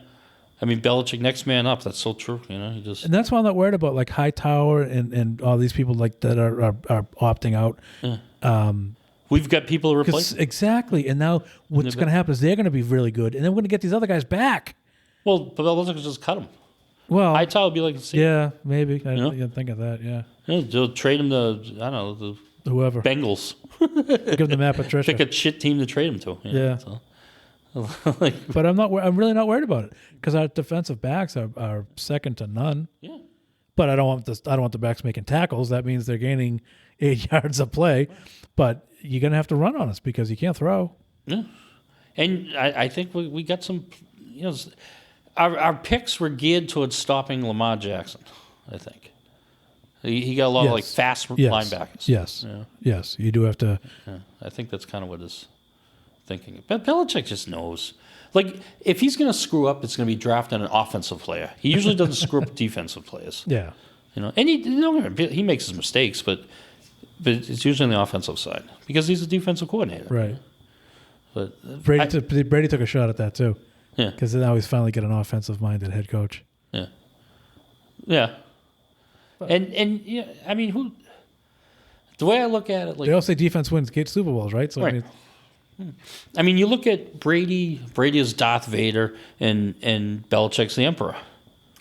I mean, Belichick, next man up. That's so true. And that's why I'm not worried about like Hightower and all these people like that are opting out. Yeah. We've got people to replace. Exactly. And now what's going to happen is they're going to be really good, and then we're going to get these other guys back. Well, Belichick just cut them. Well, Hightower would be like, yeah, maybe. I didn't think of that. Yeah. They'll trade him to whoever Bengals. Give them Matt Patricia. Pick a shit team to trade him to. Yeah. So. But I'm really not worried about it because our defensive backs are second to none. Yeah. But I don't want the backs making tackles. That means they're gaining 8 yards of play. But you're gonna have to run on us because you can't throw. Yeah. And I think we got some, our picks were geared towards stopping Lamar Jackson, I think. He got a lot of fast linebackers. Yes. Yeah. Yes. You do have to. Yeah. I think that's kind of what his thinking. But Belichick just knows. Like, if he's going to screw up, it's going to be drafting an offensive player. He usually doesn't screw up defensive players. Yeah. And he makes his mistakes, but it's usually on the offensive side because he's a defensive coordinator. Right. But Brady took a shot at that too. Yeah. Because now he's finally got an offensive-minded head coach. Yeah. Yeah. And yeah, I mean, the way I look at it, like they all say defense wins get Super Bowls, right? So right. I mean, you look at Brady is Darth Vader, and Belichick's the Emperor.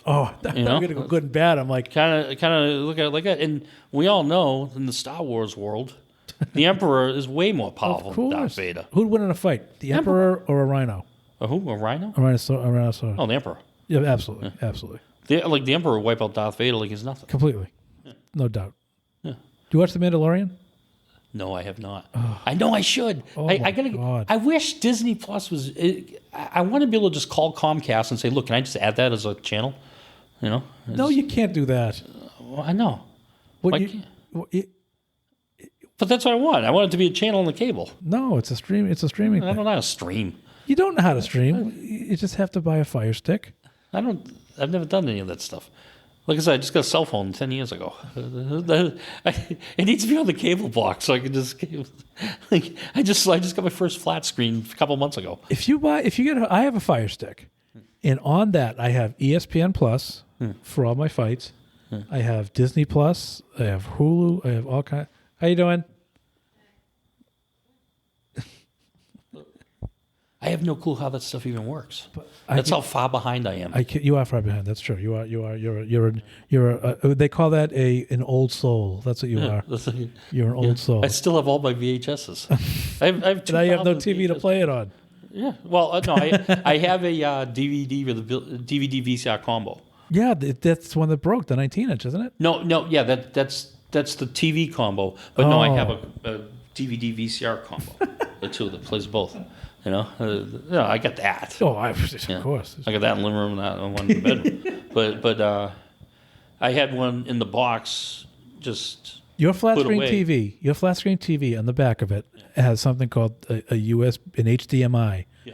Oh, I'm gonna go good and bad. I'm like kind of look at it like that, and we all know in the Star Wars world, the Emperor is way more powerful than Darth Vader. Who'd win in a fight, the Emperor or a rhino? A who? A rhino? A rhinoceros. Oh, the Emperor. Yeah, absolutely, absolutely. The Emperor would wipe out Darth Vader like he's nothing. Completely, no doubt. Yeah. Do you watch The Mandalorian? No, I have not. I know I should. Oh I my gotta. God. I wish Disney Plus was. I want to be able to just call Comcast and say, "Look, can I just add that as a channel?" No, you can't do that. Well, I know. What But that's what I want. I want it to be a channel on the cable. No, it's a stream. It's a streaming. I don't know how to stream. You don't know how to stream. You just have to buy a Fire Stick. I've never done any of that stuff. Like I said, I just got a cell phone 10 years ago. It needs to be on the cable box so I can just. Like I just got my first flat screen a couple months ago. I have a Fire Stick, and on that I have ESPN Plus for all my fights. I have Disney Plus. I have Hulu. I have all kind. How you doing? I have no clue how that stuff even works. That's how far behind I am. You are far behind. That's true. You are. You're. They call that an old soul. That's what you are. You're an old soul. I still have all my VHSs. I have and I have no TV to play it on. Yeah. Well, no, I have a DVD with a DVD VCR combo. Yeah, that's the one that broke, the 19-inch, isn't it? No, yeah, that's the TV combo. But no, I have a DVD VCR combo. The two that plays both. I got that. Oh, of course. I got that in the living room and that one in the bedroom. but I had one in the box. Just your flat screen TV on the back of it has something called an HDMI. Yeah.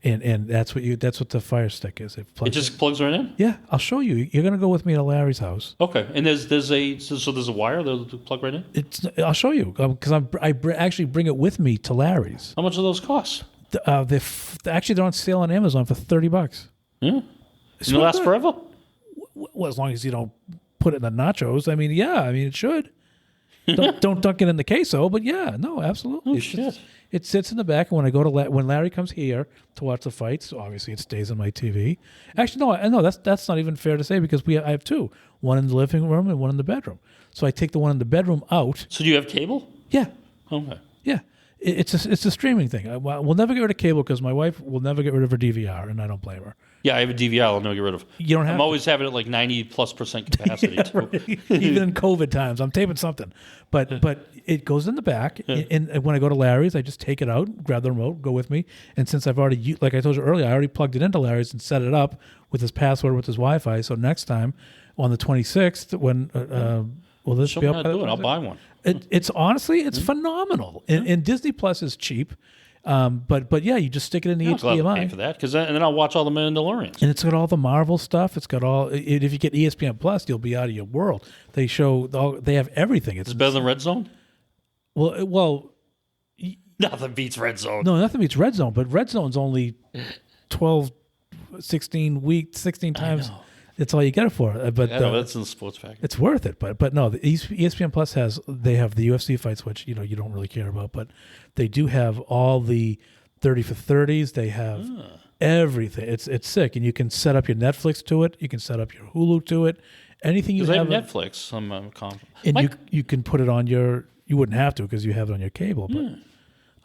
And that's what the Fire Stick is. It just plugs right in. Yeah, I'll show you. You're gonna go with me to Larry's house. Okay, and there's a wire that'll plug right in. I'll show you because I actually bring it with me to Larry's. How much do those cost? They're on sale on Amazon for $30. Yeah, it last forever. Well, as long as you don't put it in the nachos. I mean, it should. Don't dunk it in the queso, but absolutely. Oh, shit. It sits in the back, and when I go to when Larry comes here to watch the fights, obviously it stays on my TV. Actually, no, that's not even fair to say because I have two, one in the living room and one in the bedroom. So I take the one in the bedroom out. So do you have cable? Yeah. Okay. Yeah. It's a streaming thing. We'll never get rid of cable because my wife will never get rid of her DVR, and I don't blame her. Yeah, I have a DVR. I'll never get rid of. You don't have. I'm always having it like 90+% capacity. Yeah, right. Even in COVID times, I'm taping something, but it goes in the back. And when I go to Larry's, I just take it out, grab the remote, go with me. And since I've already, like I told you earlier, I already plugged it into Larry's and set it up with his password with his Wi-Fi. So next time on the 26th, when will this Show be me up? how to do it. I'll buy one. It's honestly, it's phenomenal. And Disney Plus is cheap. But yeah, you just stick it in the HDMI. Pay for that, and then I'll watch all the Mandalorians. And it's got all the Marvel stuff. It's got all. If you get ESPN Plus, you'll be out of your world. They have everything. It's better than Red Zone. Well, nothing beats Red Zone. No, nothing beats Red Zone. But Red Zone's only 12, 16 times. That's all you get it for. But that's in the sports package. It's worth it. But no, the ESPN Plus have the UFC fights, which you don't really care about, but they do have all the 30 for 30s. They have everything. It's sick, and you can set up your Netflix to it. You can set up your Hulu to it. Anything you have. I have Netflix. I'm and you can put it on your. You wouldn't have to because you have it on your cable,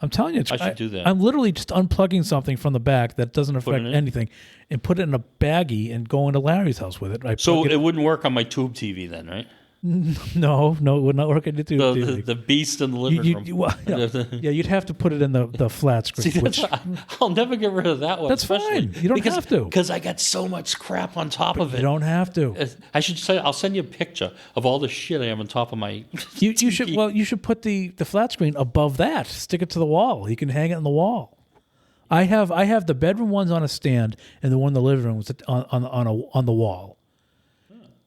I'm telling you, I should do that. I'm literally just unplugging something from the back that doesn't affect it in? anything, and put it in a baggie and go into Larry's house with it. So it wouldn't work on my tube TV then, right? No, it would not work on YouTube TV. The beast in the living room. Well, yeah, you'd have to put it in the flat screen. See, which I'll never get rid of that one. That's especially fine. You don't have to. Because I got so much crap on top of it. you don't have to. I should say I'll send you a picture of all the shit I have on top of my. You should. Well, you should put the flat screen above that. Stick it to the wall. You can hang it on the wall. I have the bedroom ones on a stand, and the one in the living room was on the wall.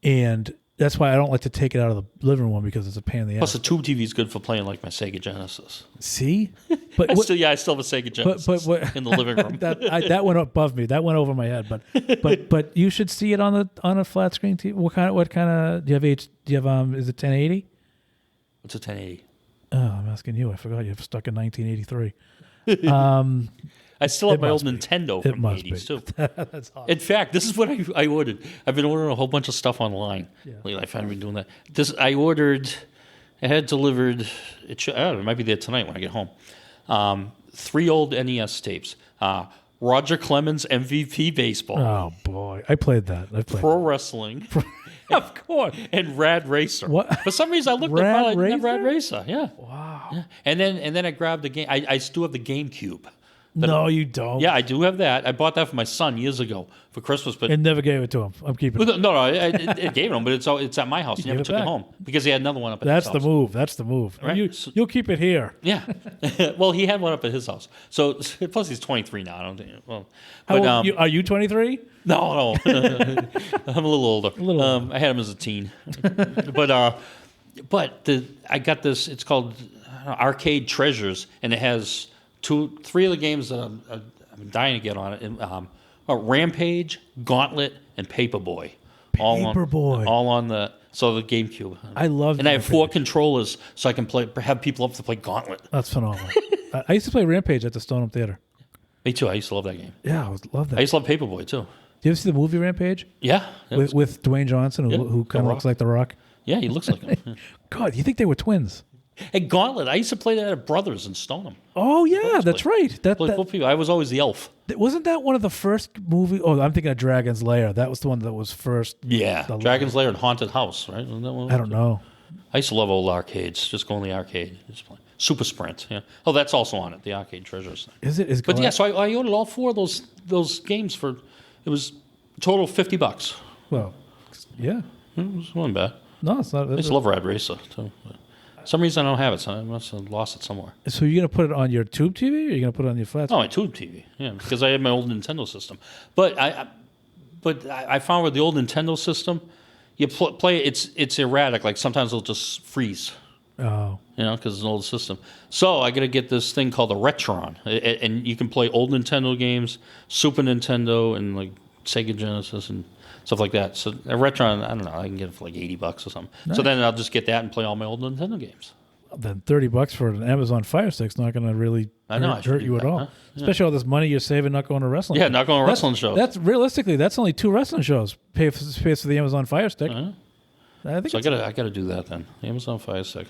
And that's why I don't like to take it out of the living room one, because it's a pain in the Plus, ass. the tube TV is good for playing like my Sega Genesis. See, but I still have a Sega Genesis in the living room. that went above me. That went over my head. But you should see it on a flat screen TV. What kind of do you have? Do you have is it 1080? What's a 1080? Oh, I'm asking you. I forgot you have stuck in 1983. I still have my old must be. Nintendo It from the must be. 80s, too. That's awesome. In fact, this is what I ordered. I've been ordering a whole bunch of stuff online. Lately, I finally been doing that. I had delivered, it might be there tonight when I get home, 3 old NES tapes. Roger Clemens MVP Baseball. Oh, boy. I played that. Pro Wrestling. Of course. And Rad Racer. What? For some reason, I looked Rad at Racer? Rad Racer. Yeah. Wow. Yeah. And then I grabbed the game. I still have the GameCube. No, you don't. Yeah, I do have that. I bought that for my son years ago for Christmas, but And never gave it to him. I'm keeping it. no, I gave it him, but it's at my house. He never give it took it back. home because he had another one up at That's his the house. move. That's the move. Right. You'll keep it here. Yeah. Well, he had one up at his house. So plus he's 23 now. I don't think. Well, How but old, are you 23? no. I'm a little older. I had him as a teen, but I got this. It's called Arcade Treasures, and it has 3 of the games that I'm dying to get on it. Rampage, Gauntlet, and Paperboy. Paperboy. All on the GameCube. I love And I have 4 Rampage. controllers, so I can have people up to play Gauntlet. That's phenomenal. I used to play Rampage at the Stoneham Theater. Me too. I used to love that game. Yeah, I love that. I used to love Paperboy too. Do you ever see the movie Rampage? Yeah. With Dwayne Johnson, Yeah, who kind The of looks Rock. like The Rock? Yeah, he looks like him. Yeah. God, you think they were twins? Hey, Gauntlet. I used to play that at Brothers in Stoneham. Oh, yeah, that's right. Play 4 people. I was always the elf. Wasn't that one of the first movie? Oh, I'm thinking of Dragon's Lair. That was the one that was first. Yeah. Dragon's Lair and Haunted House, right? Wasn't that one? I don't know. I used to love old arcades. Just go in the arcade. Just play. Super Sprint. Yeah. Oh, that's also on it. The Arcade Treasures. Is it? But yeah, so I ordered all 4 of those games for. It was total $50. Well, yeah. It wasn't bad. No, it's not. I used to love Rad Racer too. But for some reason I don't have it, so I must have lost it somewhere. So you're gonna put it on your tube TV, or you're gonna put it on your flat? Oh, my tube TV. Yeah, because I had my old Nintendo system. But I found with the old Nintendo system, you play it's erratic. Like sometimes it'll just freeze. Oh. Because it's an old system. So I got to get this thing called a Retron, and you can play old Nintendo games, Super Nintendo, and like Sega Genesis and stuff like that. So a Retron, I don't know, I can get it for like $80 or something. Nice. So then I'll just get that and play all my old Nintendo games. Then $30 for an Amazon Fire Stick's not going to really I know, I should hurt do you at that, all. huh? Yeah. Especially all this money you're saving not going to wrestling. Yeah, not going to wrestling shows. That's realistically, that's only 2 wrestling shows. Pays for the Amazon Fire Stick. Uh-huh. I think. So I got to do that then. Amazon Fire Stick.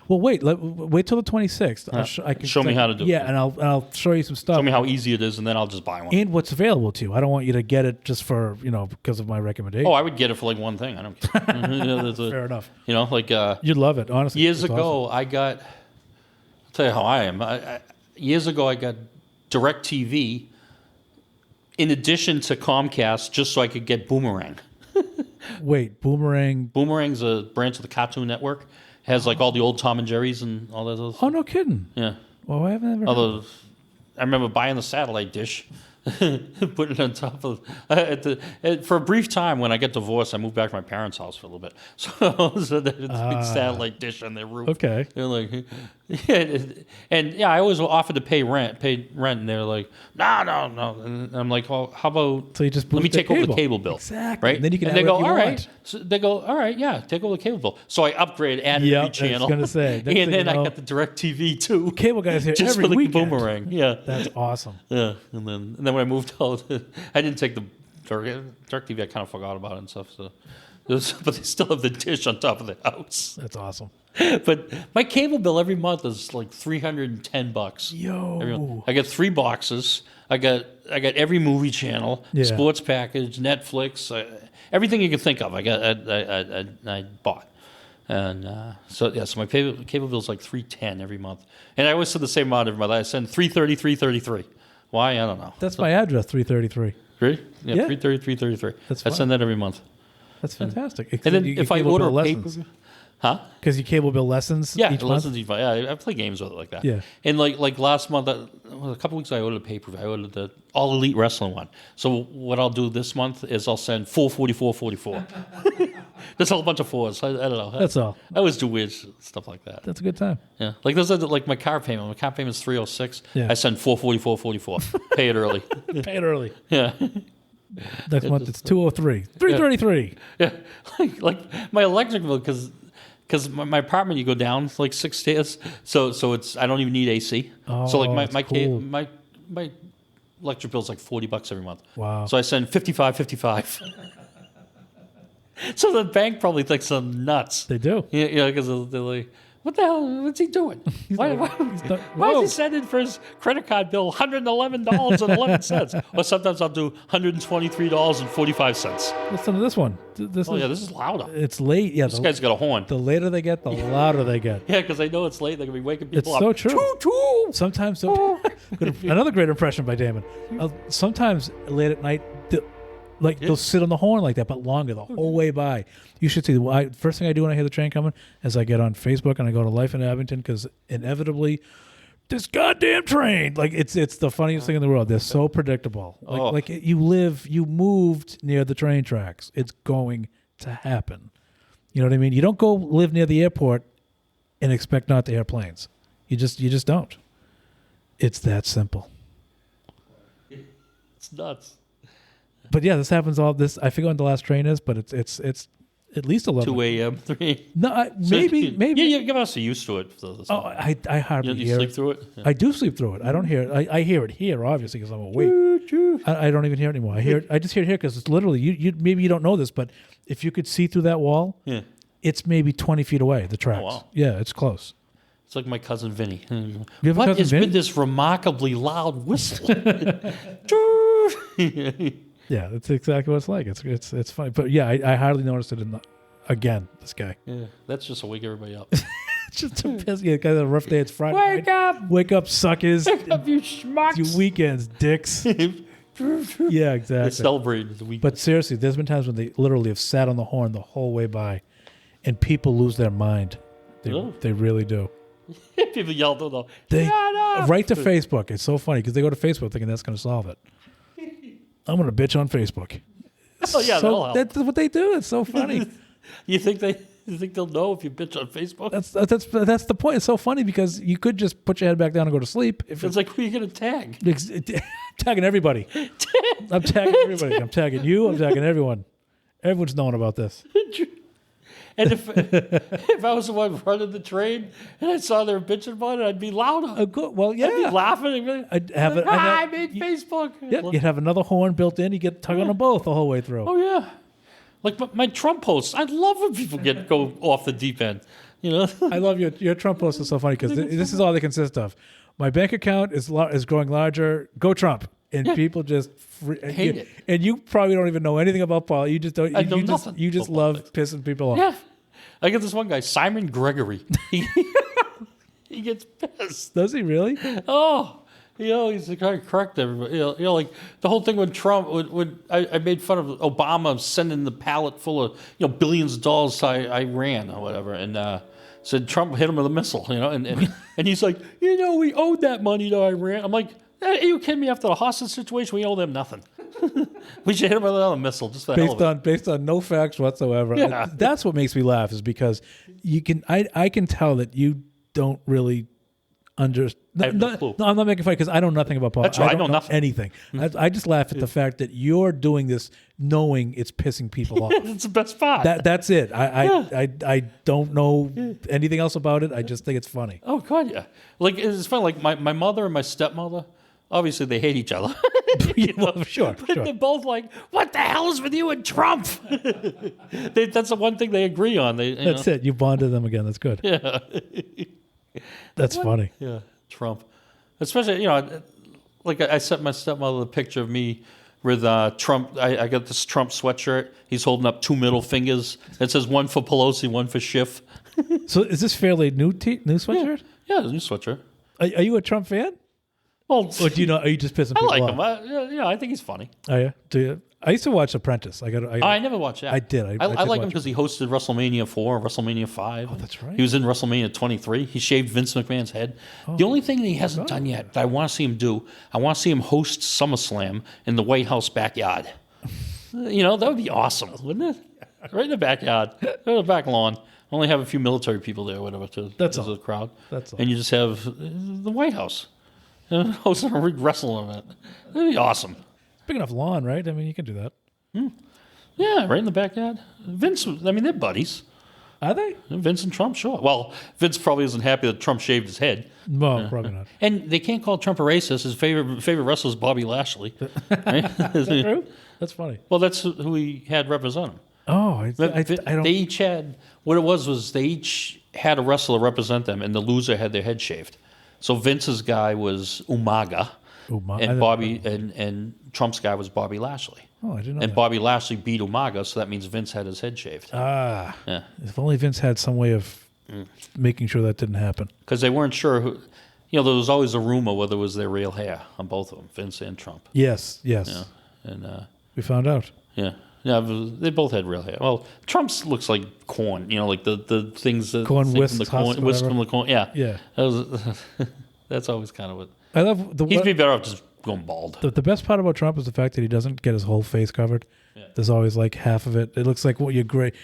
Well, wait till the 26th. I can show me how to do it. Yeah, and I'll show you some stuff. Show me how easy it is, and then I'll just buy one. And what's available to you. I don't want you to get it just for because of my recommendation. Oh, I would get it for like one thing. I don't care. Fair enough. Like You'd love it, honestly. years It's ago, awesome. I got. I'll tell you how I am. Years ago, I got DirecTV in addition to Comcast, just so I could get Boomerang. Wait, Boomerang. Boomerang's a branch of the Cartoon Network. It has like all the old Tom and Jerry's and all that. Oh, no kidding. Yeah. Well, I haven't ever. Although I remember buying the satellite dish, putting it on top of for a brief time when I got divorced, I moved back to my parents' house for a little bit. So there's a big satellite dish on their roof. Okay. They're like, I always offered to pay rent, and they're like, no. And I'm like, well, how about So you just let me boost the take over the cable. cable bill, Exactly. right? And then you can and have they go, whatever all you right. want. So they go, all right, yeah, take over the cable bill. So I upgraded, added Yep, a I new was channel. gonna say, next thing and then you know- I got the DirecTV too. Cable guys here just every for the weekend. Boomerang. Yeah. That's awesome. Yeah, and then when I moved out, I didn't take the DirecTV. I kind of forgot about it and stuff. So, but they still have the dish on top of the house. That's awesome. But my cable bill every month is like $310. Yo. I get 3 boxes. I got every movie channel, Yeah. sports package, Netflix, everything you can think of. I bought, and so my cable bill is like $310 every month, and I always send the same amount every month. I send $333.33. Why? I don't know. That's my address, 333. Really? Yeah. Yeah, $333.33. That's I fine. send that every month. That's fantastic. And then if I order a paper, huh? Because you cable bill lessons Yeah, each lessons month? each month. Yeah, I play games with it like that. Yeah. And like last month, a couple weeks ago, I ordered a paper. I ordered the All Elite Wrestling one. So what I'll do this month is I'll send 444.44. There's a whole bunch of 4s. I don't know. That's all. I always do weird stuff like that. That's a good time. Yeah. Like there's like my car payment. My car payment is $306. Yeah. I send 444.44. Pay it early. Pay it early. Yeah. Next month it's 203. 333. Yeah. Like my electric bill because my apartment, you go down like 6 stairs, so it's I don't even need AC. So like that's my cool. my electric bill is like $40 every month. Wow. So I send 55. So the bank probably thinks I'm nuts. They do. Yeah, because they're like, what the hell? What's he doing? Why is Whoa. he sending for his credit card bill $111.11? Or sometimes I'll do $123.45. Listen to this one. This Oh is, yeah, this is louder. it's late. Yeah, This guy's got a horn. the later they get, the louder they get. Yeah, because I know it's late. They're gonna be waking It's people up. so true. Choo, choo. Sometimes, another great impression by Damon. Sometimes late at night, they'll sit on the horn like that, but longer, the whole way by. You should see. First thing I do when I hear the train coming is I get on Facebook and I go to Life in Abington because inevitably, this goddamn train, like it's the funniest thing in the world. They're so predictable. Like you moved near the train tracks. It's going to happen. You know what I mean? You don't go live near the airport and expect not to hear planes. You just don't. It's that simple. It's nuts. But yeah, this happens all this. I forget when the last train is, but it's at least 11. 2 a.m., 3. No, maybe. Yeah, you must be used to it. Oh, I hardly you hear sleep it. through it? Yeah. I do sleep through it. I don't hear it. I hear it here, obviously, because I'm awake. I don't even hear it anymore. I just hear it here because it's literally, you maybe you don't know this, but if you could see through that wall, Yeah. it's maybe 20 feet away, the tracks. Oh, wow. Yeah, it's close. It's like my cousin Vinny. You have a What cousin has Vinny? been this remarkably loud whistle? Yeah, that's exactly what it's like. It's funny. But yeah, I hardly noticed it again, this guy. Yeah, that's just to wake everybody up. It's just a piss. Yeah, guys, a rough day. It's Friday Wake night. up! Wake up, suckers. Wake up, you schmucks! Your weekends, dicks. Yeah, They exactly. celebrated the week. But seriously, there's been times when they literally have sat on the horn the whole way by, and people lose their mind. They really do. people yelled, though. They Shut up! right to Facebook. It's so funny because they go to Facebook thinking that's going to solve it. I'm going to bitch on Facebook. Oh, yeah, that'll help. That's what they do. It's so funny. You think they'll know if you bitch on Facebook? That's the point. It's so funny because you could just put your head back down and go to sleep. If It's like, who are you going to tag? tagging everybody. I'm tagging everybody. I'm tagging you. I'm tagging everyone. Everyone's knowing about this. And if I was the one running the train and I saw they were bitching about it, I'd be louder. Well, yeah. I'd be laughing. And I'd have it. I made Facebook. Yeah, you'd have another horn built in. You get tug on them both the whole way through. Oh yeah, like my Trump posts. I love when people go off the deep end. You know, I love your Trump post is so funny because this is all they consist of. My bank account is growing larger. Go Trump, and people just hate it. And you probably don't even know anything about politics. You just don't. I know nothing You just about love politics. pissing people off. Yeah, I get this one guy, Simon Gregory. He gets pissed. Does he really? Oh, he's the guy who correct everybody. Like the whole thing with Trump. When I made fun of Obama sending the pallet full of billions of dollars to Iran or whatever, and said Trump hit him with a missile. And he's like, we owed that money to Iran. I'm like, are you kidding me? After the hostage situation, we owe them nothing. We should hit him with another missile just for the hell of it. Based on no facts whatsoever. Yeah. That's what makes me laugh is because I can tell that you don't really understand. I have no clue. No, I'm not making fun because I know nothing about politics. That's right, I don't know nothing. anything. I just laugh at the fact that you're doing this knowing it's pissing people off. It's the best part. That's it. I don't know anything else about it. I just think it's funny. Oh God, yeah. Like it's funny. Like my mother and my stepmother, obviously they hate each other. Well, sure. But they're both like, what the hell is with you and Trump? That's the one thing they agree on. That's it. You bonded them again. That's good. Yeah. That's funny. Yeah, Trump. Especially, like I sent my stepmother a picture of me with Trump. I got this Trump sweatshirt. He's holding up 2 middle fingers. It says one for Pelosi, one for Schiff. So is this fairly new sweatshirt? Yeah, it's a new sweatshirt. Are you a Trump fan? Well, Or do you know? Are you just pissing I people like off? him. I think he's funny. Oh yeah. Do you? I used to watch Apprentice. I never watched that. I did. I I did like him watch because he hosted WrestleMania 4, WrestleMania 5. Oh, that's right. He was in WrestleMania 23. He shaved Vince McMahon's head. The only thing that he hasn't done yet that I want to see him do, I want to see him host SummerSlam in the White House backyard. That would be awesome, wouldn't it? Right in the backyard, right in the back lawn. Only have a few military people there, or whatever, That's as all. a crowd. That's all. And you just have the White House hosting a wrestling event. That'd be awesome. Big enough lawn, right? I mean, you can do that. Yeah, right in the backyard. Vince, they're buddies. Are they? Vince and Trump, sure. Well, Vince probably isn't happy that Trump shaved his head. No, probably not. And they can't call Trump a racist. His favorite wrestler is Bobby Lashley. Right? Is that true? That's funny. Well, that's who he had represent him. Oh, I don't. They each had, what it was they each had a wrestler represent them, and the loser had their head shaved. So Vince's guy was Umaga, and Bobby and Trump's guy was Bobby Lashley. Oh, I didn't know And that. Bobby Lashley beat Umaga, so that means Vince had his head shaved. Ah. Yeah. If only Vince had some way of making sure that didn't happen. Because they weren't sure who, there was always a rumor whether it was their real hair on both of them, Vince and Trump. Yes. Yeah. And We found out. yeah, they both had real hair. Well, Trump's looks like corn, like the things that Corn thing wisps, from the corn, husks, wisp from whatever. the corn. Yeah, Yeah. That's always kind of what. I love He'd be better off just going bald. the best part about Trump is the fact that he doesn't get his whole face covered. Yeah. There's always like half of it. It looks like what your great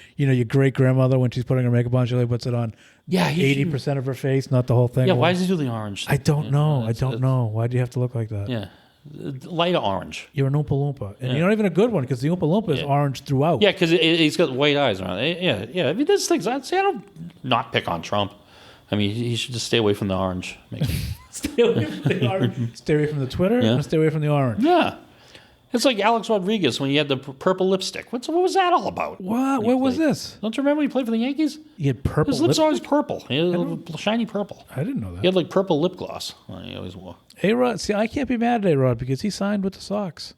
grandmother when she's putting her makeup on, she like puts it on. Yeah, 80% of her face, not the whole thing. Yeah, why does he do the orange? I don't know. I It's- don't know. Why do you have to look like that? Yeah, lighter orange. You're an Oompa Loompa, and Yeah. you're not even a good one because the Oompa Loompa is Yeah. orange throughout. Yeah, because he's got white eyes around it. Yeah. I mean, there's things. I don't not pick on Trump. I mean, he should just stay away from the orange. Stay away from the orange. Stay away from the Twitter. Yeah. And stay away from the orange. Yeah. It's like Alex Rodriguez when he had the purple lipstick. What was that all about? What? When he What was played? this? Don't you remember he played for the Yankees? He had purple His lips lipstick? always purple. He had a little shiny purple. I didn't know He that. had like purple lip gloss. He always wore. A-Rod, see, I can't be mad at A-Rod because he signed with the Sox.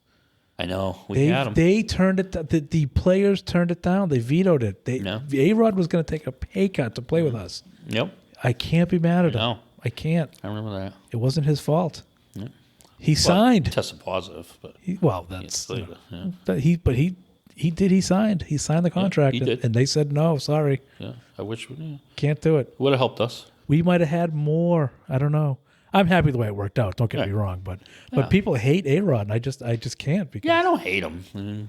I know. We had him. They turned it. The players turned it down. They vetoed it. No. A-Rod was going to take a pay cut to play with us. Yep. I can't be mad at him. No. I can't. I remember that. It wasn't his fault. He signed. Tested positive, but That's yeah. He signed. He signed the contract, he and, did. and they said no. Sorry, yeah. I wish can't do it. would have helped us. We might have had more. I don't know. I'm happy the way it worked out. Don't get me wrong, but people hate A-Rod, and I just can't. Because Yeah, I don't hate him. I mean,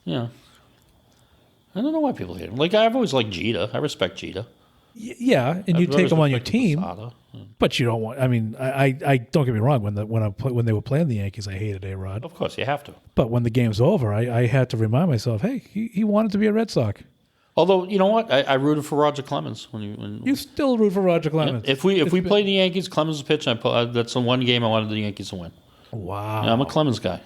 yeah. I don't know why people hate him. Like I've always liked Jeter. I respect Jeter. Yeah, and you I've take always him on your respected team, Posada. but you don't want. I mean, I don't get me wrong. When they were playing the Yankees, I hated A-Rod. Of course, you have to. But when the game's over, I had to remind myself, hey, he wanted to be a Red Sox. Although you know what, I rooted for Roger Clemens when You still root for Roger Clemens. if we played the Yankees, Clemens was pitching. That's the one game I wanted the Yankees to win. Wow. Yeah, I'm a Clemens guy.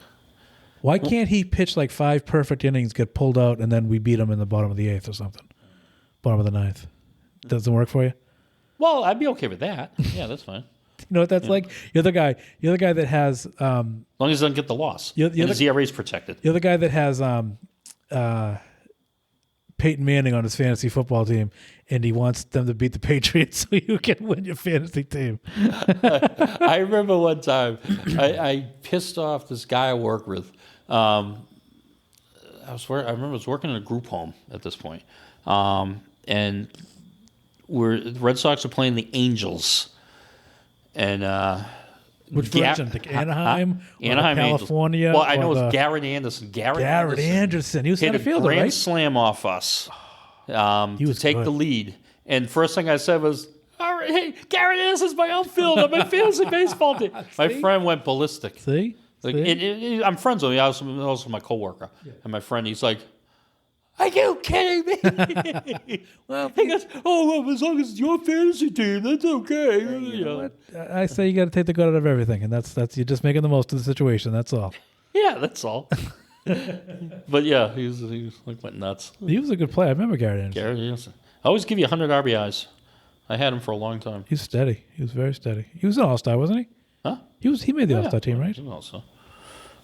Why can't he pitch like 5 perfect innings, get pulled out, and then we beat him in the bottom of the 8th or something? Bottom of the 9th. Doesn't work for you? Well, I'd be okay with that. Yeah, that's fine. You know what that's like? You're the guy that has As long as he doesn't get the loss. You're And the- his ERA's protected. you're the guy that has Peyton Manning on his fantasy football team, and he wants them to beat the Patriots so you can win your fantasy team. I remember one time I pissed off this guy I work with. I remember I was working in a group home at this point, and the Red Sox are playing the Angels, and Which version? The Anaheim? Or Anaheim the Angels. California? Well, I or know the- it's Garrett Anderson. Garrett Anderson. He was hit center a fielder, grand right? slam off us to was take good. the lead. And first thing I said was, "All right, hey, Garrett Anderson's my outfielder, my fantasy baseball team." My friend went ballistic. See? Like, See? I'm friends with him. He was also my coworker. And my friend, he's like, Are you kidding me? Well, he goes, oh, well, as long as it's your fantasy team, that's okay. you know what? I say you got to take the good out of everything, and that's you're just making the most of the situation. That's all. Yeah, that's all. But yeah, he was like went nuts. He was a good player. I remember Gary Anderson. Gary, yes. I always give you 100 RBIs. I had him for a long time. He's steady. He was very steady. He was an All-Star, wasn't he? Huh? He made the All-Star team, right? Also.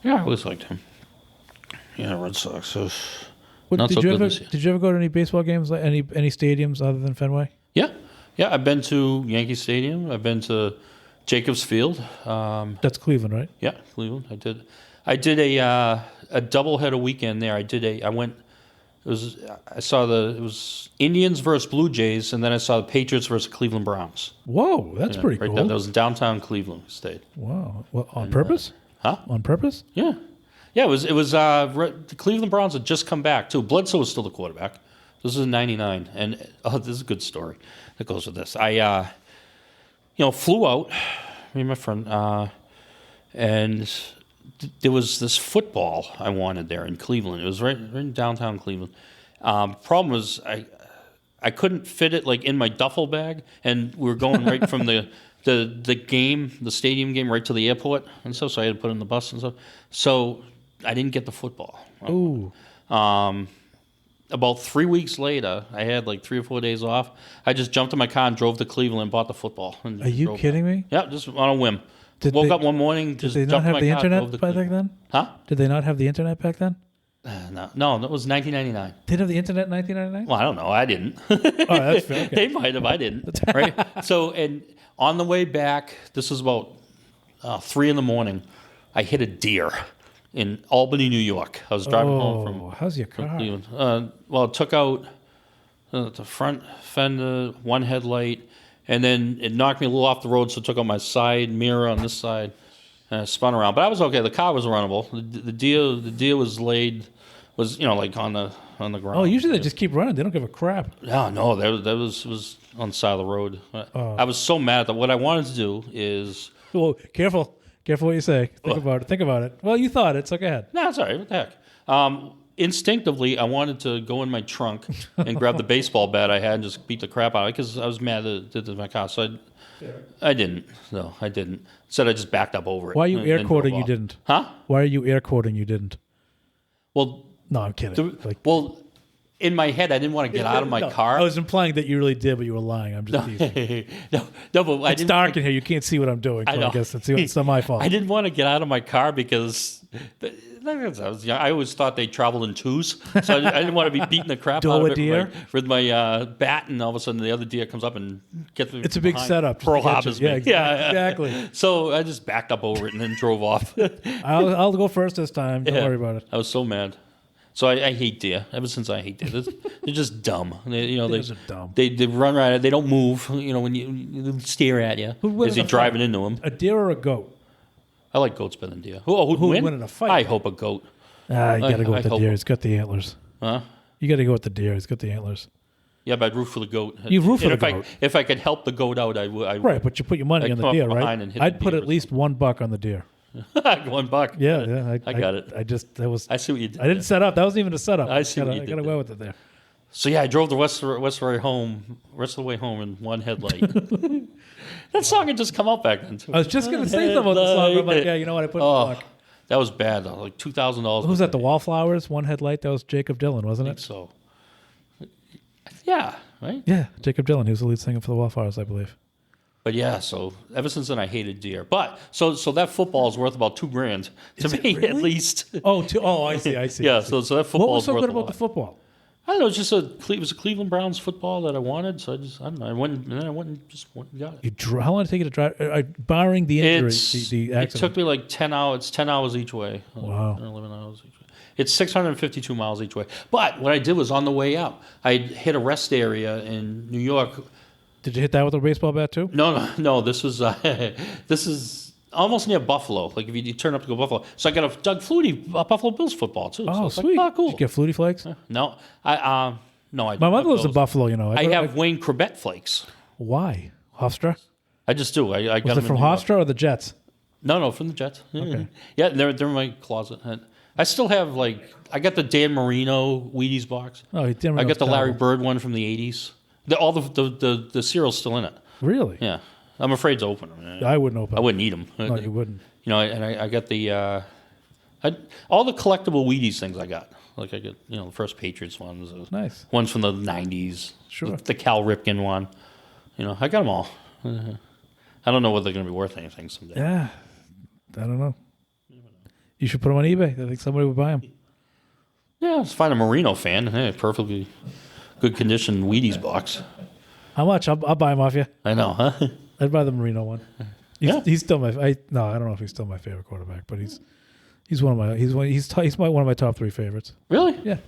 Yeah, I always liked him. Yeah, Red Sox. So What, not did so you good ever this year. did you ever go to any baseball games, like any stadiums other than Fenway? Yeah. Yeah, I've been to Yankee Stadium. I've been to Jacobs Field. That's Cleveland, right? Yeah, Cleveland. I did a doubleheader weekend there. I went. It was Indians versus Blue Jays, and then I saw the Patriots versus Cleveland Browns. Whoa, that's pretty Right cool. there. That was in downtown Cleveland. Stayed. Wow, well, on purpose? Huh? On purpose? Yeah. Yeah, it was. The Cleveland Browns had just come back too. Bledsoe was still the quarterback. This was in '99, and this is a good story that goes with this. I, flew out, me and my friend, and there was this football I wanted there in Cleveland. It was right in downtown Cleveland. Problem was I couldn't fit it like in my duffel bag, and we were going right from the stadium game, right to the airport and stuff. So I had to put it in the bus and stuff. So I didn't get the football. Ooh. About 3 weeks later, I had like 3 or 4 days off. I just jumped in my car and drove to Cleveland and bought the football. Are you kidding me? Yeah, just on a whim. Woke up one morning, just did they not jumped in have my the car, drove internet to back then? Huh? Did they not have the internet back then? No, that was 1999. They didn't have the internet in 1999? Well, I don't know. I didn't. Oh, that's fair. Okay. They might have. I didn't. Right. So, and on the way back, this was about 3 a.m. I hit a deer in Albany, New York. I was driving home from. How's your car? Cleveland. Well, it took out the front fender, one headlight, and then it knocked me a little off the road, so it took out my side mirror on this side. And I spun around, but I was okay. The car was runnable. The deer was laid, like on the ground. Oh, usually they just keep running. They don't give a crap. No, that was on the side of the road. I was so mad at that. What I wanted to do is. Well, careful what you say. Think about it. Well, you thought it, so go ahead. No, it's all right. What the heck? Instinctively, I wanted to go in my trunk and grab the baseball bat I had and just beat the crap out of it because I was mad that it did to my car. So I didn't. No, I didn't. Instead, I just backed up over it. Why are you air and quoting drove you off. didn't? Huh? Why are you air quoting you didn't? Well, No, I'm kidding. in my head, I didn't want to get out of my car. I was implying that you really did, but you were lying. I'm just teasing. no, but I It's didn't. dark in here. You can't see what I'm doing. So I know. I guess it's not my fault. I didn't want to get out of my car because I always thought they traveled in twos, so I didn't want to be beating the crap Doe out of a it deer? with my bat, and all of a sudden the other deer comes up and gets me. It's a big behind, setup. Pearl just to catch Harbor's it. Yeah, me. exactly. So I just backed up over it and then drove off. I'll go first this time. Don't worry about it. I was so mad. So I hate deer. Ever since I hate deer, they're just dumb. Deers are dumb. They run right. They don't move. When you stare at you Who'd win as in you're a driving fight? into them. A deer or a goat? I like goats better than deer. Who'd Who'd win? win in a fight? I hope a goat. You got to go with the hope- deer. He's got the antlers. Huh? You got to go with the deer. He's got the antlers. Yeah, but I'd root for the goat. You root for And the goat. If I could help the goat out, I would. Right, but you put your money I'd on the come up deer, behind right? and hit I'd the put deer at least $1 on the deer. $1. Yeah, I got it. I I see what you did. I didn't set up. That wasn't even a setup. I see what you I did got away there. with it there. So yeah, I drove the rest of the way home in one headlight. That song had just come out back then too. I was just going to say something about the song, but I'm like, yeah, you know what? I put it in the book. That was bad though. Like $2,000. Who's that? The Wallflowers? One headlight? That was Jacob Dylan, wasn't I it? think so. Yeah, right. Yeah, Jacob Dylan. He was the lead singer for the Wallflowers, I believe. But yeah, so ever since then I hated deer. But so that football is worth about $2,000 to me at least. Oh, I see. Yeah, so that football. What was so worth good a about lot. the football? I don't know. It's just it was a Cleveland Browns football that I wanted. So I don't know. I went and got it. How long did it take you to drive? Barring the injury, the It accident. took me like 10 hours. It's 10 hours each way. Wow. 11 hours each way. It's 652 miles each way. But what I did was on the way up, I hit a rest area in New York. Did you hit that with a baseball bat too? No. This is almost near Buffalo. Like if you turn up to go Buffalo. So I got a Doug Flutie Buffalo Bills football too. Oh, so sweet. Like, cool. Did you get Flutie Flakes? No, I My mother lives in Buffalo, you know. I have Wayne Corbett flakes. Why? Hofstra? I just do. I got Was them it from in New York. Hofstra or the Jets? No, from the Jets. Okay. Yeah, they're in my closet. I still have I got the Dan Marino Wheaties box. Oh, I got the Larry Bird one from the 80s. All the cereal's still in it. Really? Yeah. I'm afraid to open them. I wouldn't open. I wouldn't eat them. No, you wouldn't. And I got the all the collectible Wheaties things I got. Like I got the first Patriots ones. Nice. Ones from the 90s. Sure. The Cal Ripken one. I got them all. I don't know whether they're going to be worth anything someday. Yeah. I don't know. You should put them on eBay. I think somebody would buy them. Yeah, let's find a Marino fan. Hey, perfectly good condition Wheaties box. How much? I'll buy them off you. I know, huh? I'd buy the Marino one. He's still my. I don't know if he's still my favorite quarterback, but he's one of my. He's one of my top 3 favorites. Really? Yeah.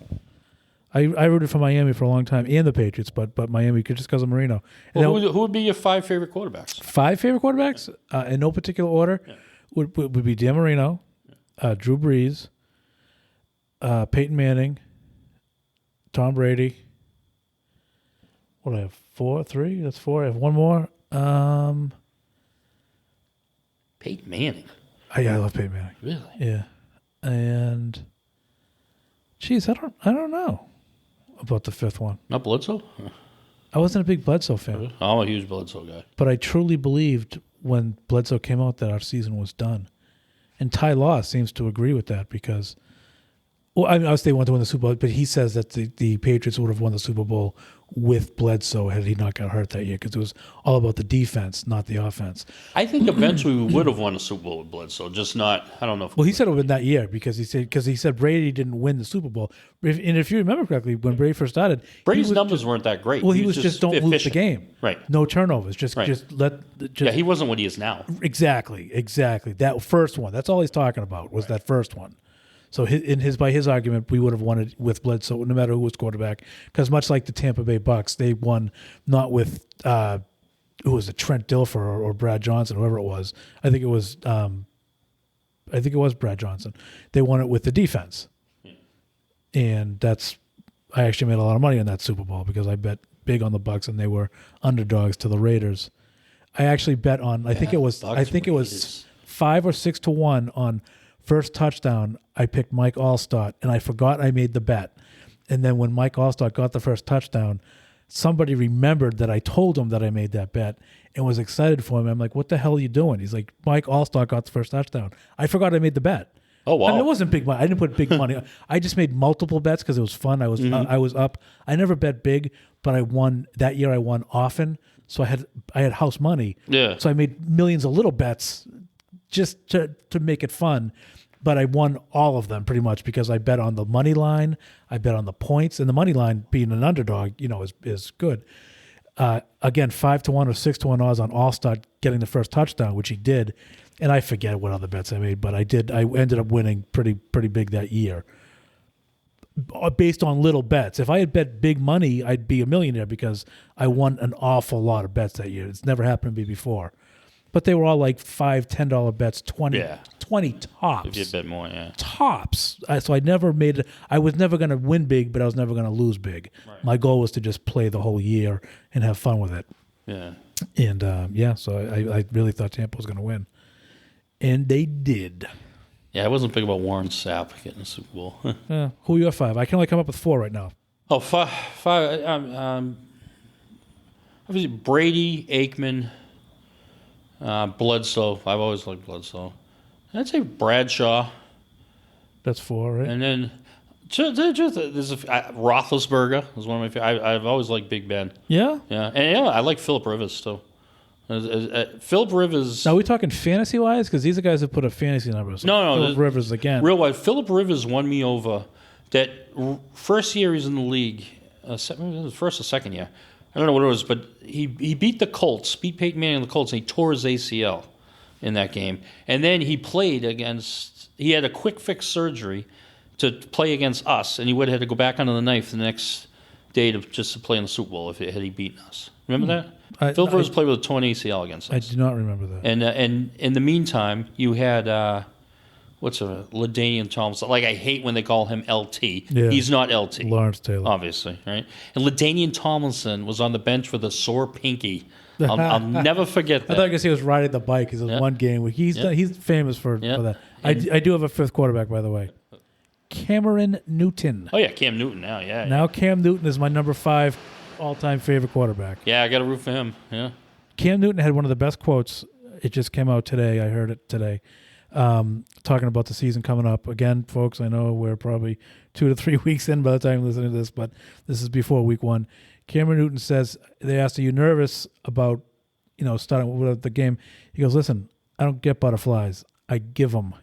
I rooted for Miami for a long time and the Patriots, but Miami just because of Marino. Well, who would be your 5 favorite quarterbacks? 5 favorite quarterbacks in no particular order would be Dan Marino, Drew Brees, Peyton Manning, Tom Brady. What do I have? 4, 3? That's 4. I have one more. Peyton Manning. I love Peyton Manning. Really? Yeah, and geez, I don't know about the 5th one. Not Bledsoe? I wasn't a big Bledsoe fan, I'm a huge Bledsoe guy. but I truly believed when Bledsoe came out that our season was done, and Ty Law seems to agree with that because. Well, I mean, obviously they want to win the Super Bowl, but he says that the Patriots would have won the Super Bowl with Bledsoe had he not got hurt that year because it was all about the defense, not the offense. I think eventually we would have won a Super Bowl with Bledsoe, just not. I don't know. Well, he said it would have been that year because he said Brady didn't win the Super Bowl. And if you remember correctly, when Brady first started, Brady's numbers weren't that great. Well, he was just don't lose the game. Right. No turnovers. Just yeah, he wasn't what he is now. Exactly. That first one. That's all he's talking about was that first one. So by his argument, we would have won it with Bledsoe, no matter who was quarterback, because much like the Tampa Bay Bucks, they won not with who was it, Trent Dilfer or Brad Johnson, whoever it was. I think it was Brad Johnson. They won it with the defense, and I actually made a lot of money on that Super Bowl because I bet big on the Bucks and they were underdogs to the Raiders. I actually bet on I think it was 5 or 6 to 1 on. First touchdown, I picked Mike Allstott, and I forgot I made the bet. And then when Mike Allstott got the first touchdown, somebody remembered that I told him that I made that bet and was excited for him. I'm like, what the hell are you doing? He's like, Mike Allstott got the first touchdown. I forgot I made the bet. Oh, wow. I mean, it wasn't big money. I didn't put big money. I just made multiple bets because it was fun. I was up. I never bet big, but I won. That year I won often, so I had house money. Yeah. So I made millions of little bets just to make it fun. But I won all of them pretty much because I bet on the money line, I bet on the points, and the money line being an underdog, is good. Again, 5 to 1 or 6 to 1 odds on Allstott getting the first touchdown, which he did, and I forget what other bets I made, but I did. I ended up winning pretty big that year, based on little bets. If I had bet big money, I'd be a millionaire because I won an awful lot of bets that year. It's never happened to me before. But they were all like $5, $10 bets, 20 tops. If you bet more, yeah. Tops. So I was never going to win big, but I was never going to lose big. Right. My goal was to just play the whole year and have fun with it. Yeah. And, so I really thought Tampa was going to win. And they did. Yeah, I wasn't big about Warren Sapp getting the Super Bowl. Who are your 5? I can only come up with 4 right now. Oh, 5. Obviously, Brady, Aikman, Bledsoe. I've always liked Bledsoe. I'd say Bradshaw. That's 4, right? And then there's Roethlisberger is one of my favorite. I've always liked Big Ben. Yeah? Yeah. And I like Phillip Rivers still. Phillip Rivers. Now, are we talking fantasy-wise? Because these are guys that put up fantasy numbers. No. Phillip Rivers again. Real wise. Phillip Rivers won me over. That first year he's in the league, first or second year. I don't know what it was, but he beat the Colts, beat Peyton Manning and the Colts, and he tore his ACL in that game. And then he played he had a quick fix surgery to play against us, and he would have had to go back under the knife the next day to play in the Super Bowl had he beaten us. Remember that? Phil Rivers played with a torn ACL against us. I do not remember that. And in the meantime, you had LaDainian Tomlinson. Like, I hate when they call him LT. Yeah. He's not LT. Lawrence Taylor. Obviously, right? And LaDainian Tomlinson was on the bench with a sore pinky. I'll never forget that. I thought he was riding the bike because it was one game. He's famous for that. I do have a 5th quarterback, by the way. Cameron Newton. Oh, yeah, Cam Newton now, yeah. Now Cam Newton is my number 5 all-time favorite quarterback. Yeah, I got to root for him, yeah. Cam Newton had one of the best quotes. It just came out today. I heard it today. Talking about the season coming up. Again, folks, I know we're probably 2 to 3 weeks in by the time you're listening to this, but this is before week 1. Cameron Newton says, they asked, are you nervous about, starting with the game? He goes, listen, I don't get butterflies. I give them.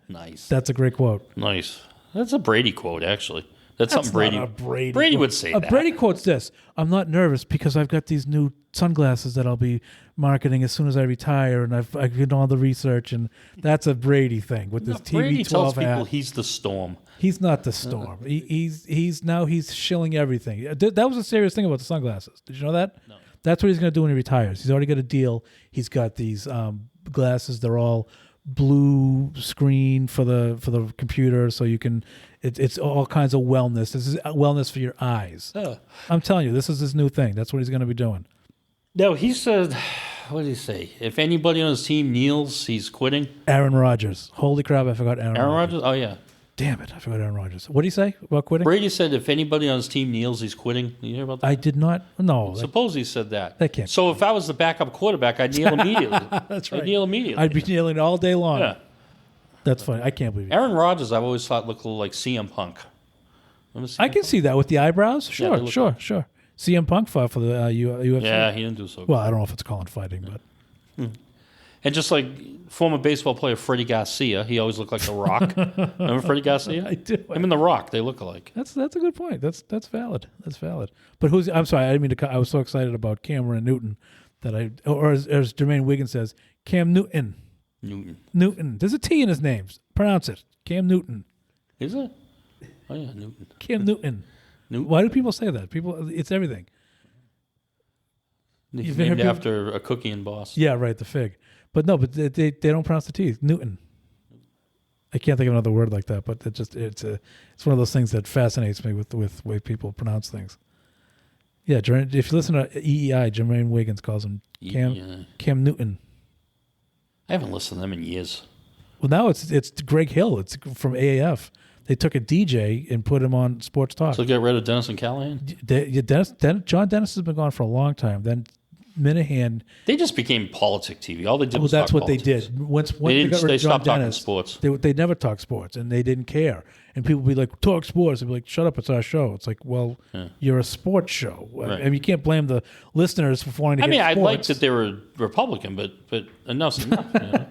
Nice. That's a great quote. Nice. That's a Brady quote, actually. That's something Brady. Not a Brady. Brady would say that. Brady quotes this: "I'm not nervous because I've got these new sunglasses that I'll be marketing as soon as I retire, and I've done all the research." And that's a Brady thing with this Brady TV12 tells people hat. he's the storm. He's not the storm. He's shilling everything. That was a serious thing about the sunglasses. Did you know that? No. That's what he's going to do when he retires. He's already got a deal. He's got these glasses. They're all blue screen for the computer, so you can. It's all kinds of wellness. This is wellness for your eyes. I'm telling you, this is his new thing. That's what he's going to be doing. No, he said, what did he say? If anybody on his team kneels, he's quitting. Aaron Rodgers. Holy crap, I forgot Aaron Rodgers. Oh, yeah. Damn it, I forgot Aaron Rodgers. What did he say about quitting? Brady said if anybody on his team kneels, he's quitting. Did you hear about that? I did not. No. Suppose he said that. That can't So if I was the backup quarterback, I'd kneel immediately. That's right. I'd kneel immediately. I'd be kneeling all day long. Yeah. That's funny. I can't believe it. Aaron Rodgers, I've always thought looked a little like CM Punk. I can see that with the eyebrows. they Sure, look sure, sure. CM Punk fought for the UFC. Yeah, he didn't do so good. Well, I don't know if it's calling fighting, but And just like former baseball player Freddie Garcia, he always looked like The Rock. Remember Freddie Garcia? I do. Him and The Rock, they look alike. That's a good point. That's valid. That's valid. But I'm sorry. I didn't mean to. I was so excited about Cameron Newton that as Jermaine Wiggins says, Cam Newton. Newton. There's a T in his name. Pronounce it. Cam Newton. Is it? Oh yeah, Newton. Cam Newton. Newton. Why do people say that? It's everything. He's named after a cookie and boss. Yeah, right. The fig. But no, but they don't pronounce the T. Newton. I can't think of another word like that, but it's one of those things that fascinates me with the way people pronounce things. Yeah, if you listen to EEI, Jermaine Wiggins calls him Cam Newton. I haven't listened to them in years. Well, now it's Greg Hill. It's from AAF. They took a DJ and put him on Sports Talk. So get rid of Dennis and Callahan? John Dennis has been gone for a long time. Then Minahan. They just became politic TV. All they did was that's talk what politics. they did. Once They stopped talking Dennis, sports. They never talked sports, and they didn't care. And people would be like, talk sports. They'd be like, shut up, it's our show. It's like, well, you're a sports show. Right. I mean, you can't blame the listeners for wanting to hear sports. I liked that they were Republican, but enough's enough. You know?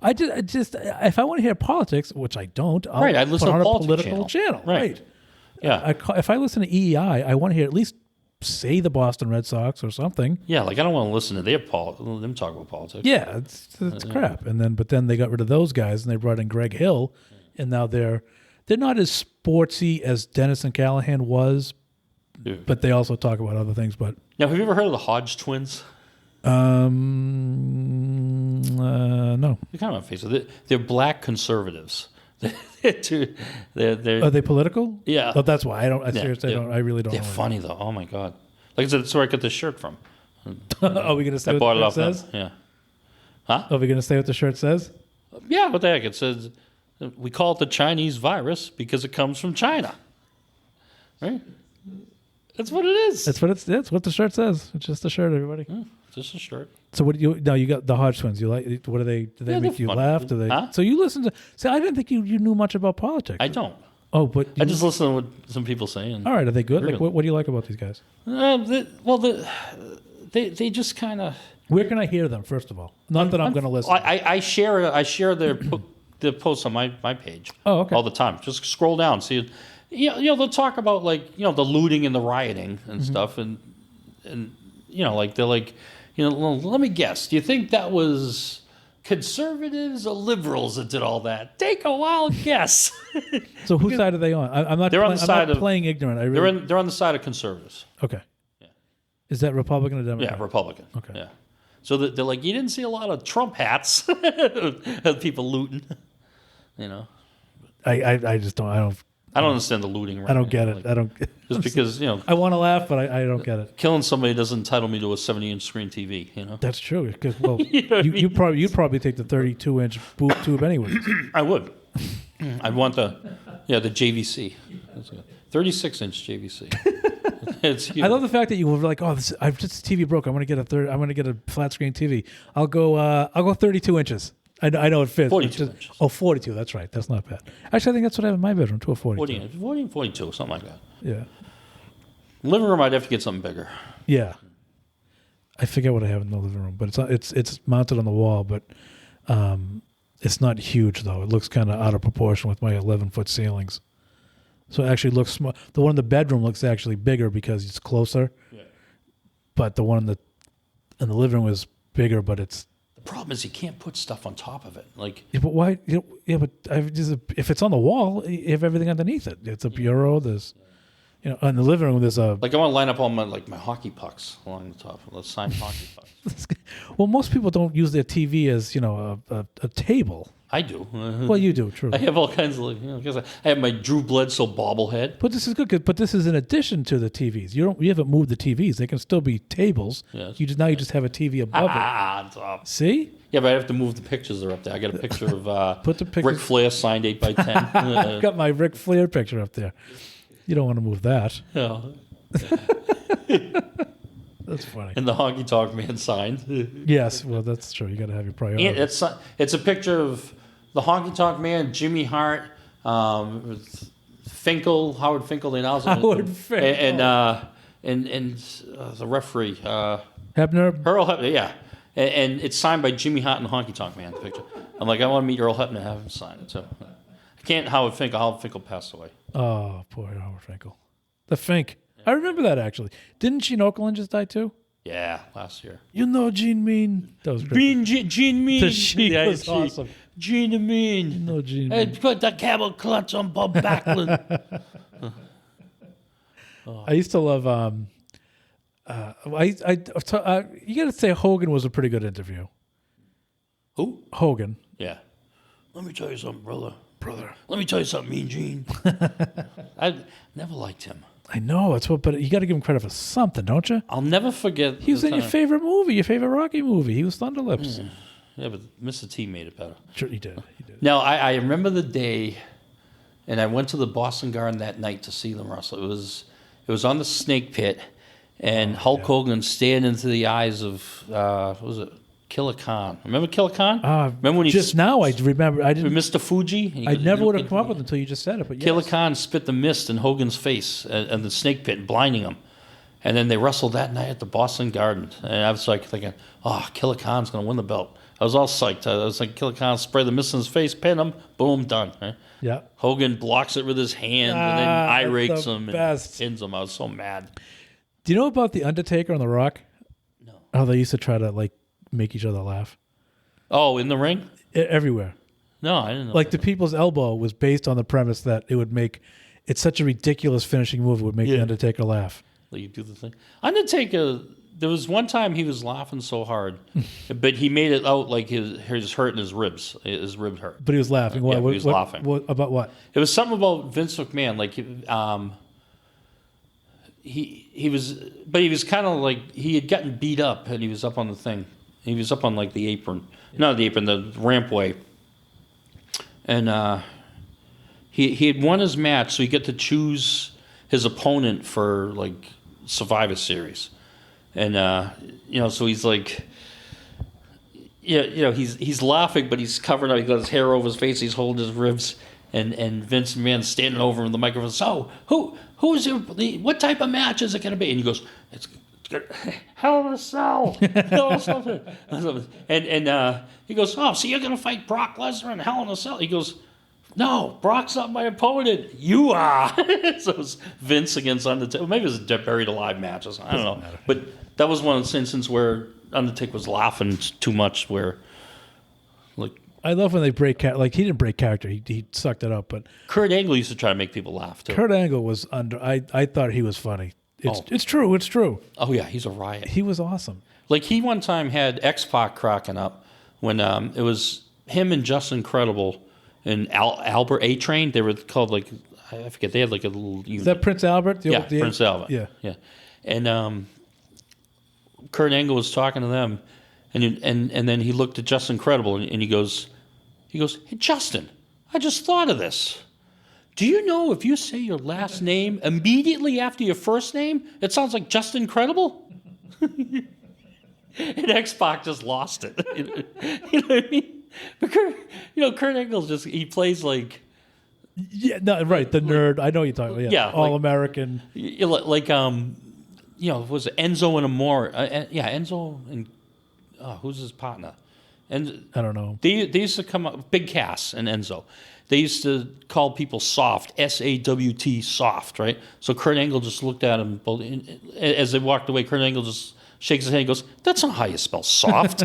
I just if I want to hear politics, which I don't, I'd listen put to on a a politics political channel. Right. Yeah. If I listen to EEI, I want to hear at least say the Boston Red Sox or something. Yeah, like I don't want to listen to them talk about politics. Yeah, it's crap. But then they got rid of those guys and they brought in Greg Hill, and now they're not as sportsy as Dennis and Callahan was, but they also talk about other things. But now, have you ever heard of the Hodge twins? No. They're kind of on Facebook. They're black conservatives. they're Are they political? Yeah. Oh, that's why I don't. Seriously, I really don't. They're know. funny though. Oh my god! Like I said, that's where I got this shirt from. Are we gonna say I what bought it the off shirt says? them. Yeah. Huh? Are we gonna say what the shirt says? Yeah. What the heck? It says we call it the Chinese virus because it comes from China. Right. That's what it is. That's what the shirt says. It's just a shirt, everybody. Just a shirt. So what you got the Hodge twins? You like? What do they? Do they make you funny. laugh? Do they? Huh? So you listen to? See, I didn't think you knew much about politics. I don't. Oh, but I just listen to what some people say. And all right, are they good? Really? Like, what do you like about these guys? They just kind of. Where can I hear them? First of all, not that I'm going to listen. I share their posts on my page. Oh, okay. All the time. Just scroll down, see it. You know, they'll talk about like the looting and the rioting and stuff, and like they're like, well, let me guess. Do you think that was conservatives or liberals that did all that? Take a wild guess. So whose side are they on? I'm not. They're on the side I'm not of playing ignorant. I really, they're on the side of conservatives. Okay. Yeah. Is that Republican or Democrat? Yeah, Republican. Okay. Yeah. So they're like, you didn't see a lot of Trump hats of people looting. I just don't. I don't understand the looting. Right I don't get now. it. Like, I don't. Just because I want to laugh, but I don't get it. Killing somebody doesn't entitle me to a 70-inch screen TV. That's true. Because well, You you'd probably take the 32-inch boob tube anyway. I would. I'd want the Yeah, the JVC. 36-inch JVC. It's huge. I love the fact that you were like, "Oh, I've just TV broke. I'm gonna get a flat screen TV. I'll go 32 inches. I know it fits. 42 inches. Oh, 42. That's right. That's not bad. Actually, I think that's what I have in my bedroom too. A 42. 40, 42, something like that. Yeah. Living room, I'd have to get something bigger. Yeah. I forget what I have in the living room, but it's mounted on the wall, but it's not huge though. It looks kind of out of proportion with my 11-foot ceilings. So it actually looks small. The one in the bedroom looks actually bigger because it's closer. Yeah. But the one in the living room is bigger, but it's. The problem is you can't put stuff on top of it. Like. Yeah, but why? Yeah, but if it's on the wall, you have everything underneath it. It's a bureau. There's, in the living room there's a. Like I want to line up all my hockey pucks along the top. Let's sign hockey pucks. Well, most people don't use their TV as a table. I do. Well, you do, true. I have all kinds of, because I have my Drew Bledsoe bobblehead. But this is good. But this is in addition to the TVs. You haven't moved the TVs. They can still be tables. Yes. You just have a TV above it. See? Yeah, but I have to move the pictures that are up there. I got a picture of Put the pictures. Ric Flair signed 8x10. I've got my Ric Flair picture up there. You don't want to move that. No. That's funny. And the Honky Tonk Man signed. Yes, well, that's true. You got to have your priorities. And it's a picture of the Honky Tonk Man, Jimmy Hart, Finkel, Howard Finkel, Howard Finkel, and the referee, Hebner, Earl Hebner, yeah, and it's signed by Jimmy Hart and the Honky Tonk Man. The picture. I'm like, I want to meet Earl Hebner, have him sign it. So I can't. Howard Finkel. Howard Finkel passed away. Oh, poor Howard Finkel. The Fink. I remember that actually. Didn't Gene Okerlund just die too? Yeah, last year. Gene Mean. That was great. Gene Mean. The Gene was awesome. Gene Mean. Gene Hey, Mean. put the camel clutch on Bob Backlund. I used to love. You got to say Hogan was a pretty good interview. Who? Hogan. Yeah. Let me tell you something, brother. Let me tell you something, Mean Gene. I never liked him. I know it's but you got to give him credit for something, don't you? I'll never forget. He was in your favorite movie, your favorite Rocky movie. He was Thunderlips. Yeah, but Mr. T made it better. Sure, he did. Now I remember the day, and I went to the Boston Garden that night to see them wrestle. It was on the Snake Pit, and Hulk Hogan stared into the eyes of what was it? Killer Khan. Remember Killer Khan? Remember when he just now? I remember. I didn't. Mr. Fuji. I never would have come up with it until you just said it. But Killer Khan spit the mist in Hogan's face and the Snake Pit, blinding him. And then they wrestled that night at the Boston Garden, and I was like thinking, "Oh, Killer Khan's going to win the belt." I was all psyched. I was like, "Killer Khan, spray the mist in his face, pin him, boom, done." Right? Yeah. Hogan blocks it with his hand, and then eye rakes him and best. pins him. I was so mad. Do you know about the Undertaker and The Rock? No. How they used to try to make each other laugh. Oh, in the ring? Everywhere. No, I didn't know. Like the People's Elbow was based on the premise that it's such a ridiculous finishing move, it would make the Undertaker laugh. Like you do the thing. Undertaker, there was one time he was laughing so hard, but he made it out like his hurting his ribs. His rib hurt. But he was laughing. Yeah, he was laughing. About what? It was something about Vince McMahon. Like he was kind of like he had gotten beat up and he was up on the thing. He was up on like the apron, not the apron, the rampway, and he had won his match, so he got to choose his opponent for like Survivor Series, and so he's like, he's laughing, but he's covering up. He got his hair over his face. He's holding his ribs, and Vince McMahon standing over him with the microphone. So who's what type of match is it going to be? And he goes, it's Hell in a Cell. And he goes, oh, so you're going to fight Brock Lesnar in Hell in a Cell? He goes, no, Brock's not my opponent. You are. So it was Vince against Undertaker. Maybe it was a Buried Alive match or something. I don't know. But that was one of the instances where Undertaker was laughing too much where, like... I love when they break character. Like, he didn't break character. He sucked it up. But Kurt Angle used to try to make people laugh, too. Kurt Angle was under... I thought he was funny. It's true. It's true. Oh, yeah. He's a riot. He was awesome. Like, he one time had X-Pac cracking up when it was him and Justin Credible and Albert A-Train. They were called, like, I forget. They had, like, a little unit. Is that Prince Albert? Prince Albert. Yeah. And Kurt Angle was talking to them, and then he looked at Justin Credible, and he goes, hey, Justin, I just thought of this. Do you know if you say your last name immediately after your first name, it sounds like just incredible? And X-Pac just lost it. You know what I mean? But Kurt Angle he plays like... Yeah, no, right, the nerd. I know you're talking about. Yeah, All-American. Was it Enzo and Amore? Enzo and... who's his partner? And I don't know. They used to come up... Big Cass and Enzo. They used to call people soft, S-A-W-T, soft, right? So Kurt Angle just looked at him both, as they walked away. Kurt Angle just shakes his hand and goes, "That's not how you spell soft."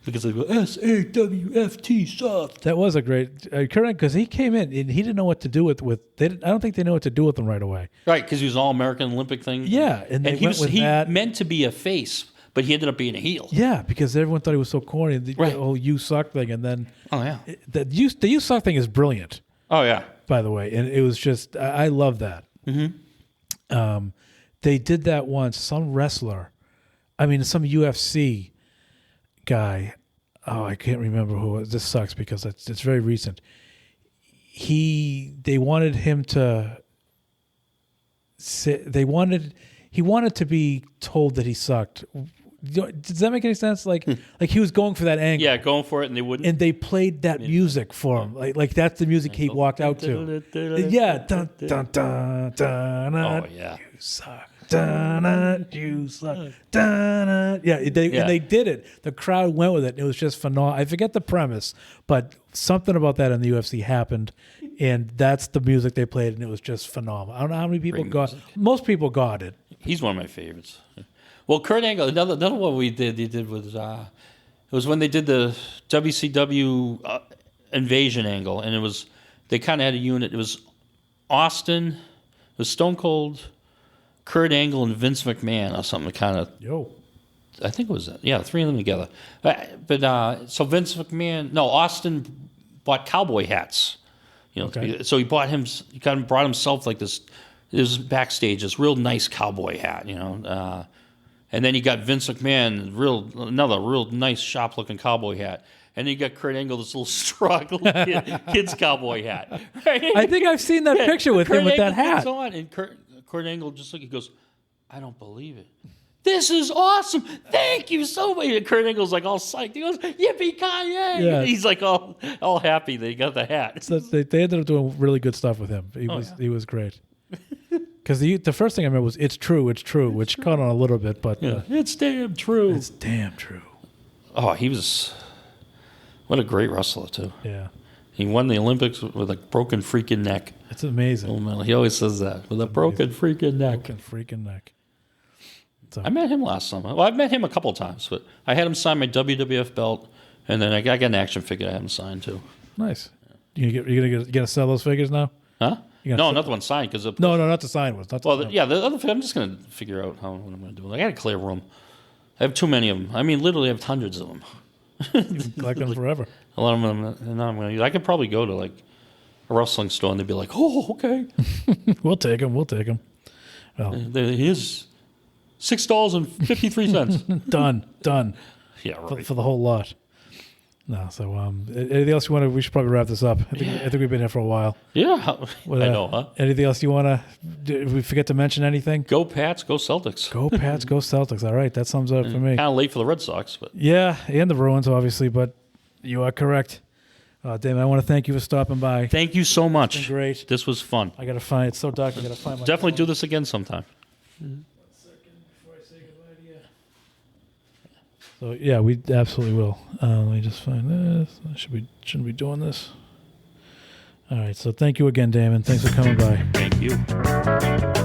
Because they go, S-A-W-F-T, soft. That was a great Kurt, because he came in and he didn't know what to do with. I don't think they know what to do with him right away. Right, because he was All-American Olympic thing. Yeah, and he meant to be a face, but he ended up being a heel. Yeah, because everyone thought he was so corny. The whole "you suck" thing, and then the "you suck" thing is brilliant. Oh yeah, by the way, and it was just I love that. Mm-hmm. They did that once. Some wrestler, some UFC guy. Oh, I can't remember who. This sucks because it's very recent. They wanted him to. He wanted to be told that he sucked. Does that make any sense? Like he was going for that angle. Yeah, going for it, and they wouldn't. And they played that music for him. Like that's the music he walked out to. Yeah. Dun, dun, dun, dun, oh yeah. You suck. Dun, dun, you suck. Dun, dun. Yeah. And they did it. The crowd went with it. It was just phenomenal. I forget the premise, but something about that in the UFC happened, and that's the music they played, and it was just phenomenal. I don't know how many people got. Most people got it. He's one of my favorites. Well, Kurt Angle, another one he did was it was when they did the WCW invasion angle, and they kind of had a unit. It was Austin, it was Stone Cold, Kurt Angle, and Vince McMahon or something. I think it was that. Yeah, three of them together. But so Vince McMahon, Austin bought cowboy hats. So he brought himself like this. It was backstage, this real nice cowboy hat, and then you got Vince McMahon, another real nice, sharp-looking cowboy hat. And then you got Kurt Angle, this little struggle kid's cowboy hat. Right? I think I've seen that picture with him with that hat. On, and Kurt Angle he goes, "I don't believe it. This is awesome. Thank you so much." And Kurt Angle's like all psyched. He goes, "Yippee Kanye!" Yeah. He's like all happy that he got the hat. So they ended up doing really good stuff with him. He was great. Because the first thing I remember was "It's true," which caught on a little bit, but it's damn true. It's damn true. Oh, he was what a great wrestler too. Yeah, he won the Olympics with a broken freaking neck. It's amazing. He always says that with a broken freaking neck. Broken freaking neck. So. I met him last summer. Well, I've met him a couple times, but I had him sign my WWF belt, and then I got an action figure I had him sign too. Nice. You gonna sell those figures now? Huh? No, not the one signed because no, not the signed ones. The other. I'm just gonna figure out what I'm gonna do. I got a clear room. I have too many of them. Literally, I have hundreds of them. Collect them forever. A lot of them. And I'm gonna use. I could probably go to like a wrestling store and they'd be like, "Oh, okay, we'll take them. Well, here's $6.53. Done. Yeah, right. For the whole lot. No, so anything else you want to? We should probably wrap this up. I think we've been here for a while. Yeah, I know, huh? Anything else you want to? Did we forget to mention anything? Go Pats, go Celtics. Go Pats, go Celtics. All right, that sums it up for me. Kind of late for the Red Sox, but yeah, and the Bruins, obviously, but you are correct. Damon, I want to thank you for stopping by. Thank you so much. It's been great. This was fun. I gotta find. It's so dark. I gotta find my. Definitely do this again sometime. Mm-hmm. So yeah, we absolutely will. Let me just find this. Shouldn't be doing this. All right. So thank you again, Damon. Thanks for coming by. Thank you.